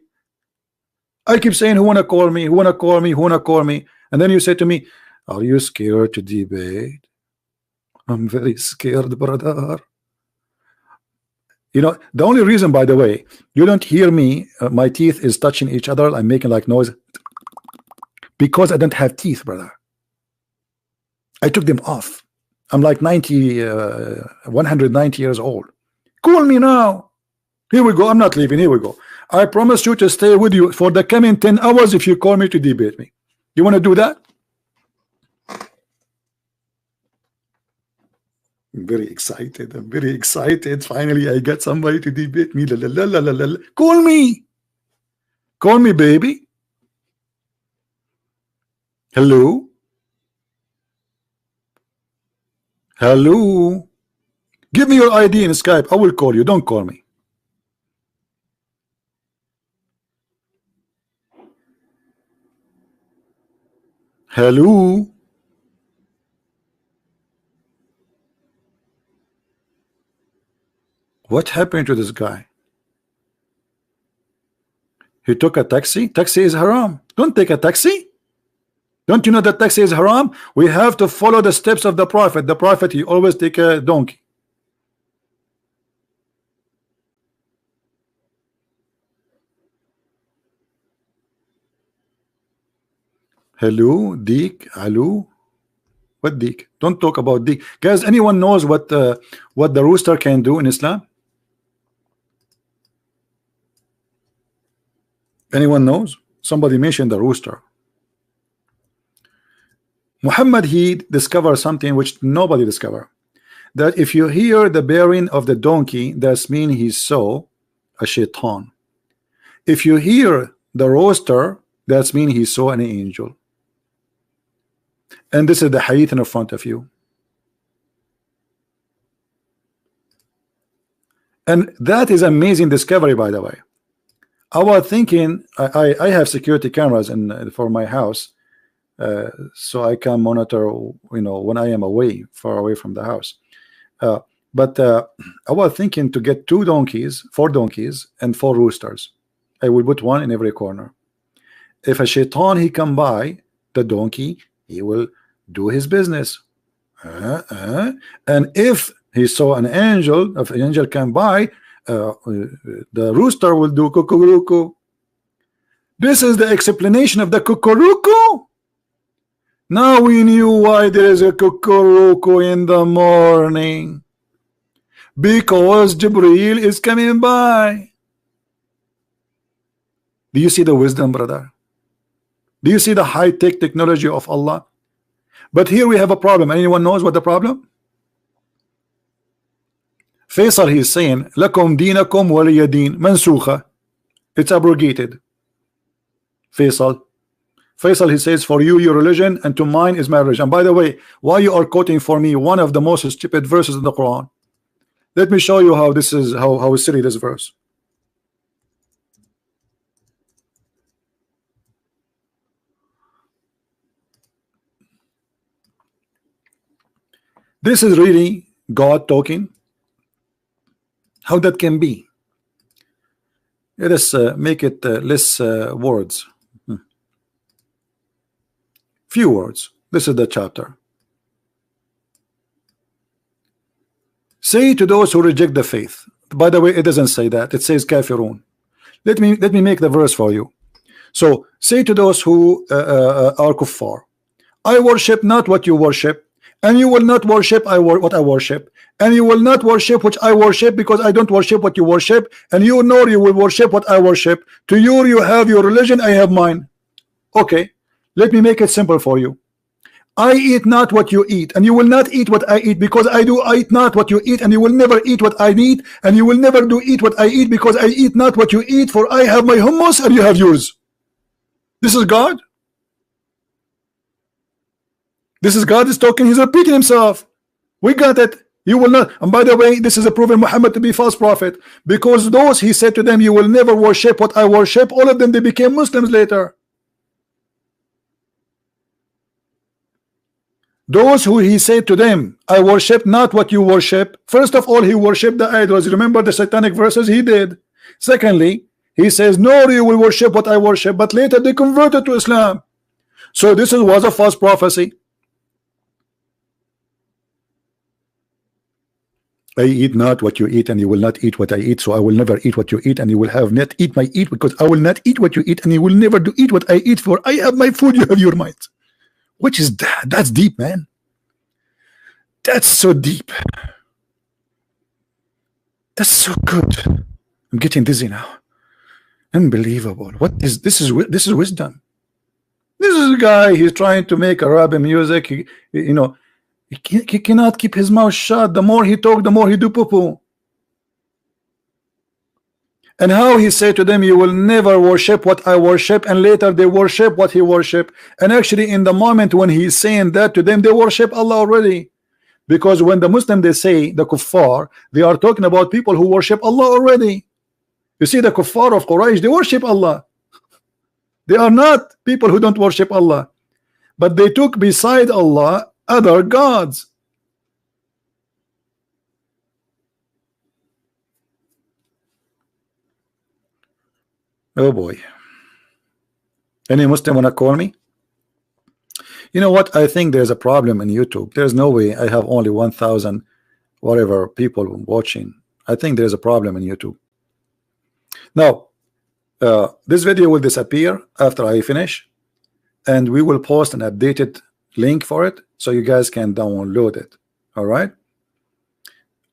I keep saying who wanna call me, who wanna call me, who wanna call me, and then you say to me, are you scared to debate? I'm very scared, brother. You know, the only reason, by the way, you don't hear me, my teeth is touching each other, I'm making like noise, because I don't have teeth, brother. I took them off. I'm like 190 years old. Call me now. Here we go. I'm not leaving. Here we go. I promise you to stay with you for the coming 10 hours if you call me to debate me. You want to do that? I'm very excited. I'm very excited. Finally, I got somebody to debate me. La, la, la, la, la, la. Call me. Call me, baby. Hello? Hello? Give me your ID in Skype. I will call you. Don't call me. Hello? What happened to this guy? He took a taxi? Taxi is haram. Don't take a taxi. Don't you know that taxi is haram? We have to follow the steps of the Prophet. The Prophet, he always take a donkey. Hello, Deek, hello. What Deek? Don't talk about Deek. Guys, anyone knows what the rooster can do in Islam? Anyone knows? Somebody mentioned the rooster. Muhammad, he discovered something which nobody discovered. That if you hear the bearing of the donkey, that means he saw a shaitan. If you hear the rooster, that means he saw an angel. And this is the hadith in front of you. And that is amazing discovery, by the way. I was thinking, I have security cameras for my house, so I can monitor, you know, when I am away, far away from the house. But I was thinking to get 4 donkeys, and 4 roosters. I will put one in every corner. If a shaitan he come by the donkey, he will do his business. And if he saw an angel, if an angel come by, the rooster will do cuckoo. This is the explanation of the cuckoo. Now we knew why there is a cuckoo in the morning, because Jibreel is coming by. Do you see the wisdom, brother? Do you see the high-tech technology of Allah? But here we have a problem. Anyone knows what the problem? Faisal, he is saying, Lakum dinakum waliya din mansukha. It's abrogated. Faisal, he says, for you your religion, and to mine is my religion. And by the way, why you are quoting for me one of the most stupid verses in the Quran? Let me show you how this is, how silly this verse. This is really God talking. How that can be? Let us make it less words. Few words. This is the chapter. Say to those who reject the faith. By the way, it doesn't say that. It says kafirun. Let me make the verse for you. So say to those who are kuffar, I worship not what you worship, and you will not worship what I worship, and you will not worship which I worship, because I don't worship what you worship, and you nor you will worship what I worship. To you have your religion, I have mine. Okay, let me make it simple for you. I eat not what you eat, and you will not eat what I eat, because I eat not what you eat, and you will never eat what I eat, and you will never eat what I eat, because I eat not what you eat, for I have my hummus and you have yours. This is God. This is God is talking. He's repeating himself. We got it. You will not. And by the way, this is a proven Muhammad to be false prophet, because those he said to them, you will never worship what I worship, all of them, they became Muslims later. Those who he said to them, I worship not what you worship. First of all, he worshipped the idols. Remember the satanic verses? He did. Secondly, he says, no, you will worship what I worship. But later they converted to Islam. So this was a false prophecy. I eat not what you eat, and you will not eat what I eat. So I will never eat what you eat, and you will have not eat my eat, because I will not eat what you eat, and you will never eat what I eat, for I have my food, you have your mind. Which is that? That's deep, man. That's so deep. That's so good. I'm getting dizzy now. Unbelievable. What is this? Is wisdom. This is a guy. He's trying to make Arabic music. He cannot keep his mouth shut. The more he talk, the more he do poo-poo. And how he said to them, you will never worship what I worship, and later they worship what he worship. And actually in the moment when he's saying that to them, they worship Allah already. Because when the Muslim, they say the kuffar, they are talking about people who worship Allah already. You see, the kuffar of Quraysh, they worship Allah. They are not people who don't worship Allah, but they took beside Allah other gods. Oh boy. Any Muslim wanna call me? You know what? I think there's a problem in YouTube. There's no way I have only 1,000 whatever people watching. I think there's a problem in YouTube. Now, this video will disappear after I finish, and we will post an updated link for it so you guys can download it. All right?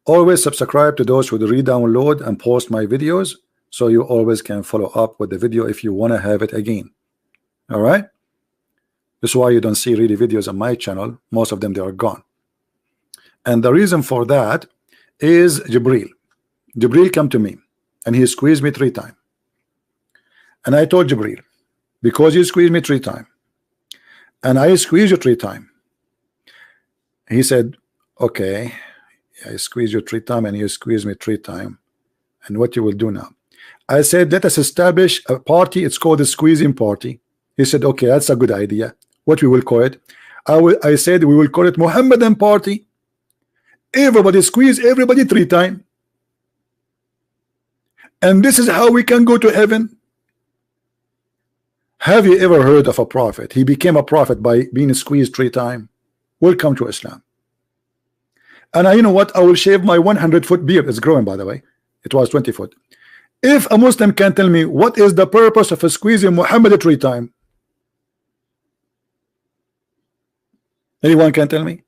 Always subscribe to those who re-download and post my videos, so you always can follow up with the video if you want to have it again. All right? This is why you don't see really videos on my channel. Most of them, they are gone. And the reason for that is Jibril. Jibril came to me and he squeezed me 3 times. And I told Jibril, because you squeezed me 3 times and I squeezed you 3 times, he said, okay, I squeezed you 3 times and you squeezed me 3 times, and what you will do now? I said, let us establish a party. It's called the squeezing party. He said, okay, that's a good idea. What we will call it? I said we will call it Muhammadan party. Everybody squeeze everybody 3 times, and this is how we can go to heaven. Have you ever heard of a prophet? He became a prophet by being squeezed 3 times. Welcome to Islam. And you know what? I will shave my 100-foot beard. It's growing, by the way. It was 20 foot. If a Muslim can tell me what is the purpose of squeezing Muhammad 3 times, anyone can tell me?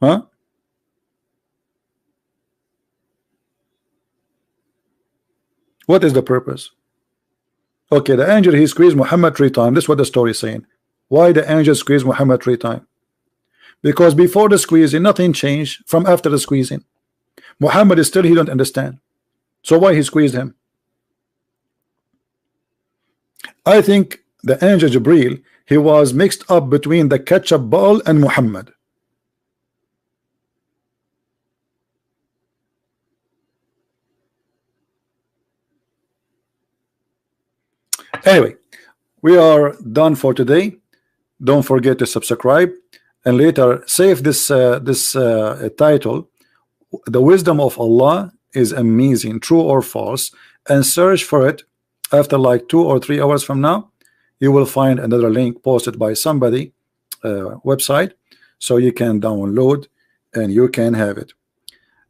Huh? What is the purpose? Okay, the angel, he squeezed Muhammad 3 times. This is what the story is saying. Why the angel squeezed Muhammad 3 times? Because before the squeezing, nothing changed from after the squeezing. Muhammad is still, he don't understand. So why he squeezed him? I think the angel Jibril, he was mixed up between the ketchup ball and Muhammad. Anyway, we are done for today. Don't forget to subscribe, and later save this title. The wisdom of Allah is amazing, true or false, and search for it. After like 2 or 3 hours from now, you will find another link posted by somebody website, so you can download and you can have it.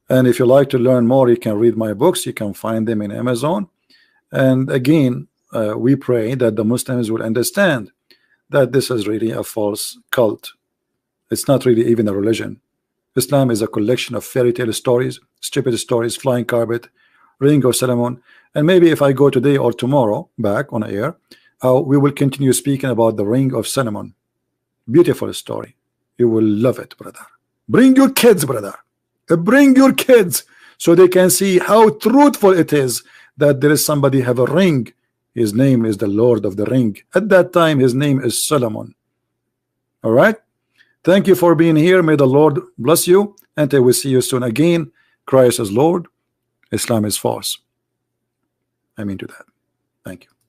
And if you like to learn more, you can read my books. You can find them in Amazon. And again, we pray that the Muslims will understand that this is really a false cult. It's not really even a religion. Islam is a collection of fairy tale stories, stupid stories, flying carpet, ring of Solomon. And maybe if I go today or tomorrow back on air, we will continue speaking about the ring of Solomon. Beautiful story. You will love it, brother. Bring your kids, brother. Bring your kids so they can see how truthful it is that there is somebody have a ring. His name is the Lord of the Ring. At that time, his name is Solomon. All right. Thank you for being here. May the Lord bless you. And I will see you soon again. Christ is Lord. Islam is false. I mean to that. Thank you.